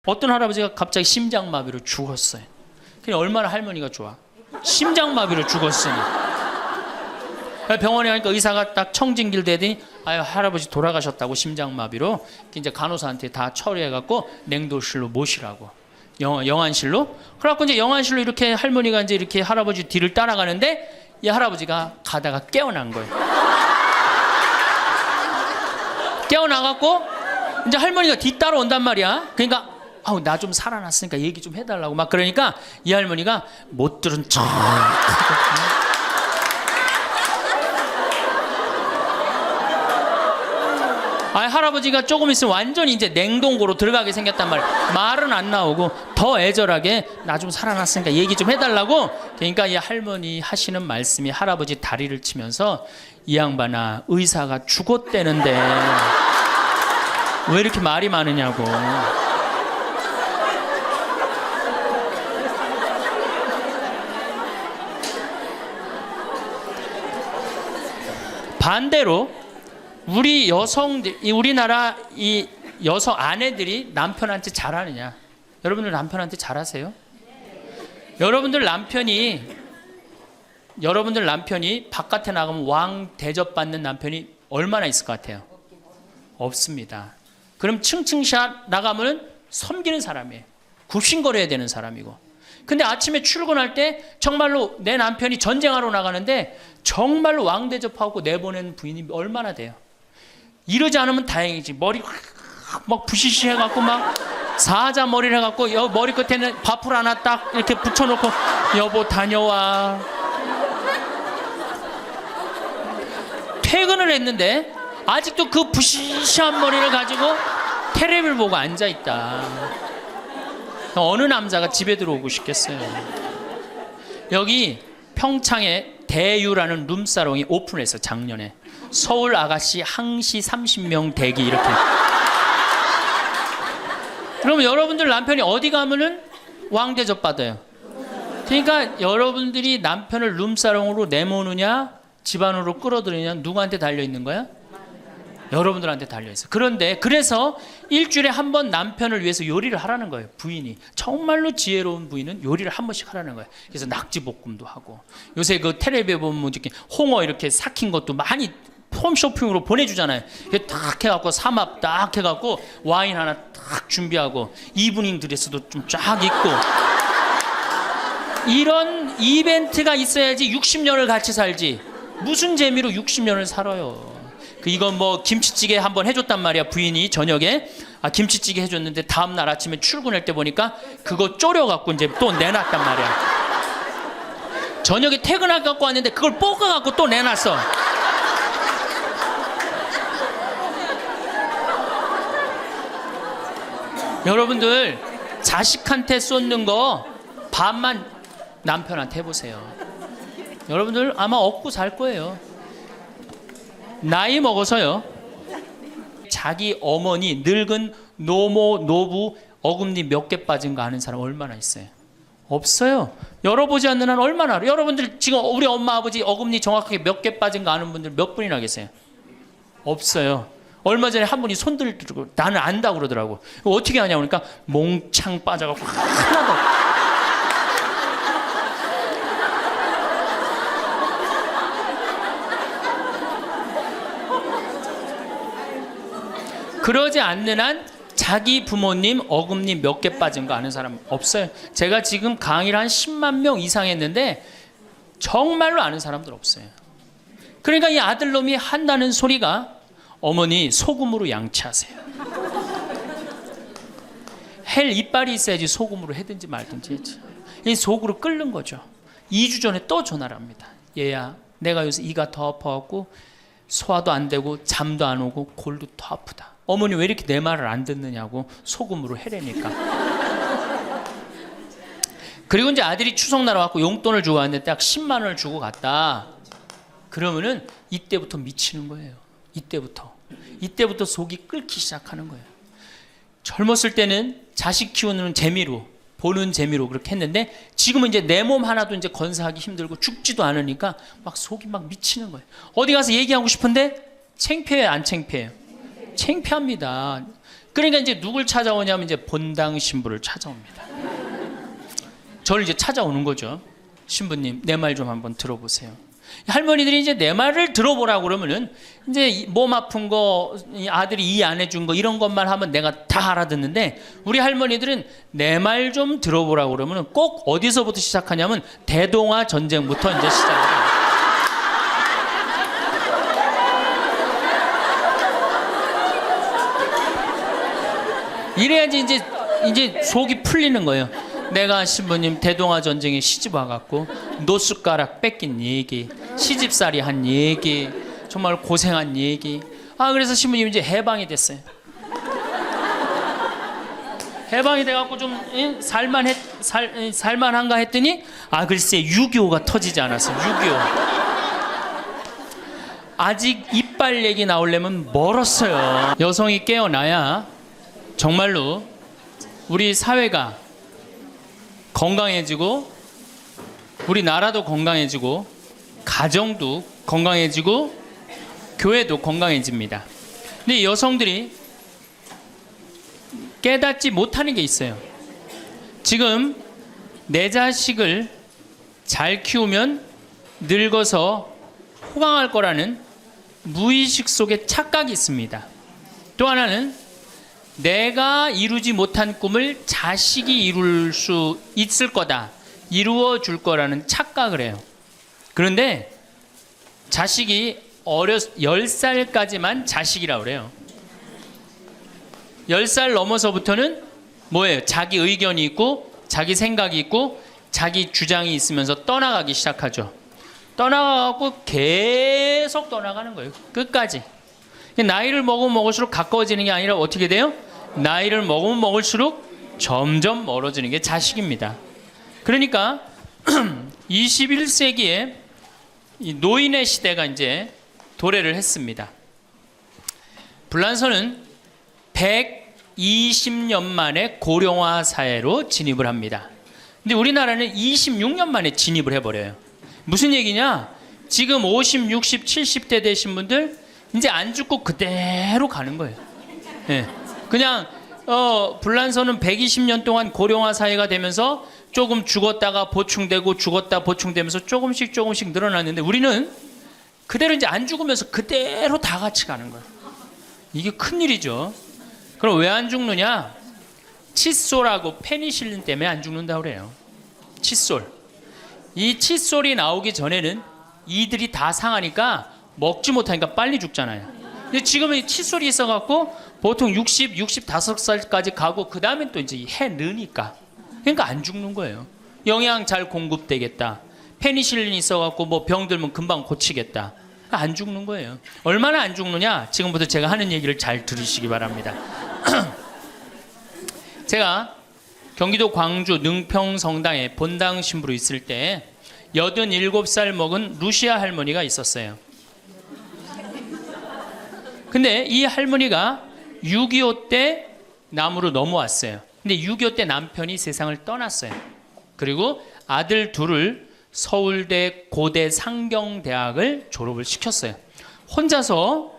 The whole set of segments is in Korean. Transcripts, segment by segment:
어떤 할아버지가 갑자기 심장마비로 죽었어요. 그냥 얼마나 할머니가 좋아. 심장마비로 죽었으니. 병원에 가니까 의사가 딱 청진길 대더니 아유 할아버지 돌아가셨다고 심장마비로. 이제 간호사한테 다 처리해갖고 냉도실로 모시라고. 영안실로. 그래갖고 이제 영안실로 이렇게 할머니가 이제 이렇게 할아버지 뒤를 따라가는데 이 할아버지가 가다가 깨어난 거예요. 깨어나갖고 이제 할머니가 뒤 따라온단 말이야. 그러니까 아우 나 좀 살아났으니까 얘기 좀 해달라고 막 그러니까 이 할머니가 못 들은 척 할아버지가 조금 있으면 완전히 이제 냉동고로 들어가게 생겼단 말이야. 말은 안 나오고 더 애절하게 나 좀 살아났으니까 얘기 좀 해달라고. 그러니까 이 할머니 하시는 말씀이 할아버지 다리를 치면서 이 양반아 의사가 죽었대는데 왜 이렇게 말이 많으냐고. 반대로 우리 여성들, 우리나라 이 여성 아내들이 남편한테 잘하느냐? 여러분들 남편한테 잘하세요? 여러분들 남편이 바깥에 나가면 왕 대접받는 남편이 얼마나 있을 것 같아요? 없습니다. 그럼 층층샷 나가면 섬기는 사람이에요. 굽신거려야 되는 사람이고. 근데 아침에 출근할 때 정말로 내 남편이 전쟁하러 나가는데 정말로 왕 대접하고 내보낸 부인이 얼마나 돼요? 이러지 않으면 다행이지. 머리 막 부시시 해갖고 막 사자 머리를 해갖고 머리 끝에는 밥풀 하나 딱 이렇게 붙여놓고 여보 다녀와. 퇴근을 했는데 아직도 그 부시시한 머리를 가지고 텔레비를 보고 앉아있다. 어느 남자가 집에 들어오고 싶겠어요. 여기 평창에 대유라는 룸사롱이 오픈했어. 작년에. 서울 아가씨 항시 30명 대기 이렇게. 그러면 여러분들 남편이 어디 가면은 왕대접 받아요. 그러니까 여러분들이 남편을 룸사롱으로 내모느냐 집안으로 끌어들이느냐 누구한테 달려있는 거야? 여러분들한테 달려있어. 그런데 그래서 일주일에 한 번 남편을 위해서 요리를 하라는 거예요. 부인이. 정말로 지혜로운 부인은 요리를 한 번씩 하라는 거예요. 그래서 낙지볶음도 하고 요새 그 텔레비에 보면 이렇게 홍어 이렇게 삭힌 것도 많이 홈쇼핑으로 보내주잖아요. 딱 해갖고 삼합 딱 해갖고 와인 하나 딱 준비하고 이브닝 드레스도 좀 쫙 입고 이런 이벤트가 있어야지 60년을 같이 살지. 무슨 재미로 60년을 살아요. 이건 뭐 김치찌개 한번 해줬단 말이야. 부인이 저녁에 김치찌개 해줬는데 다음날 아침에 출근할 때 보니까 그거 졸여갖고 이제 또 내놨단 말이야. 저녁에 퇴근할 갖고 왔는데 그걸 볶아갖고 또 내놨어. 여러분들 자식한테 쏟는 거 반만 남편한테 해보세요. 여러분들 아마 얻고 살 거예요. 나이 먹어서요. 자기 어머니 늙은 노모 노부 어금니 몇 개 빠진 거 아는 사람 얼마나 있어요? 없어요. 열어보지 않는 한 얼마나 알아요? 여러분들 지금 우리 엄마 아버지 어금니 정확하게 몇 개 빠진 거 아는 분들 몇 분이나 계세요? 없어요. 얼마 전에 한 분이 손 들고 나는 안다고 그러더라고. 어떻게 하냐고 그러니까 몽창 빠져갖고 하나도. 그러지 않는 한 자기 부모님 어금니 몇 개 빠진 거 아는 사람 없어요. 제가 지금 강의를 한 10만 명 이상 했는데 정말로 아는 사람들 없어요. 그러니까 이 아들놈이 한다는 소리가 어머니 소금으로 양치하세요. 헬 이빨이 있어야지 소금으로 해든지 말든지 했지. 이 속으로 끓는 거죠. 2주 전에 또 전화를 합니다. 얘야 내가 요새 이가 더 아파갖고 소화도 안 되고 잠도 안 오고 골도 더 아프다. 어머니 왜 이렇게 내 말을 안 듣느냐고 소금으로 해래니까. 그리고 이제 아들이 추석날 와갖고 용돈을 주고 왔는데 딱 10만 원을 주고 갔다. 그러면은 이때부터 미치는 거예요. 이때부터 속이 끓기 시작하는 거예요. 젊었을 때는 자식 키우는 재미로 보는 재미로 그렇게 했는데 지금은 이제 내 몸 하나도 이제 건사하기 힘들고 죽지도 않으니까 막 속이 막 미치는 거예요. 어디 가서 얘기하고 싶은데 창피해요, 안 창피해요? 창피합니다. 그러니까 이제 누굴 찾아오냐면 이제 본당 신부를 찾아옵니다. 저를 이제 찾아오는 거죠. 신부님, 내 말 좀 한번 들어보세요. 할머니들이 이제 내 말을 들어보라고 그러면은 이제 몸 아픈 거, 아들이 이해 안 해준 거 이런 것만 하면 내가 다 알아듣는데, 우리 할머니들은 내 말 좀 들어보라고 그러면은 꼭 어디서부터 시작하냐면 대동아 전쟁부터 이제 시작해요. 이래야지 이제 속이 풀리는 거예요. 내가 신부님 대동아 전쟁에 시집 와갖고 노숟가락 뺏긴 얘기, 시집살이 한 얘기, 정말 고생한 얘기. 그래서 신부님 이제 해방이 됐어요. 해방이 돼갖고 좀 살만한가 했더니 글쎄 6.25가 터지지 않았어요. 6.25 아직 이빨 얘기 나오려면 멀었어요. 여성이 깨어나야 정말로 우리 사회가 건강해지고, 우리나라도 건강해지고, 가정도 건강해지고, 교회도 건강해집니다. 근데 여성들이 깨닫지 못하는 게 있어요. 지금 내 자식을 잘 키우면 늙어서 호강할 거라는 무의식 속에 착각이 있습니다. 또 하나는 내가 이루지 못한 꿈을 자식이 이룰 수 있을 거다, 이루어 줄 거라는 착각을 해요. 그런데 자식이 10살까지만 자식이라고 그래요. 10살 넘어서부터는 뭐예요? 자기 의견이 있고 자기 생각이 있고 자기 주장이 있으면서 떠나가기 시작하죠. 떠나가고 계속 떠나가는 거예요. 끝까지. 나이를 먹으면 먹을수록 가까워지는 게 아니라 어떻게 돼요? 나이를 먹으면 먹을수록 점점 멀어지는 게 자식입니다. 그러니까 21세기에 이 노인의 시대가 이제 도래를 했습니다. 불란서는 120년 만에 고령화 사회로 진입을 합니다. 근데 우리나라는 26년 만에 진입을 해버려요. 무슨 얘기냐? 지금 50, 60, 70대 되신 분들 이제 안 죽고 그대로 가는 거예요. 네. 그냥 불란서는 120년 동안 고령화 사회가 되면서 조금 죽었다가 보충되고 죽었다 보충되면서 조금씩 늘어났는데, 우리는 그대로 이제 안 죽으면서 그대로 다 같이 가는 거예요. 이게 큰일이죠. 그럼 왜 안 죽느냐? 칫솔하고 페니실린 때문에 안 죽는다고 그래요. 칫솔. 이 칫솔이 나오기 전에는 이들이 다 상하니까 먹지 못하니까 빨리 죽잖아요. 근데 지금은 칫솔이 있어갖고 보통 60, 65살까지 가고 그 다음에 또 이제 해 느니까. 그러니까 안 죽는 거예요. 영양 잘 공급되겠다. 페니실린이 있어갖고 뭐 병 들면 금방 고치겠다. 안 죽는 거예요. 얼마나 안 죽느냐? 지금부터 제가 하는 얘기를 잘 들으시기 바랍니다. 제가 경기도 광주 능평 성당에 본당 신부로 있을 때 87살 먹은 루시아 할머니가 있었어요. 근데 이 할머니가 6.25 때 남으로 넘어왔어요. 근데 6.25 때 남편이 세상을 떠났어요. 그리고 아들 둘을 서울대 고대 상경대학을 졸업을 시켰어요. 혼자서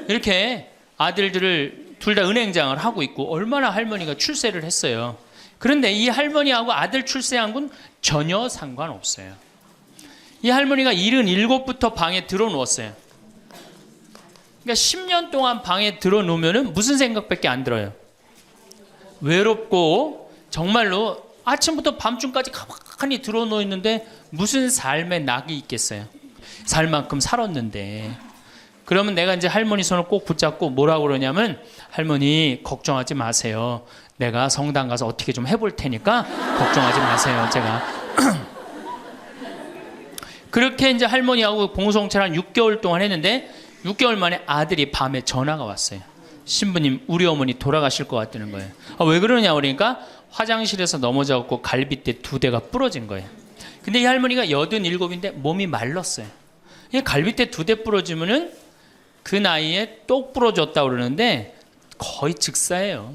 이렇게 아들들을 둘 다 은행장을 하고 있고, 얼마나 할머니가 출세를 했어요. 그런데 이 할머니하고 아들 출세한 건 전혀 상관없어요. 이 할머니가 77부터 방에 들어누웠어요. 그러니까 10년 동안 방에 들어놓으면 무슨 생각밖에 안 들어요? 외롭고 정말로 아침부터 밤중까지 가만히 들어놓여 있는데 무슨 삶의 낙이 있겠어요? 살 만큼 살았는데. 그러면 내가 이제 할머니 손을 꼭 붙잡고 뭐라고 그러냐면, 할머니 걱정하지 마세요. 내가 성당 가서 어떻게 좀 해볼 테니까 걱정하지 마세요. 제가 그렇게 이제 할머니하고 공동체를 한 6개월 동안 했는데, 6개월 만에 아들이 밤에 전화가 왔어요. 신부님, 우리 어머니 돌아가실 것 같다는 거예요. 왜 그러냐 그러니까 화장실에서 넘어져갖고 갈비뼈 2대가 부러진 거예요. 근데 이 할머니가 87인데 몸이 말랐어요. 갈비뼈 2대 부러지면은 그 나이에 똑 부러졌다고 그러는데 거의 즉사예요.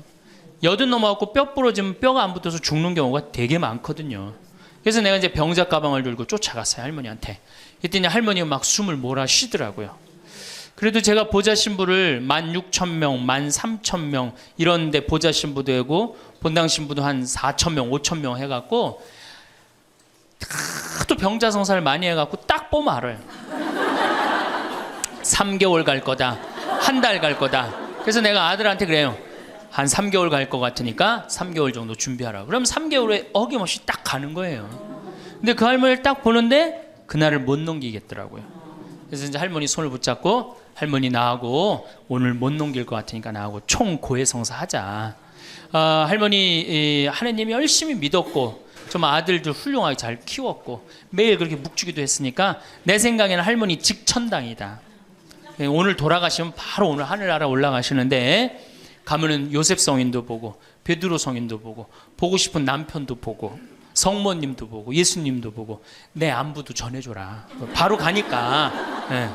80 넘어갖고 뼈 부러지면 뼈가 안 붙어서 죽는 경우가 되게 많거든요. 그래서 내가 이제 병자 가방을 들고 쫓아갔어요, 할머니한테. 그랬더니 할머니가 막 숨을 몰아 쉬더라고요. 그래도 제가 보좌 신부를 16,000명, 13,000명 이런데 보좌 신부도 하고 본당 신부도 한 4,000명, 5,000명 해갖고 하도 병자성사를 많이 해갖고 딱 보면 알아요. 3개월 갈 거다, 한 달 갈 거다. 그래서 내가 아들한테 그래요. 한 3개월 갈 것 같으니까 3개월 정도 준비하라. 그럼 3개월에 어김없이 딱 가는 거예요. 근데 그 할머니를 딱 보는데 그날을 못 넘기겠더라고요. 그래서 이제 할머니 손을 붙잡고, 할머니 나하고 오늘 못 넘길 것 같으니까 나하고 총고해성사 하자. 할머니 하느님이 열심히 믿었고 좀 아들들 훌륭하게 잘 키웠고 매일 그렇게 묵주기도 했으니까 내 생각에는 할머니 직천당이다. 오늘 돌아가시면 바로 오늘 하늘나라 올라가시는데 가면은 요셉 성인도 보고 베드로 성인도 보고 싶은 남편도 보고 성모님도 보고 예수님도 보고 내 안부도 전해줘라. 바로 가니까. 네.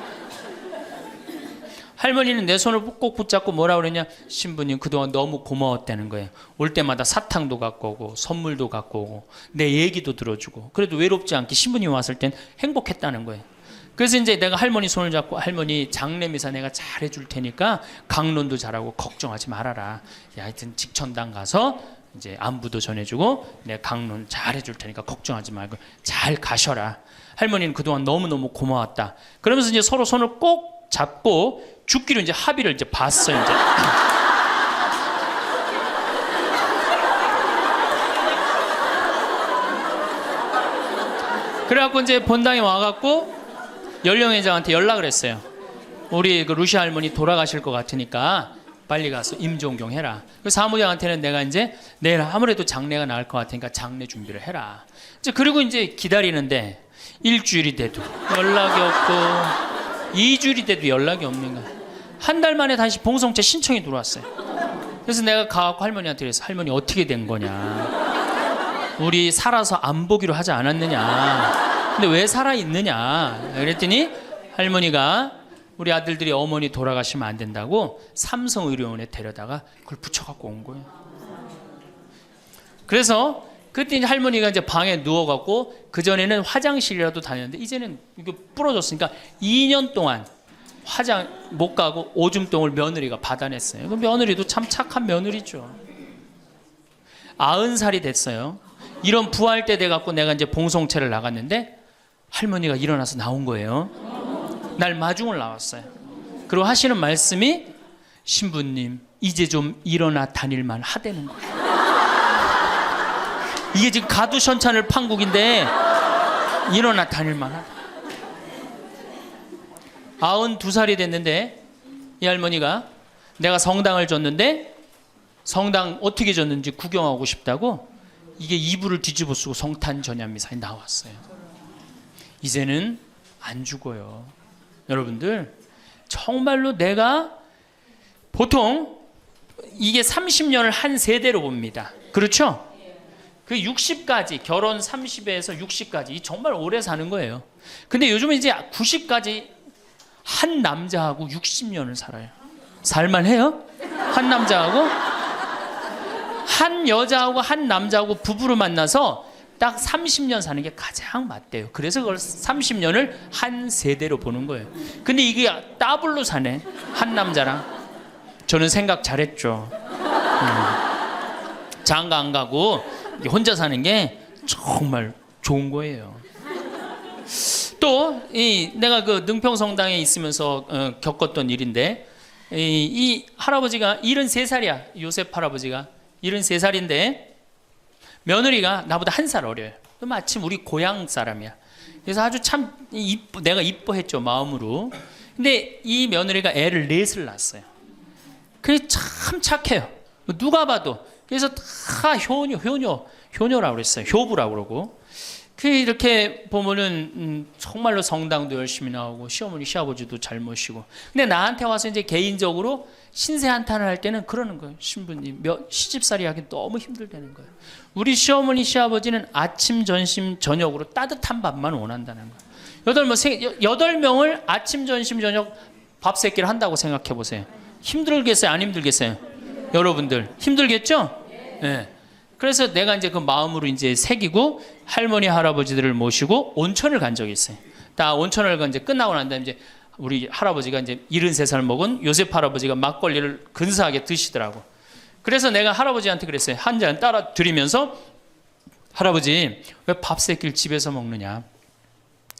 할머니는 내 손을 꼭 붙잡고 뭐라 그러냐, 신부님 그동안 너무 고마웠다는 거예요. 올 때마다 사탕도 갖고 오고 선물도 갖고 오고 내 얘기도 들어주고 그래도 외롭지 않게 신부님 왔을 땐 행복했다는 거예요. 그래서 이제 내가 할머니 손을 잡고, 할머니 장례미사 내가 잘 해줄 테니까 강론도 잘하고 걱정하지 말아라. 하여튼 직천당 가서 이제 안부도 전해주고 내 강론 잘 해줄 테니까 걱정하지 말고 잘 가셔라. 할머니는 그동안 너무너무 고마웠다. 그러면서 이제 서로 손을 꼭 잡고 죽기로 이제 합의를 이제 봤어요. 이제. 그래갖고 이제 본당에 와갖고 연령회장한테 연락을 했어요. 우리 그 루시 할머니 돌아가실 것 같으니까 빨리 가서 임종경 해라. 그래서 사무장한테는 내가 이제 내일 아무래도 장례가 나을 것 같으니까 장례 준비를 해라. 이제 그리고 이제 기다리는데 일주일이 돼도 연락이 없고 2주일이 돼도 연락이 없는 거야. 한 달 만에 다시 봉송체 신청이 들어왔어요. 그래서 내가 가갖고 할머니한테 그래서 할머니 어떻게 된 거냐. 우리 살아서 안 보기로 하지 않았느냐. 근데 왜 살아있느냐. 그랬더니 할머니가 우리 아들들이 어머니 돌아가시면 안 된다고 삼성의료원에 데려다가 그걸 붙여갖고 온 거예요. 그래서 그때 이제 할머니가 이제 방에 누워갖고 그전에는 화장실이라도 다녔는데 이제는 이게 부러졌으니까 2년 동안 화장 못 가고 오줌똥을 며느리가 받아냈어요. 그 며느리도 참 착한 며느리죠. 90살이 됐어요. 이런 부활 때 돼갖고 내가 이제 봉송체를 나갔는데 할머니가 일어나서 나온 거예요. 날 마중을 나왔어요. 그리고 하시는 말씀이 신부님 이제 좀 일어나 다닐만 하다는 거예요. 이게 지금 가두션찬을 판국인데 일어나 다닐만 하다. 92살이 됐는데 이 할머니가 내가 성당을 줬는데 성당 어떻게 줬는지 구경하고 싶다고 이게 이불을 뒤집어 쓰고 성탄 전야미사에 나왔어요. 이제는 안 죽어요. 여러분들 정말로 내가 보통 이게 30년을 한 세대로 봅니다. 그렇죠? 그 60까지 결혼 30에서 60까지 정말 오래 사는 거예요. 근데 요즘은 이제 90까지 한 남자하고 60년을 살아요. 살만해요? 한 남자하고 한 여자하고 한 남자하고 부부로 만나서 딱 30년 사는 게 가장 맞대요. 그래서 그걸 30년을 한 세대로 보는 거예요. 근데 이게 더블로 사네. 한 남자랑. 저는 생각 잘했죠. 장가 안 가고 혼자 사는 게 정말 좋은 거예요. 또 내가 그 능평성당에 있으면서 겪었던 일인데 이 할아버지가 73살이야. 요셉 할아버지가 73살인데 며느리가 나보다 1살 어려요. 마침 우리 고향 사람이야. 그래서 아주 참 내가 이뻐했죠, 마음으로. 근데 이 며느리가 애를 4을 낳았어요. 참 착해요. 누가 봐도. 그래서 다 효녀라고 그랬어요. 효부라고 그러고. 이렇게 보면은 정말로 성당도 열심히 나오고 시어머니 시아버지도 잘 모시고. 근데 나한테 와서 이제 개인적으로 신세 한탄을 할 때는 그러는 거예요. 신부님 시집살이 하기 너무 힘들다는 거예요. 우리 시어머니 시아버지는 아침 점심 저녁으로 따뜻한 밥만 원한다는 거예요. 8명을 아침 점심 저녁 밥 세끼를 한다고 생각해 보세요. 힘들겠어요? 안 힘들겠어요? 여러분들 힘들겠죠? 네. 그래서 내가 이제 그 마음으로 이제 새기고 할머니 할아버지들을 모시고 온천을 간 적이 있어요. 다 온천을 이제 끝나고 난 다음에 이제 우리 할아버지가 이제 73살 먹은 요셉 할아버지가 막걸리를 근사하게 드시더라고. 그래서 내가 할아버지한테 그랬어요. 한 잔 따라 드리면서, 할아버지 왜 밥 세 끼를 집에서 먹느냐,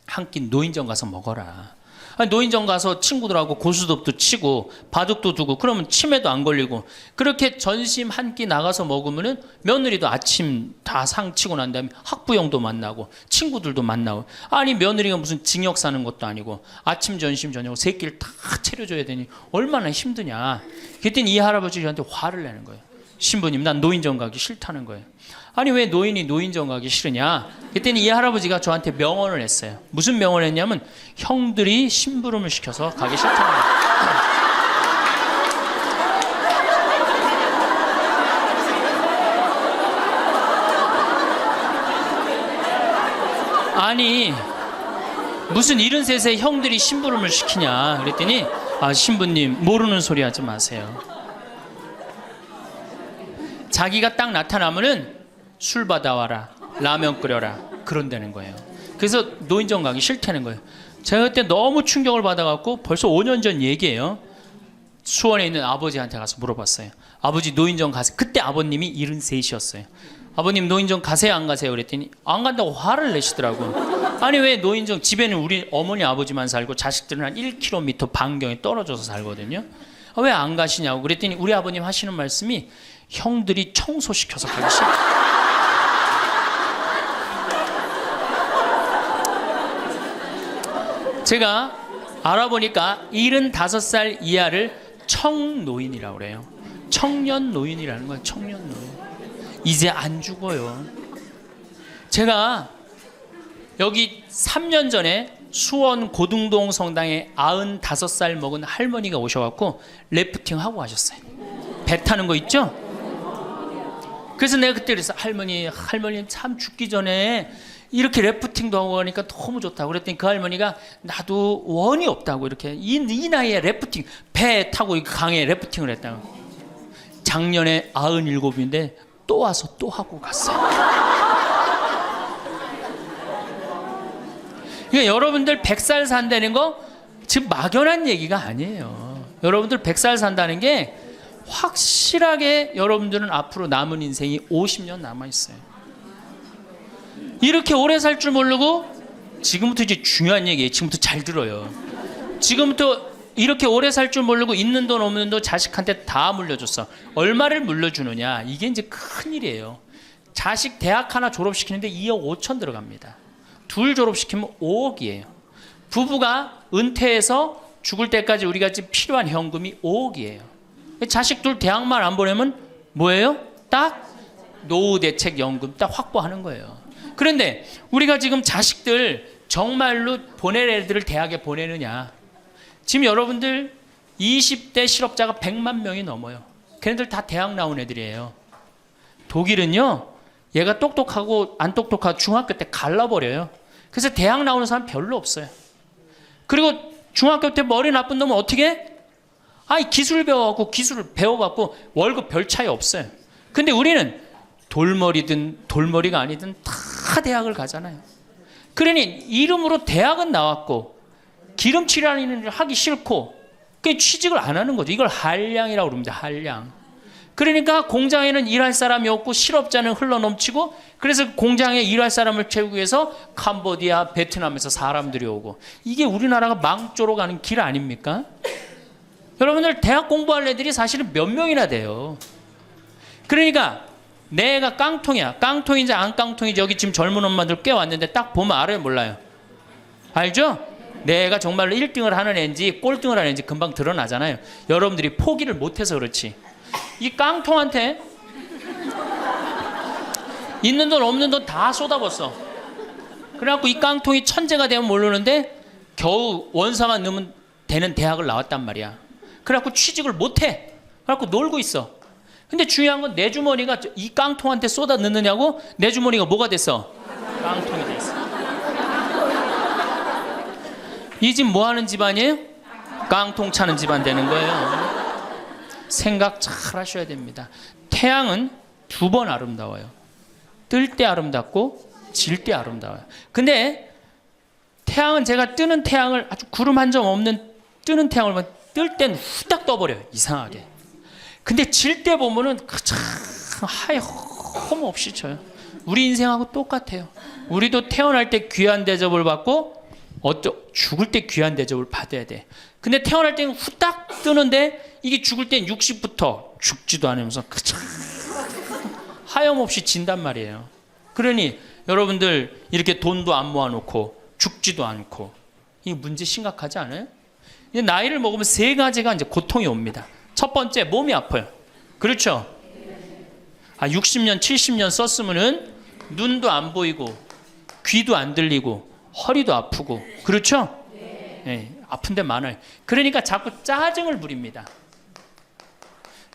한 끼 노인정 가서 먹어라. 아니, 노인정 가서 친구들하고 고스톱도 치고 바둑도 두고 그러면 치매도 안 걸리고, 그렇게 전심 한 끼 나가서 먹으면은 며느리도 아침 다 상 치고 난 다음에 학부형도 만나고 친구들도 만나고, 아니 며느리가 무슨 징역 사는 것도 아니고 아침 점심 저녁 세 끼를 다 차려줘야 되니 얼마나 힘드냐. 그랬더니 이 할아버지 저한테 화를 내는 거예요. 신부님, 난 노인정 가기 싫다는 거예요. 아니 왜 노인이 노인정 가기 싫으냐. 그랬더니 이 할아버지가 저한테 명언을 했어요. 무슨 명언을 했냐면, 형들이 심부름을 시켜서 가기 싫다는 거예요. 아니 무슨 73세 형들이 심부름을 시키냐. 그랬더니, 아, 신부님 모르는 소리 하지 마세요. 자기가 딱 나타나면은 술 받아와라, 라면 끓여라, 그런다는 거예요. 그래서 노인정 가기 싫다는 거예요. 제가 그때 너무 충격을 받아갖고, 벌써 5년 전 얘기예요. 수원에 있는 아버지한테 가서 물어봤어요. 아버지 노인정 가세요. 그때 아버님이 73이셨어요. 아버님 노인정 가세요 안 가세요? 그랬더니 안 간다고 화를 내시더라고. 아니 왜 노인정, 집에는 우리 어머니 아버지만 살고 자식들은 한 1km 반경에 떨어져서 살거든요. 왜 안 가시냐고. 그랬더니 우리 아버님 하시는 말씀이, 형들이 청소시켜서 가기 싫다. 제가 알아보니까 75살 이하를 청노인이라고 그래요. 청년 노인이라는 거예요. 청년 노인. 이제 안 죽어요. 제가 여기 3년 전에 수원 고등동 성당에 95살 먹은 할머니가 오셔갖고 래프팅 하고 가셨어요. 배 타는 거 있죠? 그래서 내가 그때 그랬어. 할머니 참 죽기 전에 이렇게 래프팅도 하고 가니까 너무 좋다고. 그랬더니 그 할머니가, 나도 원이 없다고, 이렇게 이 나이에 래프팅, 배 타고 강에 래프팅을 했다고. 작년에 97인데 또 와서 또 하고 갔어요. 그러니까 여러분들 100살 산다는 거 지금 막연한 얘기가 아니에요. 여러분들 100살 산다는 게 확실하게 여러분들은 앞으로 남은 인생이 50년 남아있어요. 이렇게 오래 살 줄 모르고, 지금부터 이제 중요한 얘기예요. 지금부터 잘 들어요. 지금부터 이렇게 오래 살 줄 모르고 있는 돈 없는 돈 자식한테 다 물려줬어. 얼마를 물려주느냐, 이게 이제 큰일이에요. 자식 대학 하나 졸업시키는데 2억 5천 들어갑니다. 둘 졸업시키면 5억이에요. 부부가 은퇴해서 죽을 때까지 우리가 지금 필요한 현금이 5억이에요. 자식 둘 대학만 안 보내면 뭐예요? 딱 노후대책연금 딱 확보하는 거예요. 그런데 우리가 지금 자식들 정말로 보낼 애들을 대학에 보내느냐. 지금 여러분들 20대 실업자가 100만 명이 넘어요. 걔네들 다 대학 나온 애들이에요. 독일은요, 얘가 똑똑하고 안 똑똑하고 중학교 때 갈라버려요. 그래서 대학 나오는 사람 별로 없어요. 그리고 중학교 때 머리 나쁜 놈은 어떻게 해? 아니 기술 배워갖고, 기술을 배워갖고 월급 별 차이 없어요. 근데 우리는 돌머리든 돌머리가 아니든 다 대학을 가잖아요. 그러니 이름으로 대학은 나왔고 기름칠하는 일을 하기 싫고 그 취직을 안 하는 거죠. 이걸 한량이라고 그럽니다. 한량. 그러니까 공장에는 일할 사람이 없고 실업자는 흘러넘치고, 그래서 공장에 일할 사람을 채우기 위해서 캄보디아, 베트남에서 사람들이 오고, 이게 우리나라가 망조로 가는 길 아닙니까? 여러분들 대학 공부할 애들이 사실은 몇 명이나 돼요. 그러니까 내가 깡통이야. 깡통인지 안 깡통인지 여기 지금 젊은 엄마들 꽤 왔는데 딱 보면 알아요, 몰라요? 알죠? 내가 정말로 1등을 하는 애인지 꼴등을 하는 애인지 금방 드러나잖아요. 여러분들이 포기를 못해서 그렇지. 이 깡통한테 있는 돈 없는 돈 다 쏟아붓어. 그래갖고 이 깡통이 천재가 되면 모르는데 겨우 원서만 넣으면 되는 대학을 나왔단 말이야. 그래갖고 취직을 못해. 그래갖고 놀고 있어. 근데 중요한 건 내 주머니가 이 깡통한테 쏟아 넣느냐고. 내 주머니가 뭐가 됐어? 깡통이 됐어. 이 집 뭐 하는 집안이에요? 깡통 차는 집안 되는 거예요. 생각 잘 하셔야 됩니다. 태양은 두 번 아름다워요. 뜰 때 아름답고 질 때 아름다워요. 근데 태양은 제가 뜨는 태양을 아주 구름 한 점 없는 뜨는 태양을 보면 뜰 땐 후딱 떠버려요. 이상하게. 근데 질 때 보면은 참 하염 없이 져요. 우리 인생하고 똑같아요. 우리도 태어날 때 귀한 대접을 받고 죽을 때 귀한 대접을 받아야 돼. 근데 태어날 때는 후딱 뜨는데 이게 죽을 땐 60부터 죽지도 않으면서 하염없이 진단 말이에요. 그러니 여러분들 이렇게 돈도 안 모아놓고 죽지도 않고 이 문제 심각하지 않아요? 이제 나이를 먹으면 세 가지가 이제 고통이 옵니다. 첫 번째, 몸이 아파요. 그렇죠? 60년, 70년 썼으면은 눈도 안 보이고 귀도 안 들리고 허리도 아프고 그렇죠? 네, 아픈 데 많아요. 그러니까 자꾸 짜증을 부립니다.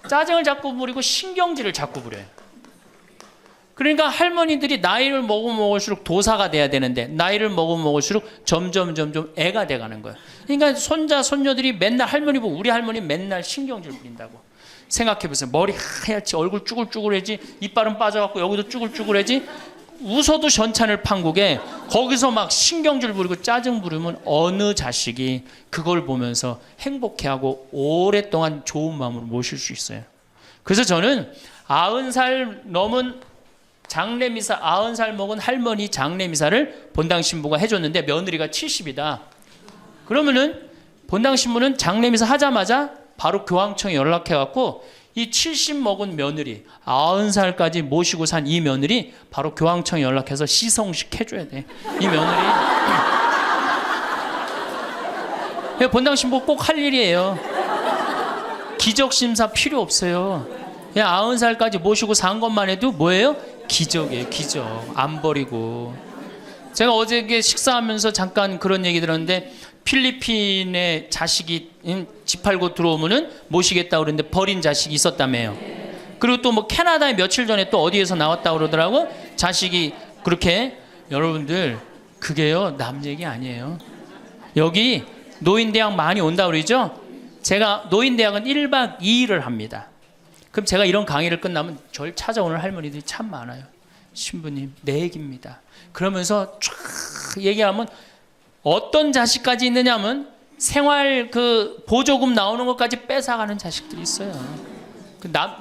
짜증을 자꾸 부리고 신경질을 자꾸 부려요. 그러니까 할머니들이 나이를 먹으면 먹을수록 도사가 돼야 되는데 나이를 먹으면 먹을수록 점점 애가 돼가는 거예요. 그러니까 손자 손녀들이 맨날 할머니 보고 우리 할머니 맨날 신경질 부린다고. 생각해보세요. 머리 하얗지, 얼굴 쭈글쭈글해지, 이빨은 빠져갖고 여기도 쭈글쭈글해지. 웃어도 전찬을 판국에 거기서 막 신경질 부리고 짜증 부리면 어느 자식이 그걸 보면서 행복해하고 오랫동안 좋은 마음으로 모실 수 있어요. 그래서 저는 90살 넘은 장례미사, 90살 먹은 할머니 장례미사를 본당 신부가 해줬는데 며느리가 70이다. 그러면은 본당 신부는 장례미사 하자마자 바로 교황청에 연락해갖고 이 70 먹은 며느리, 90살까지 모시고 산 이 며느리 바로 교황청에 연락해서 시성식 해줘야 돼. 이 며느리. 본당 신부 꼭 할 일이에요. 기적심사 필요 없어요. 그냥 90살까지 모시고 산 것만 해도 뭐예요? 기적이에요. 기적. 안 버리고. 제가 어제 식사하면서 잠깐 그런 얘기 들었는데 필리핀에 자식이 집 팔고 들어오면은 모시겠다 그러는데 버린 자식이 있었다며요. 그리고 또 뭐 캐나다에 며칠 전에 또 어디에서 나왔다 그러더라고. 자식이 그렇게. 여러분들 그게요 남 얘기 아니에요. 여기 노인대학 많이 온다 그러죠. 제가 노인대학은 1박 2일을 합니다. 그럼 제가 이런 강의를 끝나면 절 찾아오는 할머니들이 참 많아요. 신부님 내 얘기입니다. 그러면서 쫙 얘기하면 어떤 자식까지 있느냐면 생활 그 보조금 나오는 것까지 뺏어가는 자식들이 있어요.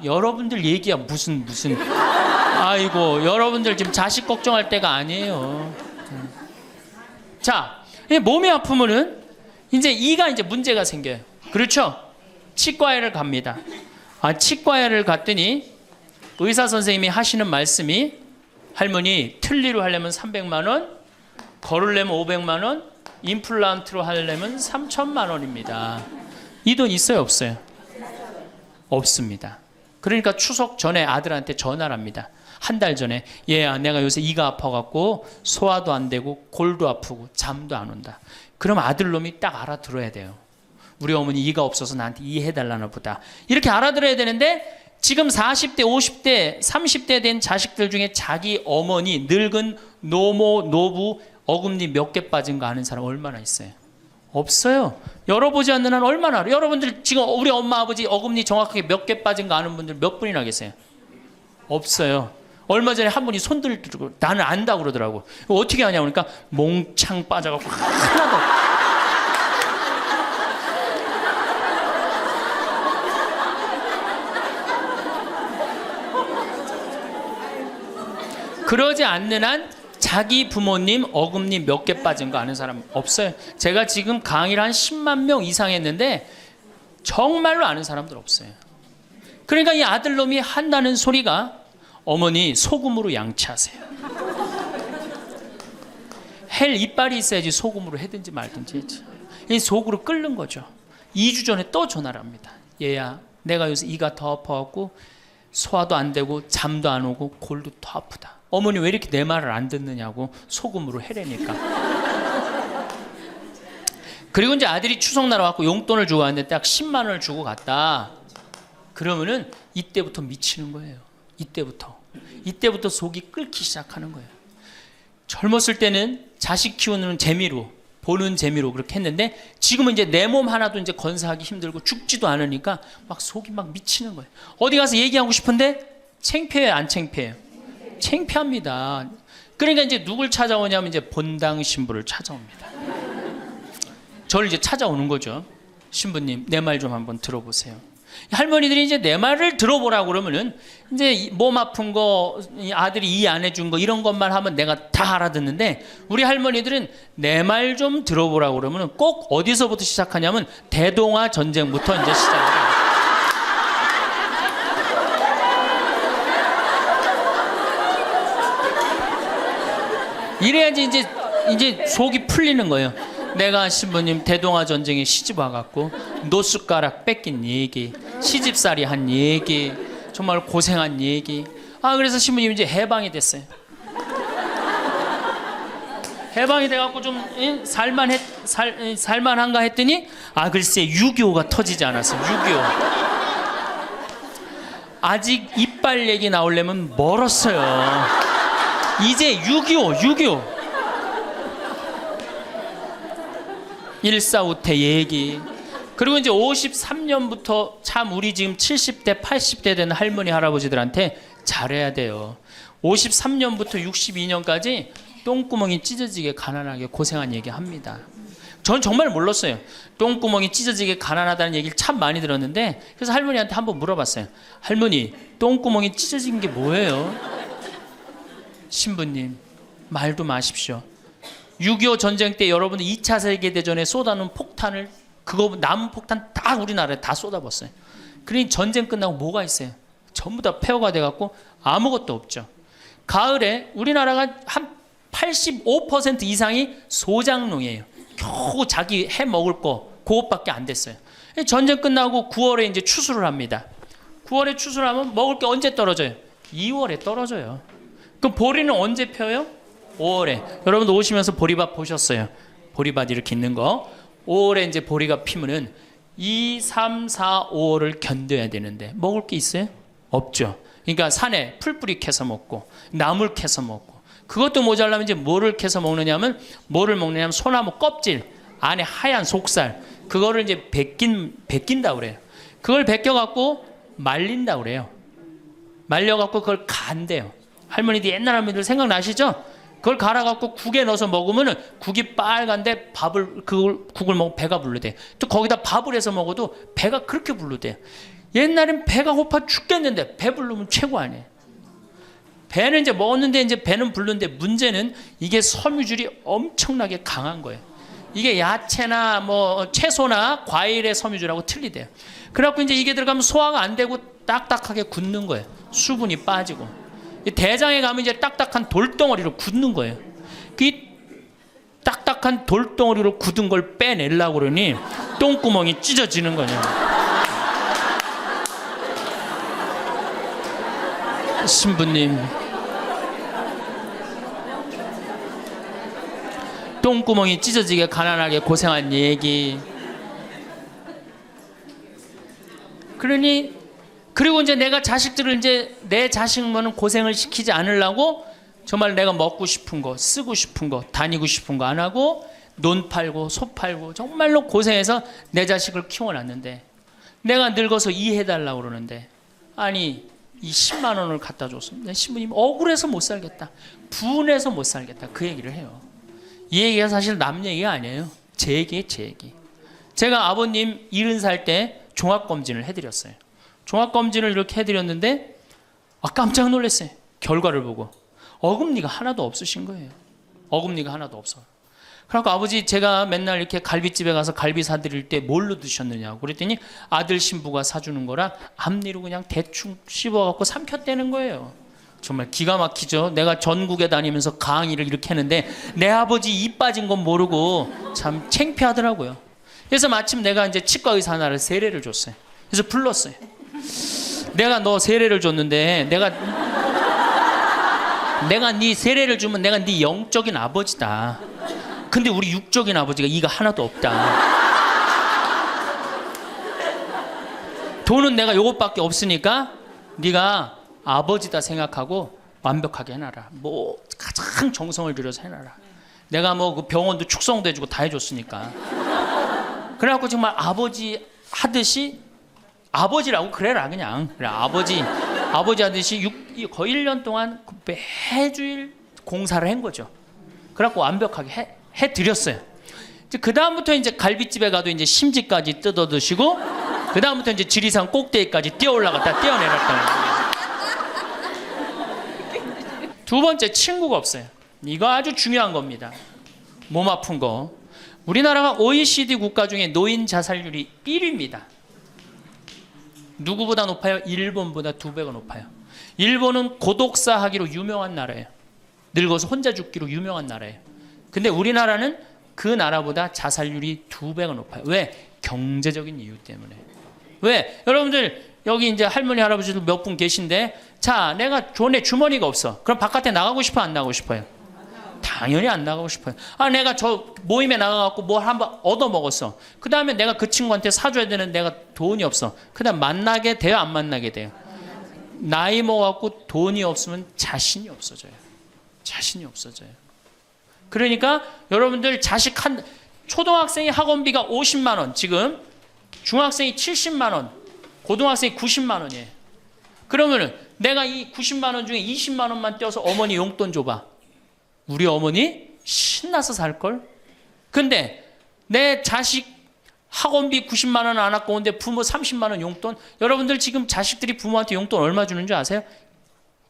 여러분들 얘기야 무슨 아이고 여러분들 지금 자식 걱정할 때가 아니에요. 자, 몸이 아프면은 이제 이가 이제 문제가 생겨요. 그렇죠? 치과에를 갑니다. 치과에를 갔더니 의사 선생님이 하시는 말씀이 할머니 틀니로 하려면 300만 원, 걸으려면 500만 원, 임플란트로 하려면 3천만 원입니다. 이 돈 있어요, 없어요? 없습니다. 그러니까 추석 전에 아들한테 전화를 합니다. 한 달 전에 얘야 내가 요새 이가 아파갖고 소화도 안 되고 골도 아프고 잠도 안 온다. 그럼 아들놈이 딱 알아들어야 돼요. 우리 어머니 이가 없어서 나한테 이해해달라나 보다. 이렇게 알아들어야 되는데 지금 40대, 50대, 30대 된 자식들 중에 자기 어머니, 늙은 노모, 노부, 어금니 몇 개 빠진 거 아는 사람 얼마나 있어요? 없어요. 열어보지 않는 한 얼마나 알아요? 여러분들 지금 우리 엄마, 아버지 어금니 정확하게 몇 개 빠진 거 아는 분들 몇 분이나 계세요? 없어요. 얼마 전에 한 분이 손 들고 나는 안다고 그러더라고. 어떻게 하냐고 그러니까 몽창 빠져갖고 하나도 그러지 않는 한 자기 부모님 어금니 몇 개 빠진 거 아는 사람 없어요. 제가 지금 강의를 한 10만 명 이상 했는데 정말로 아는 사람들 없어요. 그러니까 이 아들놈이 한다는 소리가 어머니 소금으로 양치하세요. 헬 이빨이 있어야지 소금으로 해든지 말든지 했지. 이 속으로 끓는 거죠. 2주 전에 또 전화를 합니다. 얘야 내가 요새 이가 더 아파갖고 소화도 안 되고 잠도 안 오고 골도 더 아프다. 어머니 왜 이렇게 내 말을 안 듣느냐고 소금으로 해라니까. 그리고 이제 아들이 추석날 와갖고 용돈을 주고 왔는데 딱 10만 원을 주고 갔다. 그러면은 이때부터 미치는 거예요. 이때부터 속이 끓기 시작하는 거예요. 젊었을 때는 자식 키우는 재미로 보는 재미로 그렇게 했는데 지금은 이제 내 몸 하나도 이제 건사하기 힘들고 죽지도 않으니까 막 속이 막 미치는 거예요. 어디 가서 얘기하고 싶은데 창피해요, 안 창피해요? 창피합니다. 그러니까 이제 누굴 찾아오냐면 이제 본당 신부를 찾아옵니다. 저를 이제 찾아오는 거죠. 신부님 내 말 좀 한번 들어보세요. 할머니들이 이제 내 말을 들어보라고 그러면은 이제 몸 아픈 거, 아들이 이해 안 해준 거 이런 것만 하면 내가 다 알아듣는데, 우리 할머니들은 내 말 좀 들어보라고 그러면은 꼭 어디서부터 시작하냐면 대동아 전쟁부터 이제 시작해요. 이래야지 이제 속이 풀리는 거예요. 내가 신부님 대동아 전쟁에 시집 와갖고 노숟가락 뺏긴 얘기, 시집살이 한 얘기, 정말 고생한 얘기. 그래서 신부님 이제 해방이 됐어요. 해방이 돼갖고 좀 살만한가 했더니 글쎄 6.25가 터지지 않았어요. 6.25 아직 이빨 얘기 나오려면 멀었어요. 이제 6.25 일사후퇴 얘기. 그리고 이제 53년부터 참 우리 지금 70대 80대 된 할머니 할아버지들한테 잘해야 돼요. 53년부터 62년까지 똥구멍이 찢어지게 가난하게 고생한 얘기 합니다. 전 정말 몰랐어요. 똥구멍이 찢어지게 가난하다는 얘기를 참 많이 들었는데, 그래서 할머니한테 한번 물어봤어요. 할머니, 똥구멍이 찢어진 게 뭐예요? 신부님 말도 마십시오. 6.25 전쟁 때 여러분들 2차 세계대전에 쏟아놓은 폭탄을, 그거 남은 폭탄 다 우리나라에 다 쏟아붓었어요. 그러니 전쟁 끝나고 뭐가 있어요? 전부 다 폐허가 돼갖고 아무것도 없죠. 가을에 우리나라가 한 85% 이상이 소장농이에요. 겨우 자기 해 먹을 거 그것밖에 안 됐어요. 전쟁 끝나고 9월에 이제 추수를 합니다. 9월에 추수를 하면 먹을 게 언제 떨어져요? 2월에 떨어져요. 그럼 보리는 언제 펴요? 5월에. 여러분들 오시면서 보리밭 보셨어요? 보리밭 이렇게 있는 거. 5월에 이제 보리가 피면은 2, 3, 4, 5월을 견뎌야 되는데 먹을 게 있어요? 없죠. 그러니까 산에 풀뿌리 캐서 먹고 나물 캐서 먹고, 그것도 모자라면 이제 뭐를 캐서 먹느냐면, 뭐를 먹느냐면 소나무 껍질 안에 하얀 속살, 그거를 이제 벗긴다 그래요. 그걸 벗겨갖고 말린다 그래요. 말려갖고 그걸 간대요. 할머니들, 옛날 할머니들 생각나시죠? 그걸 갈아갖고 국에 넣어서 먹으면 국이 빨간데 국을 먹으면 배가 부르대. 또 거기다 밥을 해서 먹어도 배가 그렇게 부르대. 옛날엔 배가 고파 죽겠는데 배 부르면 최고 아니에요. 배는 이제 먹었는데 이제 배는 부르는데, 문제는 이게 섬유질이 엄청나게 강한 거예요. 이게 야채나 뭐 채소나 과일의 섬유질하고 틀리대요. 그래갖고 이제 이게 들어가면 소화가 안 되고 딱딱하게 굳는 거예요. 수분이 빠지고. 대장에 가면 이제 딱딱한 돌덩어리로 굳는 거예요. 그 딱딱한 돌덩어리로 굳은 걸 빼내려고 그러니 똥구멍이 찢어지는 거냐. 신부님, 똥구멍이 찢어지게 가난하게 고생한 얘기. 그리고 이제 내가 자식들을 이제 내 자식만은 고생을 시키지 않으려고 정말 내가 먹고 싶은 거, 쓰고 싶은 거, 다니고 싶은 거 안 하고 논 팔고 소 팔고 정말로 고생해서 내 자식을 키워놨는데, 내가 늙어서 이해해달라고 그러는데, 아니 이 10만 원을 갖다 줬습니다. 신부님 억울해서 못 살겠다, 분해서 못 살겠다, 그 얘기를 해요. 이 얘기가 사실 남 얘기가 아니에요. 제 얘기예요, 제 얘기. 제가 아버님 70살 때 종합검진을 해드렸어요. 종합검진을 이렇게 해드렸는데 깜짝 놀랐어요. 결과를 보고 어금니가 하나도 없으신 거예요. 어금니가 하나도 없어. 그래서 아버지, 제가 맨날 이렇게 갈비집에 가서 갈비 사드릴 때 뭘로 드셨느냐고 그랬더니 아들 신부가 사주는 거라 앞니로 그냥 대충 씹어갖고 삼켰다는 거예요. 정말 기가 막히죠. 내가 전국에 다니면서 강의를 이렇게 했는데 내 아버지 입 빠진 건 모르고 참 창피하더라고요. 그래서 마침 내가 이제 치과 의사 하나를 세례를 줬어요. 그래서 불렀어요. 내가 너 세례를 줬는데 내가 네 세례를 주면 내가 네 영적인 아버지다. 근데 우리 육적인 아버지가 이가 하나도 없다. 돈은 내가 요것밖에 없으니까 네가 아버지다 생각하고 완벽하게 해놔라. 뭐 가장 정성을 들여서 해놔라. 내가 뭐 그 병원도 축성도 해주고 다 해줬으니까. 그래갖고 정말 아버지 하듯이, 아버지라고 그래라 그냥. 그래, 아버지 하듯이 거의 1년 동안 매주일 공사를 한 거죠. 그래갖고 완벽하게 해드렸어요. 그 다음부터 이제 갈비집에 가도 이제 심지까지 뜯어 드시고, 그 다음부터 이제 지리산 꼭대기까지 뛰어 올라갔다 뛰어내렸다. 두 번째, 친구가 없어요. 이거 아주 중요한 겁니다. 몸 아픈 거. 우리나라가 OECD 국가 중에 노인 자살률이 1위입니다. 누구보다 높아요? 일본보다 2배가 높아요. 일본은 고독사 하기로 유명한 나라예요. 늙어서 혼자 죽기로 유명한 나라예요. 근데 우리나라는 그 나라보다 자살률이 2배가 높아요. 왜? 경제적인 이유 때문에. 왜? 여러분들 여기 이제 할머니 할아버지들 몇 분 계신데, 자, 내가 돈에 주머니가 없어. 그럼 바깥에 나가고 싶어, 안 나가고 싶어요? 당연히 안 나가고 싶어요. 아, 내가 저 모임에 나가갖고 뭘 한번 얻어 먹었어. 그 다음에 내가 그 친구한테 사줘야 되는 내가 돈이 없어. 그 다음 만나게 돼요, 안 만나게 돼요? 나이 먹어갖고 돈이 없으면 자신이 없어져요. 자신이 없어져요. 그러니까 여러분들 자식 초등학생이 학원비가 50만 원, 지금 중학생이 70만 원, 고등학생이 90만 원이에요. 그러면은 내가 이 90만 원 중에 20만 원만 떼어서 어머니 용돈 줘봐. 우리 어머니 신나서 살걸? 근데 내 자식 학원비 90만 원 안 갖고 오는데 부모 30만 원 용돈? 여러분들 지금 자식들이 부모한테 용돈 얼마 주는 줄 아세요?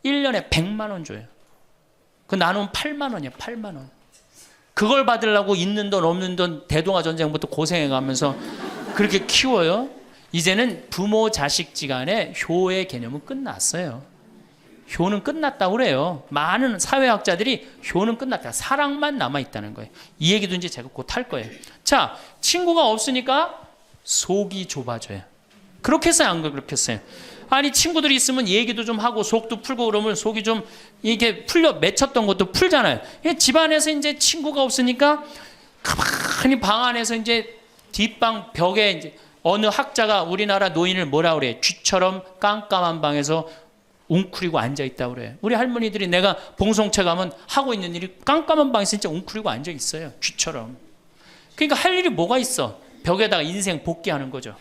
1년에 100만 원 줘요. 그 나누면 8만 원이에요. 8만 원. 그걸 받으려고 있는 돈 없는 돈 대동아 전쟁부터 고생해가면서 그렇게 키워요. 이제는 부모 자식지간의 효의 개념은 끝났어요. 효는 끝났다고 그래요. 많은 사회학자들이 효는 끝났다. 사랑만 남아있다는 거예요. 이 얘기도 이제 제가 곧 할 거예요. 자, 친구가 없으니까 속이 좁아져요. 그렇겠어요? 안 그렇겠어요? 아니, 친구들이 있으면 얘기도 좀 하고 속도 풀고 그러면 속이 좀 이게 풀려 맺혔던 것도 풀잖아요. 집안에서 이제 친구가 없으니까 가만히 방 안에서 이제 뒷방 벽에 이제 어느 학자가 우리나라 노인을 뭐라 그래? 쥐처럼 깜깜한 방에서 웅크리고 앉아있다고 그래요. 우리 할머니들이 내가 봉송체 가면 하고 있는 일이 깜깜한 방에서 진짜 웅크리고 앉아있어요. 쥐처럼. 그러니까 할 일이 뭐가 있어? 벽에다가 인생 복귀하는 거죠.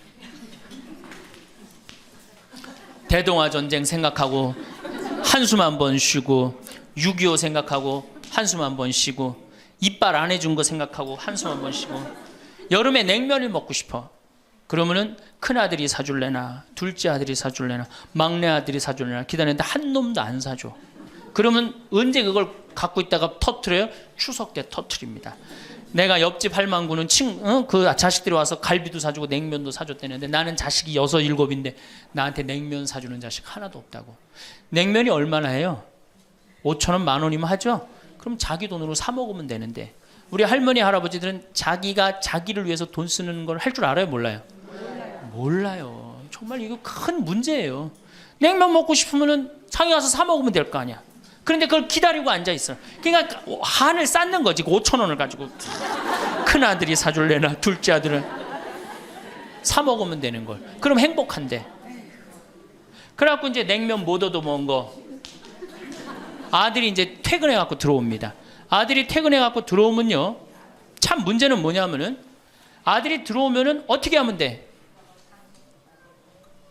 대동아 전쟁 생각하고 한숨 한 번 쉬고, 6.25 생각하고 한숨 한 번 쉬고, 이빨 안 해준 거 생각하고 한숨 한 번 쉬고, 여름에 냉면을 먹고 싶어. 그러면은 큰아들이 사줄래나 둘째 아들이 사줄래나 막내 아들이 사줄래나 기다리는데 한 놈도 안 사줘. 그러면 언제 그걸 갖고 있다가 터트려요? 추석 때 터트립니다. 내가 옆집 할망구는 그 자식들이 와서 갈비도 사주고 냉면도 사줬다는데 나는 자식이 6, 7인데 나한테 냉면 사주는 자식 하나도 없다고. 냉면이 얼마나 해요? 5천 원, 10,000원이면 하죠? 그럼 자기 돈으로 사 먹으면 되는데, 우리 할머니 할아버지들은 자기가 자기를 위해서 돈 쓰는 걸 할 줄 알아요? 몰라요? 몰라요. 정말 이거 큰 문제예요. 냉면 먹고 싶으면은 상해 가서 사 먹으면 될 거 아니야. 그런데 그걸 기다리고 앉아 있어. 그러니까 한을 쌓는 거지. 5천 원을 가지고 큰 아들이 사줄래나 둘째 아들은 사 먹으면 되는 걸. 그럼 행복한데. 그래갖고 이제 냉면 못 얻어 먹은 거. 아들이 이제 퇴근해 갖고 들어옵니다. 아들이 퇴근해 갖고 들어오면요, 참 문제는 뭐냐면은 아들이 들어오면은 어떻게 하면 돼?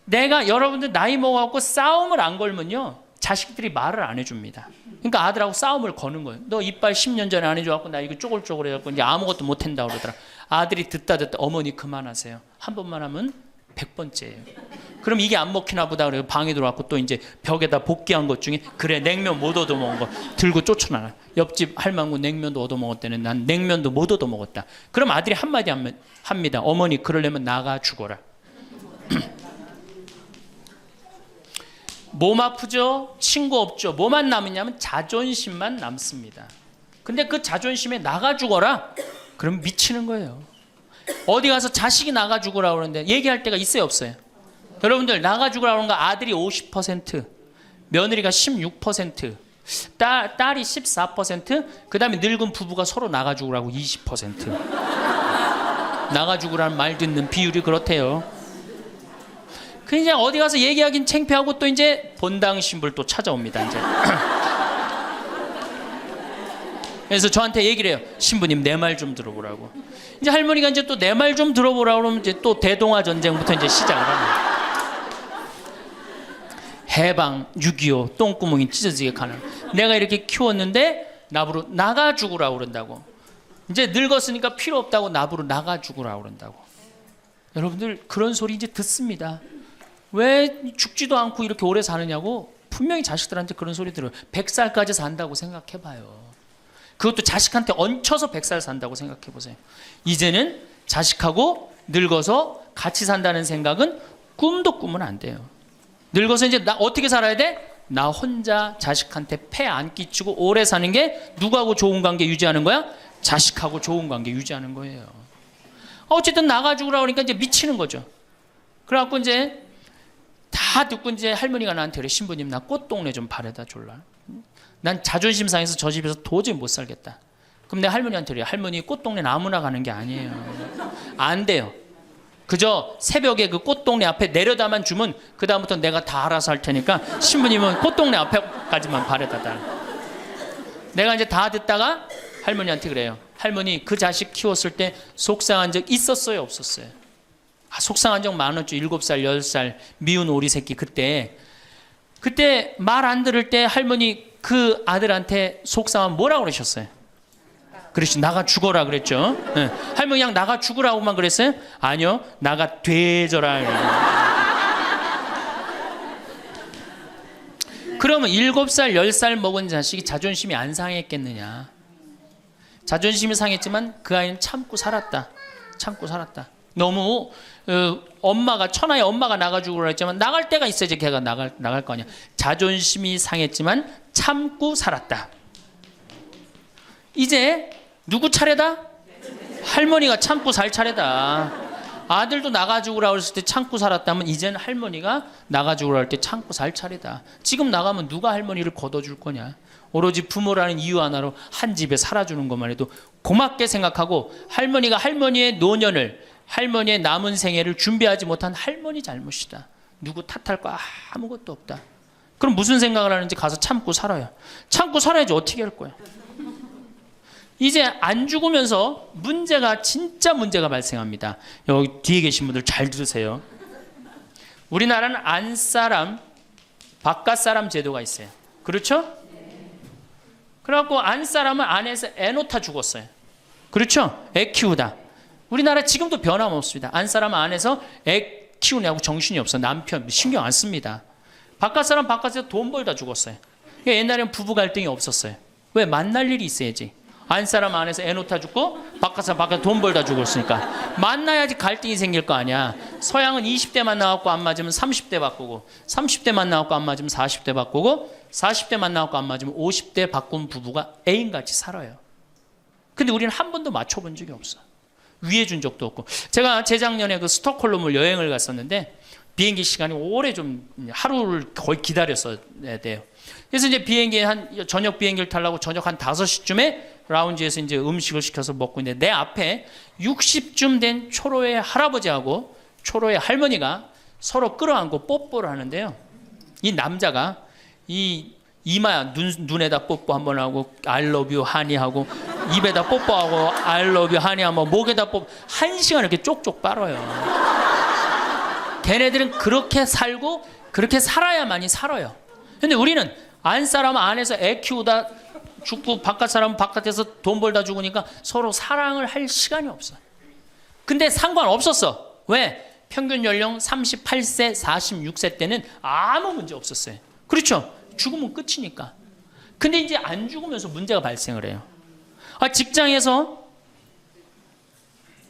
내가 여러분들 나이 먹어갖고 싸움을 안 걸면요, 자식들이 말을 안 해줍니다. 그러니까 아들하고 싸움을 거는 거예요. 너 이빨 10년 전에 안 해줘갖고 나 이거 쪼글쪼글 해갖고 이제 아무것도 못 한다고 그러더라. 아들이 듣다 어머니 그만하세요. 한 번만 하면 100번째예요. 그럼 이게 안 먹히나 보다 그래요. 방에 들어왔고 또 이제 벽에다 복귀한 것 중에 그래 냉면 못 얻어 먹은 거 들고 쫓아나가. 옆집 할망구 냉면도 얻어 먹었다는 난 냉면도 못 얻어 먹었다. 그럼 아들이 한마디 합니다. 어머니 그러려면 나가 죽어라. 몸 아프죠? 친구 없죠? 뭐만 남으냐면 자존심만 남습니다. 근데 그 자존심에 나가 죽어라? 그럼 미치는 거예요. 어디 가서 자식이 나가 죽으라고 그러는데 얘기할 때가 있어요, 없어요? 여러분들 나가 죽으라고 그러는 거 아들이 50%, 며느리가 16%, 딸이 14%, 그 다음에 늙은 부부가 서로 나가 죽으라고 20%. 나가 죽으라는 말 듣는 비율이 그렇대요. 그냥 어디 가서 얘기하긴 창피하고 또 이제 본당 신불 또 찾아옵니다. 이제. 그래서 저한테 얘기를 해요. 신부님 내 말 좀 들어보라고. 이제 할머니가 이제 또 내 말 좀 들어보라고 그러면 이제 또 대동아 전쟁부터 이제 시작을 합니다. 해방, 6.25, 똥구멍이 찢어지게 가는. 내가 이렇게 키웠는데 나보러 나가 죽으라고 그런다고. 이제 늙었으니까 필요 없다고 나부로 나가 죽으라고 그런다고. 여러분들 그런 소리 이제 듣습니다. 왜 죽지도 않고 이렇게 오래 사느냐고 분명히 자식들한테 그런 소리 들어요. 100살까지 산다고 생각해봐요. 그것도 자식한테 얹혀서 100살 산다고 생각해보세요. 이제는 자식하고 늙어서 같이 산다는 생각은 꿈도 꾸면 안 돼요. 늙어서 이제 나 어떻게 살아야 돼? 나 혼자 자식한테 폐 안 끼치고 오래 사는 게 누구하고 좋은 관계 유지하는 거야? 자식하고 좋은 관계 유지하는 거예요. 어쨌든 나가 죽으라고 그러니까 이제 미치는 거죠. 그래갖고 이제 다 듣고 이제 할머니가 나한테 그래. 신부님 나 꽃동네 좀 바래다 줄라. 난 자존심 상해서 저 집에서 도저히 못 살겠다. 그럼 내가 할머니한테 그래. 할머니 꽃동네 아무나 가는 게 아니에요. 안 돼요. 그저 새벽에 그 꽃동네 앞에 내려다만 주면 그 다음부터 내가 다 알아서 할 테니까 신부님은 꽃동네 앞에까지만 바래다 달라. 내가 이제 다 듣다가 할머니한테 그래요. 할머니 그 자식 키웠을 때 속상한 적 있었어요 없었어요? 속상한 적 많았죠. 7살 10살 미운 오리 새끼 그때 말 안 들을 때 할머니 그 아들한테 속상하면 뭐라고 그러셨어요? 그렇지 나가 죽어라 그랬죠. 네. 할머니 그냥 나가 죽으라고만 그랬어요? 아니요 나가 되져라. 그러면 7살 10살 먹은 자식이 자존심이 안 상했겠느냐. 자존심이 상했지만 그 아이는 참고 살았다. 너무 엄마가 천하의 엄마가 나가 죽으라 했지만 나갈 때가 있어야지 걔가 나갈 거 아니야. 자존심이 상했지만 참고 살았다. 이제 누구 차례다? 할머니가 참고 살 차례다. 아들도 나가 죽으라 그랬을 때 참고 살았다면 이제는 할머니가 나가 죽으라 할 때 참고 살 차례다. 지금 나가면 누가 할머니를 걷어줄 거냐. 오로지 부모라는 이유 하나로 한 집에 살아주는 것만 해도 고맙게 생각하고 할머니가 할머니의 노년을 할머니의 남은 생애를 준비하지 못한 할머니 잘못이다. 누구 탓할 거 아무것도 없다. 그럼 무슨 생각을 하는지 가서 참고 살아요. 참고 살아야지 어떻게 할 거야. 이제 안 죽으면서 진짜 문제가 발생합니다. 여기 뒤에 계신 분들 잘 들으세요. 우리나라는 안사람, 바깥사람 제도가 있어요. 그렇죠? 그래갖고 안사람은 안에서 애 놓다 죽었어요. 그렇죠? 애 키우다. 우리나라 지금도 변함없습니다. 안사람은 안에서 애 키우냐고 정신이 없어. 남편 신경 안 씁니다. 바깥사람 바깥에서 돈 벌다 죽었어요. 옛날에는 부부 갈등이 없었어요. 왜? 만날 일이 있어야지. 안사람 안에서 애 놓다 죽고 바깥사람 바깥에서 돈 벌다 죽었으니까 만나야지 갈등이 생길 거 아니야. 서양은 20대만 나왔고 안 맞으면 30대 바꾸고 30대만 나왔고 안 맞으면 40대 바꾸고 40대만 나왔고 안 맞으면 50대 바꾼 부부가 애인같이 살아요. 근데 우리는 한 번도 맞춰본 적이 없어. 위해 준 적도 없고. 제가 재작년에 그 스톡홀름을 여행을 갔었는데 비행기 시간이 오래 좀 하루를 거의 기다렸어야 돼요. 그래서 이제 저녁 비행기를 타려고 저녁 한 5시쯤에 라운지에서 이제 음식을 시켜서 먹고 있는데 내 앞에 60쯤 된 초로의 할아버지하고 초로의 할머니가 서로 끌어안고 뽀뽀를 하는데요. 이 남자가 이 이마야 눈에다 뽀뽀 한번 하고 I love you 하니 하고 입에다 뽀뽀하고 I love you 하니 하고 목에다 뽀뽀 1시간 이렇게 쪽쪽 빨아요. 걔네들은 그렇게 살고 그렇게 살아야만이 살아요. 근데 우리는 안 사람은 안에서 애 키우다 죽고 바깥 사람은 바깥에서 돈 벌다 죽으니까 서로 사랑을 할 시간이 없어. 근데 상관없었어. 왜? 평균 연령 38세 46세 때는 아무 문제 없었어요. 그렇죠? 죽으면 끝이니까. 근데 이제 안 죽으면서 문제가 발생을 해요. 직장에서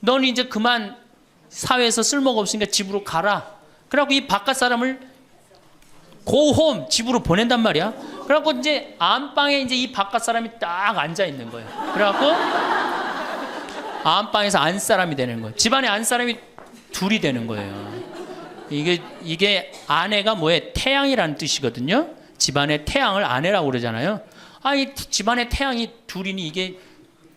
넌 이제 그만 사회에서 쓸모가 없으니까 집으로 가라. 그래갖고 이 바깥 사람을 고홈 집으로 보낸단 말이야. 그래갖고 이제 안방에 이제 이 바깥 사람이 딱 앉아 있는 거예요. 그래갖고 안방에서 안 사람이 되는 거예요. 집안에 안 사람이 둘이 되는 거예요. 이게 아내가 뭐에 태양이라는 뜻이거든요. 집안의 태양을 아내라고 그러잖아요. 이 집안의 태양이 둘이니 이게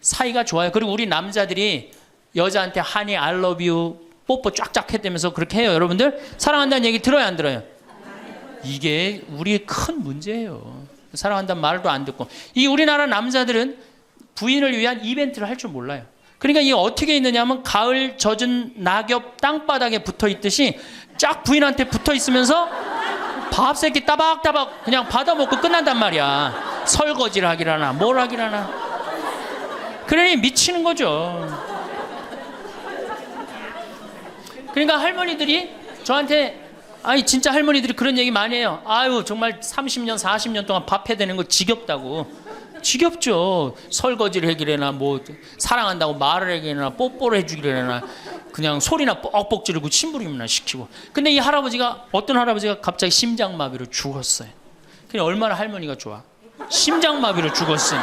사이가 좋아요. 그리고 우리 남자들이 여자한테 하니 I love you 뽀뽀 쫙쫙 했다면서 그렇게 해요. 여러분들 사랑한다는 얘기 들어요 안 들어요? 이게 우리의 큰 문제예요. 사랑한다는 말도 안 듣고. 이 우리나라 남자들은 부인을 위한 이벤트를 할 줄 몰라요. 그러니까 이게 어떻게 있느냐 하면 가을 젖은 낙엽 땅바닥에 붙어 있듯이 쫙 부인한테 붙어 있으면서 밥 새끼 따박따박 그냥 받아먹고 끝난단 말이야. 설거지를 하기라나 뭘 하기라나. 그러니 미치는 거죠. 그러니까 할머니들이 저한테, 아니 진짜 할머니들이 그런 얘기 많이 해요. 아유 정말 30년 40년 동안 밥 해대는 거 지겹다고. 지겹죠. 설거지를 해기래나 뭐 사랑한다고 말을 해기래나 뽀뽀를 해주기래나 그냥 소리나 뻑뻑 지르고 심부름이나 시키고. 근데 이 할아버지가, 어떤 할아버지가 갑자기 심장마비로 죽었어요. 그냥 얼마나 할머니가 좋아. 심장마비로 죽었으니.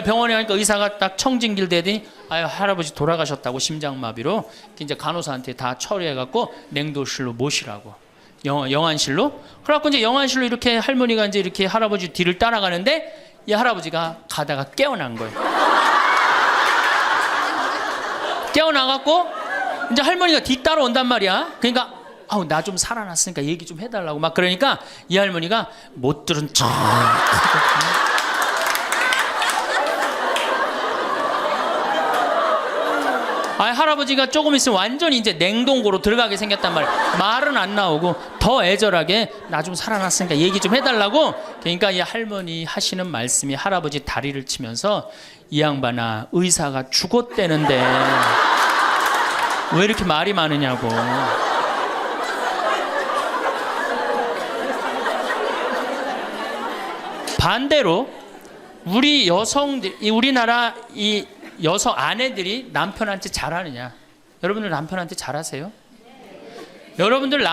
병원에 가니까 의사가 딱 청진길 대더니 아유 할아버지 돌아가셨다고, 심장마비로. 이제 간호사한테 다 처리해갖고 냉도실로 모시라고, 영안실로. 그래갖고 이제 영안실로 이렇게 할머니가 이제 이렇게 할아버지 뒤를 따라가는데 이 할아버지가 가다가 깨어난 거예요. 깨어나갖고 이제 할머니가 뒤 따라온단 말이야. 그러니까 아우 나 좀 살아났으니까 얘기 좀 해달라고 막 그러니까 이 할머니가 못 들은 척. 아, 할아버지가 조금 있으면 완전히 이제 냉동고로 들어가게 생겼단 말이야. 말은 안 나오고 더 애절하게 나 좀 살아났으니까 얘기 좀 해달라고. 그러니까 이 할머니 하시는 말씀이, 할아버지 다리를 치면서 이 양반아 의사가 죽었대는데 왜 이렇게 말이 많으냐고. 반대로 우리 여성들, 우리나라 이 여성 아내들이 남편한테 잘하느냐? 여러분들 남편한테 잘하세요? 여러분들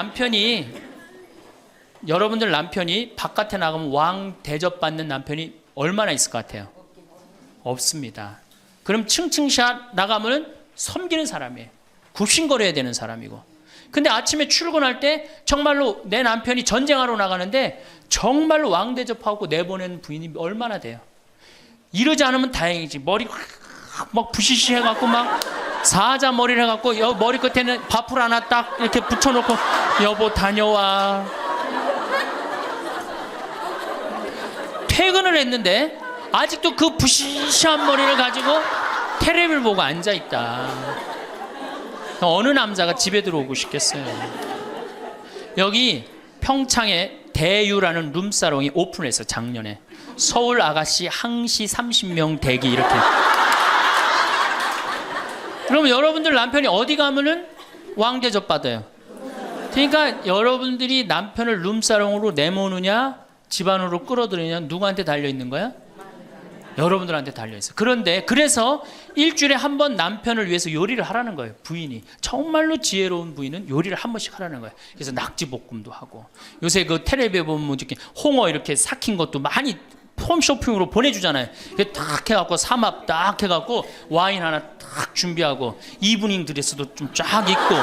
남편이 바깥에 나가면 왕 대접받는 남편이 얼마나 있을 것 같아요? 없습니다. 그럼 층층샷 나가면 섬기는 사람이에요. 굽신거려야 되는 사람이고. 근데 아침에 출근할 때 정말로 내 남편이 전쟁하러 나가는데 정말로 왕 대접하고 내보낸 부인이 얼마나 돼요? 이러지 않으면 다행이지. 머리 막 부시시 해갖고 막 사자 머리를 해갖고 머리 끝에는 밥풀 하나 딱 이렇게 붙여놓고 여보 다녀와. 퇴근을 했는데 아직도 그 부시시한 머리를 가지고 테레비를 보고 앉아있다. 어느 남자가 집에 들어오고 싶겠어요. 여기 평창에 대유라는 룸사롱이 오픈했어 작년에. 서울 아가씨 항시 30명 대기 이렇게. 그러면 여러분들 남편이 어디 가면은 왕대접 받아요. 그러니까 여러분들이 남편을 룸사롱으로 내모느냐 집안으로 끌어들이느냐 누구한테 달려있는 거야? 여러분들한테 달려있어. 그런데 그래서 일주일에 한 번 남편을 위해서 요리를 하라는 거예요. 부인이 정말로 지혜로운 부인은 요리를 한 번씩 하라는 거예요. 그래서 낙지볶음도 하고, 요새 그 텔레비에 보면 이렇게 홍어 이렇게 삭힌 것도 많이 홈쇼핑으로 보내주잖아요. 딱 해갖고 삼합 딱 해갖고 와인 하나 딱 준비하고 이브닝 드레스도 좀 쫙 입고,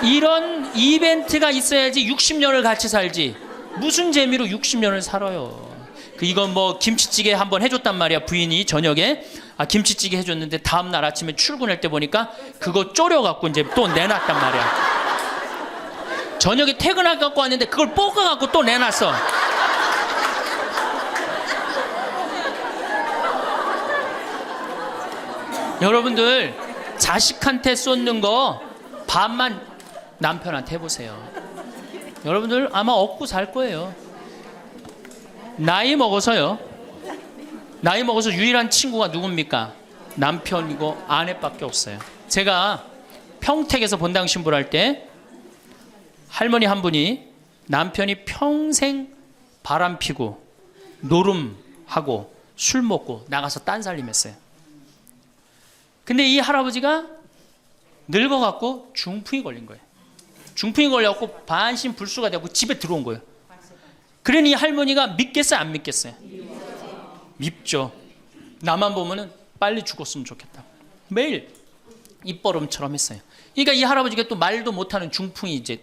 이런 이벤트가 있어야지 60년을 같이 살지. 무슨 재미로 60년을 살아요. 이건 뭐 김치찌개 한번 해줬단 말이야. 부인이 저녁에 김치찌개 해줬는데 다음날 아침에 출근할 때 보니까 그거 졸여갖고 이제 또 내놨단 말이야. 저녁에 퇴근해갖고 왔는데 그걸 볶아갖고 또 내놨어. 여러분들 자식한테 쏟는 거 반만 남편한테 해보세요. 여러분들 아마 얻고 살 거예요. 나이 먹어서 유일한 친구가 누굽니까? 남편이고 아내밖에 없어요. 제가 평택에서 본당 신부를 할 때 할머니 한 분이 남편이 평생 바람 피고 노름하고 술 먹고 나가서 딴살림 했어요. 근데 이 할아버지가 늙어갖고 중풍이 걸린 거예요. 중풍이 걸려갖고 반신불수가 되고 집에 들어온 거예요. 그러니 이 할머니가 믿겠어요? 안 믿겠어요? 밉죠. 나만 보면은 빨리 죽었으면 좋겠다. 매일 입버름처럼 했어요. 그러니까 이 할아버지가 또 말도 못하는 중풍이 이제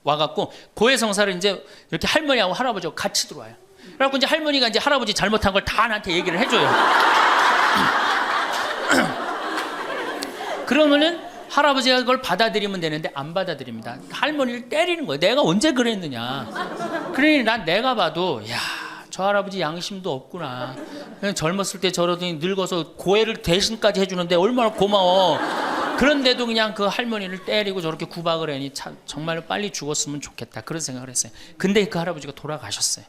와갖고 고해성사를 이제 이렇게 할머니하고 할아버지하고 같이 들어와요. 그래갖고 이제 할머니가 이제 할아버지 잘못한 걸 다 나한테 얘기를 해줘요. 그러면은 할아버지가 그걸 받아들이면 되는데 안 받아들입니다. 할머니를 때리는 거예요. 내가 언제 그랬느냐. 그러니 난 내가 봐도 야, 저 할아버지 양심도 없구나. 그냥 젊었을 때 저러더니 늙어서 고해를 대신까지 해주는데 얼마나 고마워. 그런데도 그냥 그 할머니를 때리고 저렇게 구박을 하니 참 정말 빨리 죽었으면 좋겠다. 그런 생각을 했어요. 근데 그 할아버지가 돌아가셨어요.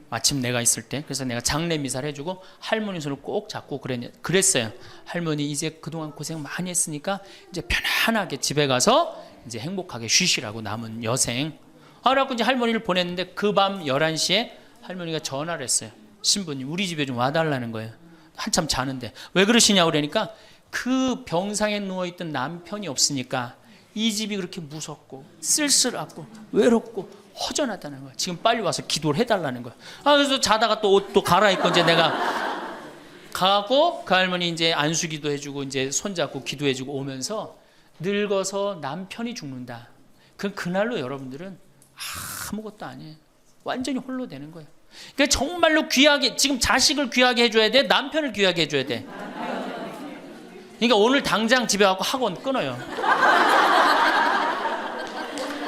마침 내가 있을 때. 그래서 내가 장례 미사를 해주고 할머니 손을 꼭 잡고 그랬어요. 할머니 이제 그동안 고생 많이 했으니까 이제 편안하게 집에 가서 이제 행복하게 쉬시라고 남은 여생. 그래갖고 이제 할머니를 보냈는데 그 밤 11시에 할머니가 전화를 했어요. 신부님 우리 집에 좀 와달라는 거예요. 한참 자는데. 왜 그러시냐고 그러니까 그 병상에 누워있던 남편이 없으니까 이 집이 그렇게 무섭고 쓸쓸하고 외롭고 허전하다는 거야. 지금 빨리 와서 기도를 해달라는 거야. 그래서 자다가 또 옷도 갈아입고 이제 내가 가고 그 할머니 이제 안수기도 해주고 이제 손잡고 기도해주고 오면서 늙어서 남편이 죽는다. 그날로 여러분들은 아무것도 아니에요. 완전히 홀로 되는 거예요. 그러니까 정말로 귀하게 지금 자식을 귀하게 해줘야 돼. 남편을 귀하게 해줘야 돼. 그러니까 오늘 당장 집에 가고 학원 끊어요.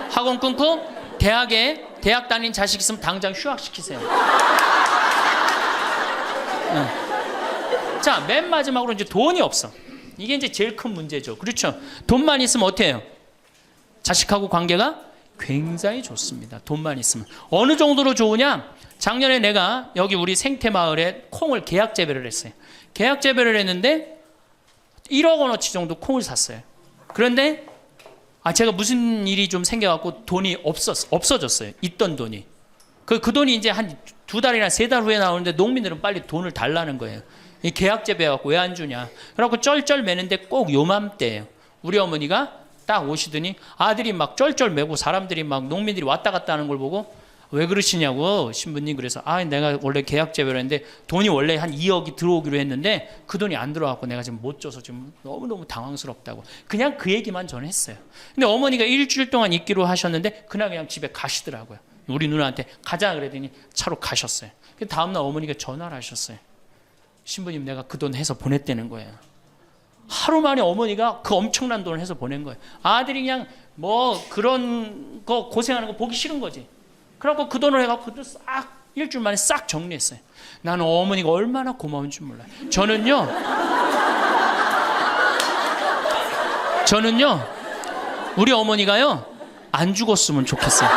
학원 끊고 대학 다닌 자식 있으면 당장 휴학시키세요. 자, 맨 마지막으로 이제 돈이 없어. 이게 이제 제일 큰 문제죠. 그렇죠? 돈만 있으면 어때요? 해요? 자식하고 관계가 굉장히 좋습니다. 돈만 있으면. 어느 정도로 좋으냐? 작년에 내가 여기 우리 생태마을에 콩을 계약 재배를 했어요. 계약 재배를 했는데 1억 원어치 정도 콩을 샀어요. 그런데 제가 무슨 일이 좀 생겨갖고 돈이 없어졌어요. 있던 돈이. 그 돈이 이제 한 2달이나 3달 후에 나오는데 농민들은 빨리 돈을 달라는 거예요. 이 계약 재배해갖고 왜 안 주냐. 그래갖고 쩔쩔 매는데 꼭 요맘때예요. 우리 어머니가 딱 오시더니 아들이 막 쩔쩔 매고 사람들이 막 농민들이 왔다 갔다 하는 걸 보고 왜 그러시냐고 신부님. 그래서 내가 원래 계약 재배를 했는데 돈이 원래 한 2억이 들어오기로 했는데 그 돈이 안 들어왔고 내가 지금 못 줘서 지금 너무너무 당황스럽다고 그냥 그 얘기만 저는 했어요. 근데 어머니가 일주일 동안 있기로 하셨는데 그날 그냥 집에 가시더라고요. 우리 누나한테 가자 그랬더니 차로 가셨어요. 다음날 어머니가 전화를 하셨어요. 신부님 내가 그 돈 해서 보냈다는 거예요. 하루 만에 어머니가 그 엄청난 돈을 해서 보낸 거예요. 아들이 그냥 뭐 그런 거 고생하는 거 보기 싫은 거지. 그래갖고 그 돈을 해갖고 싹 일주일 만에 싹 정리했어요. 나는 어머니가 얼마나 고마운 줄 몰라요. 저는요 우리 어머니가요 안 죽었으면 좋겠어요.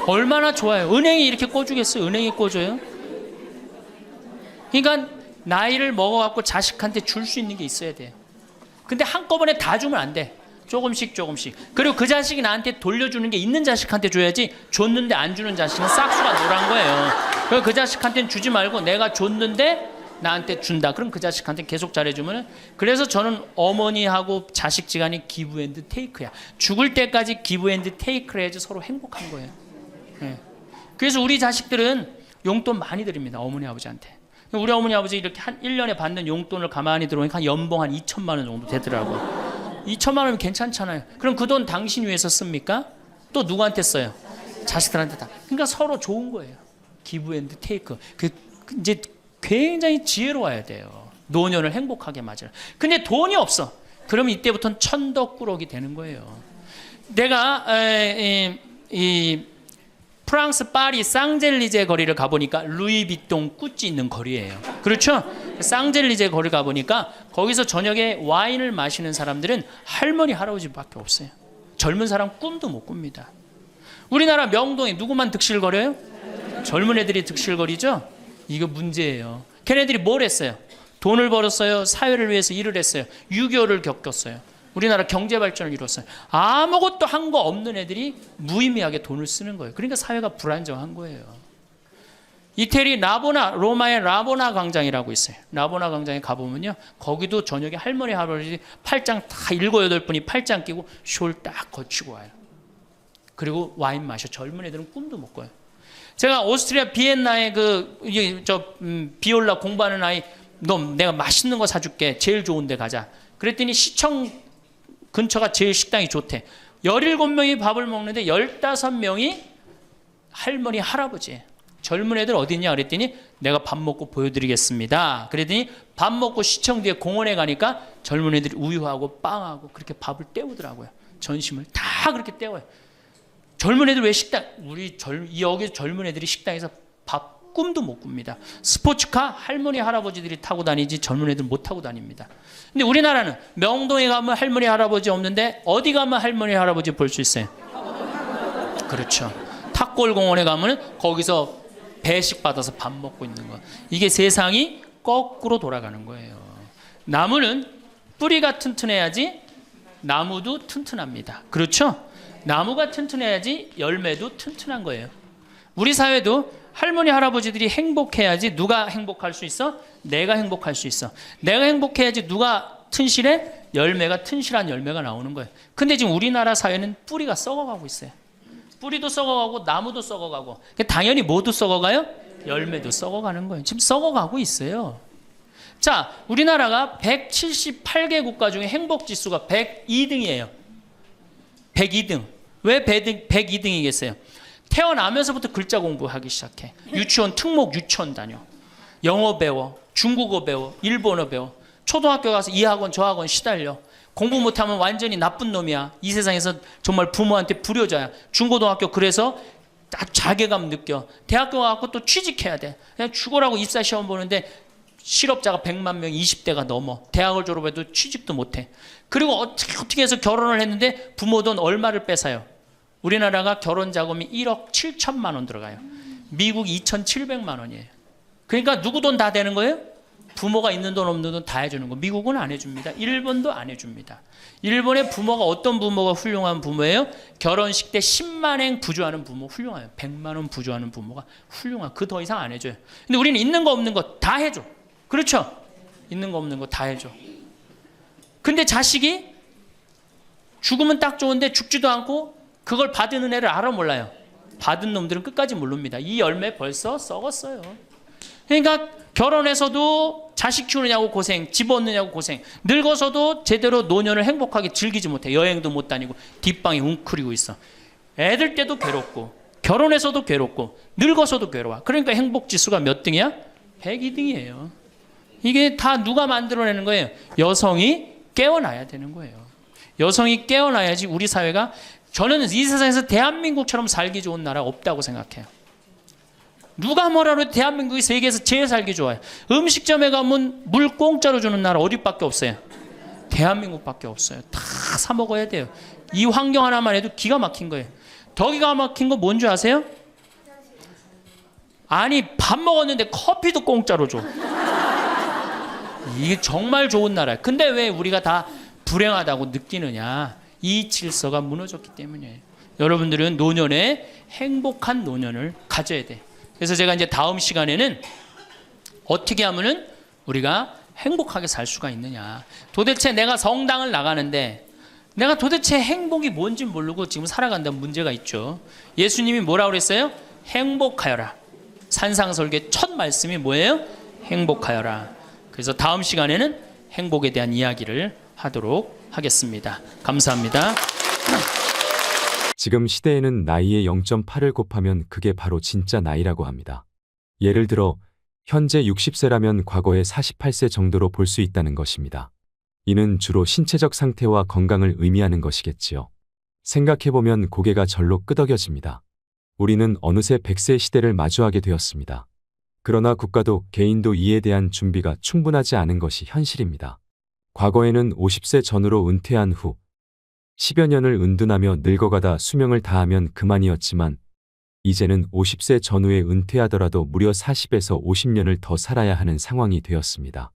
얼마나 좋아요. 은행이 이렇게 꿔주겠어요? 은행이 꿔줘요? 그러니까 나이를 먹어갖고 자식한테 줄 수 있는 게 있어야 돼요. 근데 한꺼번에 다 주면 안 돼. 조금씩. 그리고 그 자식이 나한테 돌려주는 게 있는 자식한테 줘야지 줬는데 안 주는 자식은 싹수가 노란 거예요. 그래서 그 자식한테는 주지 말고 내가 줬는데 나한테 준다. 그럼 그 자식한테 계속 잘해주면. 그래서 저는 어머니하고 자식 지간이 기브 앤드 테이크야. 죽을 때까지 기브 앤드 테이크를 해야지 서로 행복한 거예요. 네. 그래서 우리 자식들은 용돈 많이 드립니다. 어머니 아버지한테. 우리 어머니 아버지 이렇게 한 1년에 받는 용돈을 가만히 들어보니까 한 연봉 한 2천만 원 정도 되더라고요. 2천만 원이면 괜찮잖아요. 그럼 그 돈 당신 위해서 씁니까? 또 누구한테 써요? 자식들한테 다. 그러니까 서로 좋은 거예요. 기브 앤드 테이크. 이제 굉장히 지혜로워야 돼요. 노년을 행복하게 맞아요. 근데 돈이 없어. 그러면 이때부터는 천덕꾸러기 되는 거예요. 내가 프랑스 파리 쌍젤리제 거리를 가보니까 루이비통 구찌 있는 거리예요. 그렇죠? 쌍젤리제 거리 가보니까 거기서 저녁에 와인을 마시는 사람들은 할머니 할아버지밖에 없어요. 젊은 사람 꿈도 못 꿉니다. 우리나라 명동에 누구만 득실거려요? 젊은 애들이 득실거리죠? 이거 문제예요. 걔네들이 뭘 했어요? 돈을 벌었어요. 사회를 위해서 일을 했어요. 6.25를 겪었어요. 우리나라 경제 발전을 이뤘어요. 아무것도 한 거 없는 애들이 무의미하게 돈을 쓰는 거예요. 그러니까 사회가 불안정한 거예요. 이태리 로마의 라보나 광장이라고 있어요. 라보나 광장에 가보면요, 거기도 저녁에 할머니 할아버지 팔짱 다 7, 8분이 팔짱 끼고 숄 딱 거치고 와요. 그리고 와인 마셔. 젊은 애들은 꿈도 못 꿔요. 제가 오스트리아 비엔나에 비올라 공부하는 아이, 너 내가 맛있는 거 사줄게. 제일 좋은 데 가자. 그랬더니 시청 근처가 제일 식당이 좋대. 17명이 밥을 먹는데 15명이 할머니 할아버지예요. 젊은 애들 어디 있냐 그랬더니 내가 밥 먹고 보여드리겠습니다. 그랬더니 밥 먹고 시청 뒤에 공원에 가니까 젊은 애들이 우유하고 빵하고 그렇게 밥을 때우더라고요. 전심을 다 그렇게 때워요. 젊은 애들 왜 식당, 여기 젊은 애들이 식당에서 밥 꿈도 못 꿉니다. 스포츠카 할머니 할아버지들이 타고 다니지 젊은 애들 못 타고 다닙니다. 근데 우리나라는 명동에 가면 할머니 할아버지 없는데 어디 가면 할머니 할아버지 볼 수 있어요? 그렇죠. 탑골공원에 가면 거기서 배식 받아서 밥 먹고 있는 거. 이게 세상이 거꾸로 돌아가는 거예요. 나무는 뿌리가 튼튼해야지 나무도 튼튼합니다. 그렇죠? 나무가 튼튼해야지 열매도 튼튼한 거예요. 우리 사회도 할머니 할아버지들이 행복해야지 누가 행복할 수 있어? 내가 행복할 수 있어. 내가 행복해야지 누가 튼실해? 열매가 튼실한 열매가 나오는 거예요. 근데 지금 우리나라 사회는 뿌리가 썩어가고 있어요. 뿌리도 썩어가고 나무도 썩어가고 당연히 모두 썩어가요? 열매도 썩어가는 거예요. 지금 썩어가고 있어요. 자, 우리나라가 178개 국가 중에 행복지수가 102등이에요. 102등. 왜 102등이겠어요? 태어나면서부터 글자 공부하기 시작해. 유치원 특목 유치원 다녀. 영어 배워. 중국어 배워. 일본어 배워. 초등학교 가서 이 학원 저 학원 시달려. 공부 못하면 완전히 나쁜 놈이야. 이 세상에서 정말 부모한테 불효자야. 중고등학교 그래서 딱 자괴감 느껴. 대학교 가서 또 취직해야 돼. 그냥 죽어라고 입사 시험 보는데 실업자가 100만 명 20대가 넘어. 대학을 졸업해도 취직도 못해. 그리고 어떻게 해서 결혼을 했는데 부모 돈 얼마를 뺏어요. 우리나라가 결혼 자금이 1억 7천만 원 들어가요. 미국 2,700만 원이에요. 그러니까 누구 돈 다 되는 거예요? 부모가 있는 돈 없는 돈 다 해주는 거. 미국은 안 해줍니다. 일본도 안 해줍니다. 일본의 부모가 어떤 부모가 훌륭한 부모예요? 결혼식 때 10만엔 부조하는 부모 훌륭해요. 100만 원 부조하는 부모가 훌륭한. 그 더 이상 안 해줘요. 근데 우리는 있는 거 없는 거 다 해줘. 그렇죠? 있는 거 없는 거 다 해줘. 근데 자식이 죽으면 딱 좋은데 죽지도 않고 그걸 받은 은혜를 알아 몰라요. 받은 놈들은 끝까지 모릅니다. 이 열매 벌써 썩었어요. 그러니까 결혼해서도 자식 키우느냐고 고생, 집 얻느냐고 고생, 늙어서도 제대로 노년을 행복하게 즐기지 못해. 여행도 못 다니고 뒷방에 웅크리고 있어. 애들 때도 괴롭고 결혼해서도 괴롭고 늙어서도 괴로워. 그러니까 행복지수가 몇 등이야? 102등이에요. 이게 다 누가 만들어내는 거예요? 여성이 깨어나야 되는 거예요. 여성이 깨어나야지 우리 사회가, 저는 이 세상에서 대한민국처럼 살기 좋은 나라 없다고 생각해요. 누가 뭐라도 대한민국이 세계에서 제일 살기 좋아요. 음식점에 가면 물 공짜로 주는 나라 어디밖에 없어요? 대한민국밖에 없어요. 다 사 먹어야 돼요. 이 환경 하나만 해도 기가 막힌 거예요. 더 기가 막힌 거 뭔지 아세요? 아니 밥 먹었는데 커피도 공짜로 줘. 이게 정말 좋은 나라예요. 근데 왜 우리가 다 불행하다고 느끼느냐? 이 질서가 무너졌기 때문이에요. 여러분들은 노년에 행복한 노년을 가져야 돼. 그래서 제가 이제 다음 시간에는 어떻게 하면은 우리가 행복하게 살 수가 있느냐. 도대체 내가 성당을 나가는데 내가 도대체 행복이 뭔지 모르고 지금 살아간다는 문제가 있죠. 예수님이 뭐라고 그랬어요? 행복하여라. 산상설계 첫 말씀이 뭐예요? 행복하여라. 그래서 다음 시간에는 행복에 대한 이야기를 하도록 하겠습니다. 감사합니다. 지금 시대에는 나이의 0.8을 곱하면 그게 바로 진짜 나이라고 합니다. 예를 들어 현재 60세라면 과거에 48세 정도로 볼 수 있다는 것입니다. 이는 주로 신체적 상태와 건강을 의미하는 것이겠지요. 생각해보면 고개가 절로 끄덕여집니다. 우리는 어느새 100세 시대를 마주하게 되었습니다. 그러나 국가도 개인도 이에 대한 준비가 충분하지 않은 것이 현실입니다. 과거에는 50세 전후로 은퇴한 후 10여 년을 은둔하며 늙어가다 수명을 다하면 그만이었지만 이제는 50세 전후에 은퇴하더라도 무려 40에서 50년을 더 살아야 하는 상황이 되었습니다.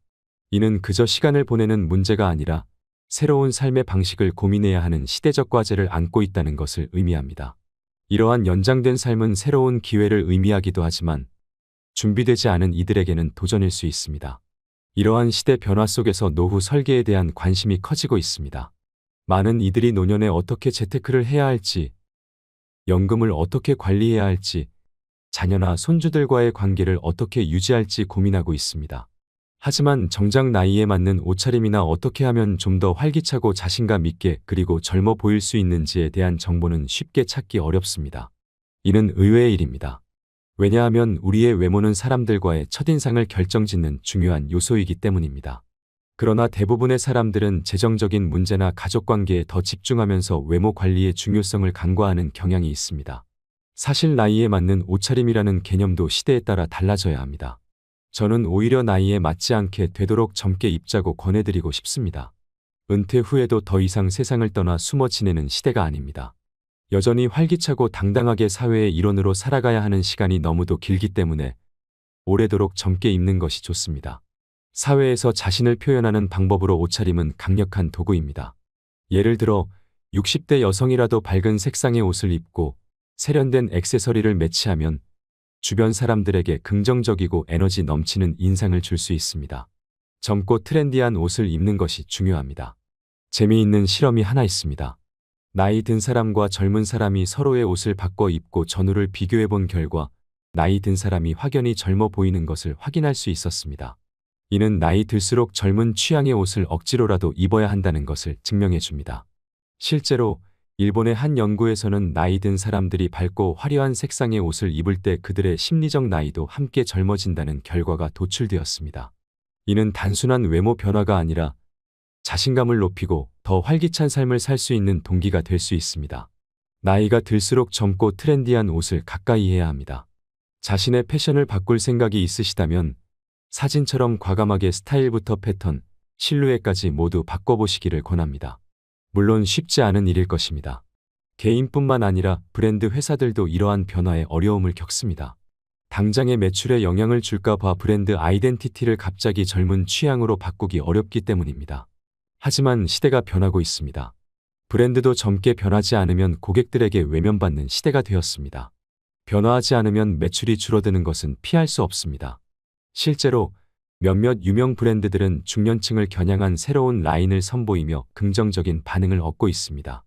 이는 그저 시간을 보내는 문제가 아니라 새로운 삶의 방식을 고민해야 하는 시대적 과제를 안고 있다는 것을 의미합니다. 이러한 연장된 삶은 새로운 기회를 의미하기도 하지만 준비되지 않은 이들에게는 도전일 수 있습니다. 이러한 시대 변화 속에서 노후 설계에 대한 관심이 커지고 있습니다. 많은 이들이 노년에 어떻게 재테크를 해야 할지, 연금을 어떻게 관리해야 할지, 자녀나 손주들과의 관계를 어떻게 유지할지 고민하고 있습니다. 하지만 정작 나이에 맞는 옷차림이나 어떻게 하면 좀 더 활기차고 자신감 있게 그리고 젊어 보일 수 있는지에 대한 정보는 쉽게 찾기 어렵습니다. 이는 의외의 일입니다. 왜냐하면 우리의 외모는 사람들과의 첫인상을 결정짓는 중요한 요소이기 때문입니다. 그러나 대부분의 사람들은 재정적인 문제나 가족관계에 더 집중하면서 외모 관리의 중요성을 간과하는 경향이 있습니다. 사실 나이에 맞는 옷차림이라는 개념도 시대에 따라 달라져야 합니다. 저는 오히려 나이에 맞지 않게 되도록 젊게 입자고 권해드리고 싶습니다. 은퇴 후에도 더 이상 세상을 떠나 숨어 지내는 시대가 아닙니다. 여전히 활기차고 당당하게 사회의 일원으로 살아가야 하는 시간이 너무도 길기 때문에 오래도록 젊게 입는 것이 좋습니다. 사회에서 자신을 표현하는 방법으로 옷차림은 강력한 도구입니다. 예를 들어 60대 여성이라도 밝은 색상의 옷을 입고 세련된 액세서리를 매치하면 주변 사람들에게 긍정적이고 에너지 넘치는 인상을 줄 수 있습니다. 젊고 트렌디한 옷을 입는 것이 중요합니다. 재미있는 실험이 하나 있습니다. 나이 든 사람과 젊은 사람이 서로의 옷을 바꿔 입고 전후를 비교해 본 결과 나이 든 사람이 확연히 젊어 보이는 것을 확인할 수 있었습니다. 이는 나이 들수록 젊은 취향의 옷을 억지로라도 입어야 한다는 것을 증명해 줍니다. 실제로 일본의 한 연구에서는 나이 든 사람들이 밝고 화려한 색상의 옷을 입을 때 그들의 심리적 나이도 함께 젊어진다는 결과가 도출되었습니다. 이는 단순한 외모 변화가 아니라 자신감을 높이고 더 활기찬 삶을 살 수 있는 동기가 될 수 있습니다. 나이가 들수록 젊고 트렌디한 옷을 가까이 해야 합니다. 자신의 패션을 바꿀 생각이 있으시다면 사진처럼 과감하게 스타일부터 패턴, 실루엣까지 모두 바꿔보시기를 권합니다. 물론 쉽지 않은 일일 것입니다. 개인뿐만 아니라 브랜드 회사들도 이러한 변화에 어려움을 겪습니다. 당장의 매출에 영향을 줄까 봐 브랜드 아이덴티티를 갑자기 젊은 취향으로 바꾸기 어렵기 때문입니다. 하지만 시대가 변하고 있습니다. 브랜드도 젊게 변하지 않으면 고객들에게 외면받는 시대가 되었습니다. 변화하지 않으면 매출이 줄어드는 것은 피할 수 없습니다. 실제로 몇몇 유명 브랜드들은 중년층을 겨냥한 새로운 라인을 선보이며 긍정적인 반응을 얻고 있습니다.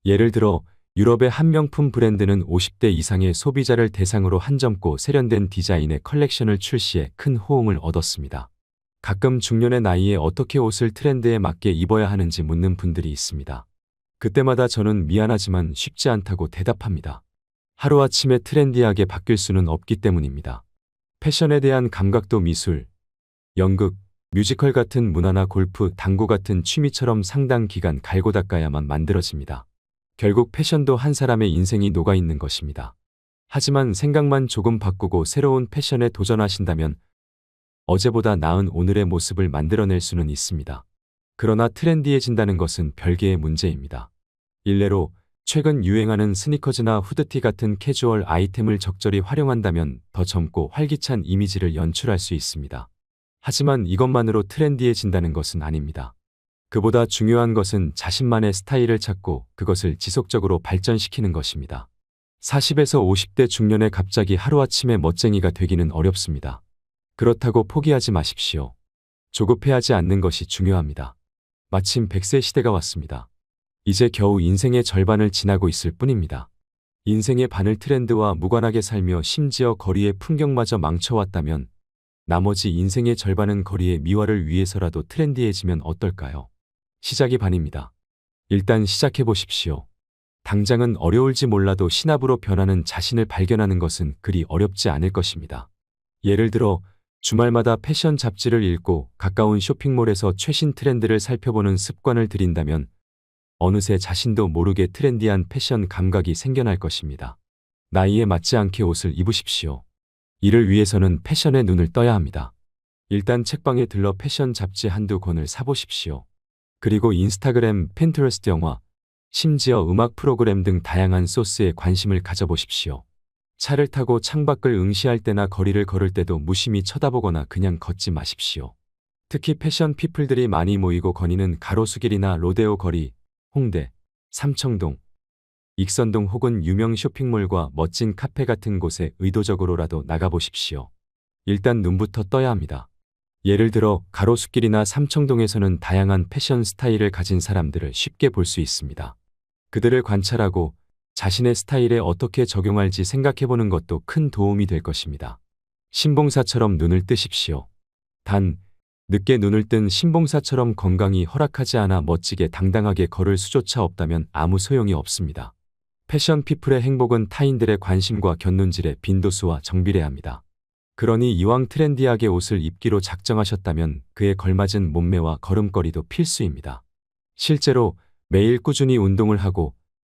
예를 들어 유럽의 한 명품 브랜드는 50대 이상의 소비자를 대상으로 한점고 세련된 디자인의 컬렉션을 출시해 큰 호응을 얻었습니다. 가끔 중년의 나이에 어떻게 옷을 트렌드에 맞게 입어야 하는지 묻는 분들이 있습니다. 그때마다 저는 미안하지만 쉽지 않다고 대답합니다. 하루아침에 트렌디하게 바뀔 수는 없기 때문입니다. 패션에 대한 감각도 미술, 연극, 뮤지컬 같은 문화나 골프, 당구 같은 취미처럼 상당 기간 갈고 닦아야만 만들어집니다. 결국 패션도 한 사람의 인생이 녹아있는 것입니다. 하지만 생각만 조금 바꾸고 새로운 패션에 도전하신다면 어제보다 나은 오늘의 모습을 만들어낼 수는 있습니다. 그러나 트렌디해진다는 것은 별개의 문제입니다. 일례로 최근 유행하는 스니커즈나 후드티 같은 캐주얼 아이템을 적절히 활용한다면 더 젊고 활기찬 이미지를 연출할 수 있습니다. 하지만 이것만으로 트렌디해진다는 것은 아닙니다. 그보다 중요한 것은 자신만의 스타일을 찾고 그것을 지속적으로 발전시키는 것입니다. 40에서 50대 중년에 갑자기 하루아침에 멋쟁이가 되기는 어렵습니다. 그렇다고 포기하지 마십시오. 조급해하지 않는 것이 중요합니다. 마침 100세 시대가 왔습니다. 이제 겨우 인생의 절반을 지나고 있을 뿐입니다. 인생의 반을 트렌드와 무관하게 살며 심지어 거리의 풍경마저 망쳐왔다면 나머지 인생의 절반은 거리의 미화를 위해서라도 트렌디해지면 어떨까요? 시작이 반입니다. 일단 시작해 보십시오. 당장은 어려울지 몰라도 신압으로 변하는 자신을 발견하는 것은 그리 어렵지 않을 것입니다. 예를 들어 주말마다 패션 잡지를 읽고 가까운 쇼핑몰에서 최신 트렌드를 살펴보는 습관을 들인다면 어느새 자신도 모르게 트렌디한 패션 감각이 생겨날 것입니다. 나이에 맞지 않게 옷을 입으십시오. 이를 위해서는 패션에 눈을 떠야 합니다. 일단 책방에 들러 패션 잡지 한두 권을 사보십시오. 그리고 인스타그램, 핀터레스트 영화, 심지어 음악 프로그램 등 다양한 소스에 관심을 가져보십시오. 차를 타고 창밖을 응시할 때나 거리를 걸을 때도 무심히 쳐다보거나 그냥 걷지 마십시오. 특히 패션 피플들이 많이 모이고 거니는 가로수길이나 로데오 거리, 홍대, 삼청동, 익선동 혹은 유명 쇼핑몰과 멋진 카페 같은 곳에 의도적으로라도 나가보십시오. 일단 눈부터 떠야 합니다. 예를 들어 가로수길이나 삼청동에서는 다양한 패션 스타일을 가진 사람들을 쉽게 볼 수 있습니다. 그들을 관찰하고 자신의 스타일에 어떻게 적용할지 생각해보는 것도 큰 도움이 될 것입니다. 신봉사처럼 눈을 뜨십시오. 단, 늦게 눈을 뜬 신봉사처럼 건강이 허락하지 않아 멋지게 당당하게 걸을 수조차 없다면 아무 소용이 없습니다. 패션 피플의 행복은 타인들의 관심과 곁눈질에 빈도수와 정비례합니다. 그러니 이왕 트렌디하게 옷을 입기로 작정하셨다면 그에 걸맞은 몸매와 걸음걸이도 필수입니다. 실제로 매일 꾸준히 운동을 하고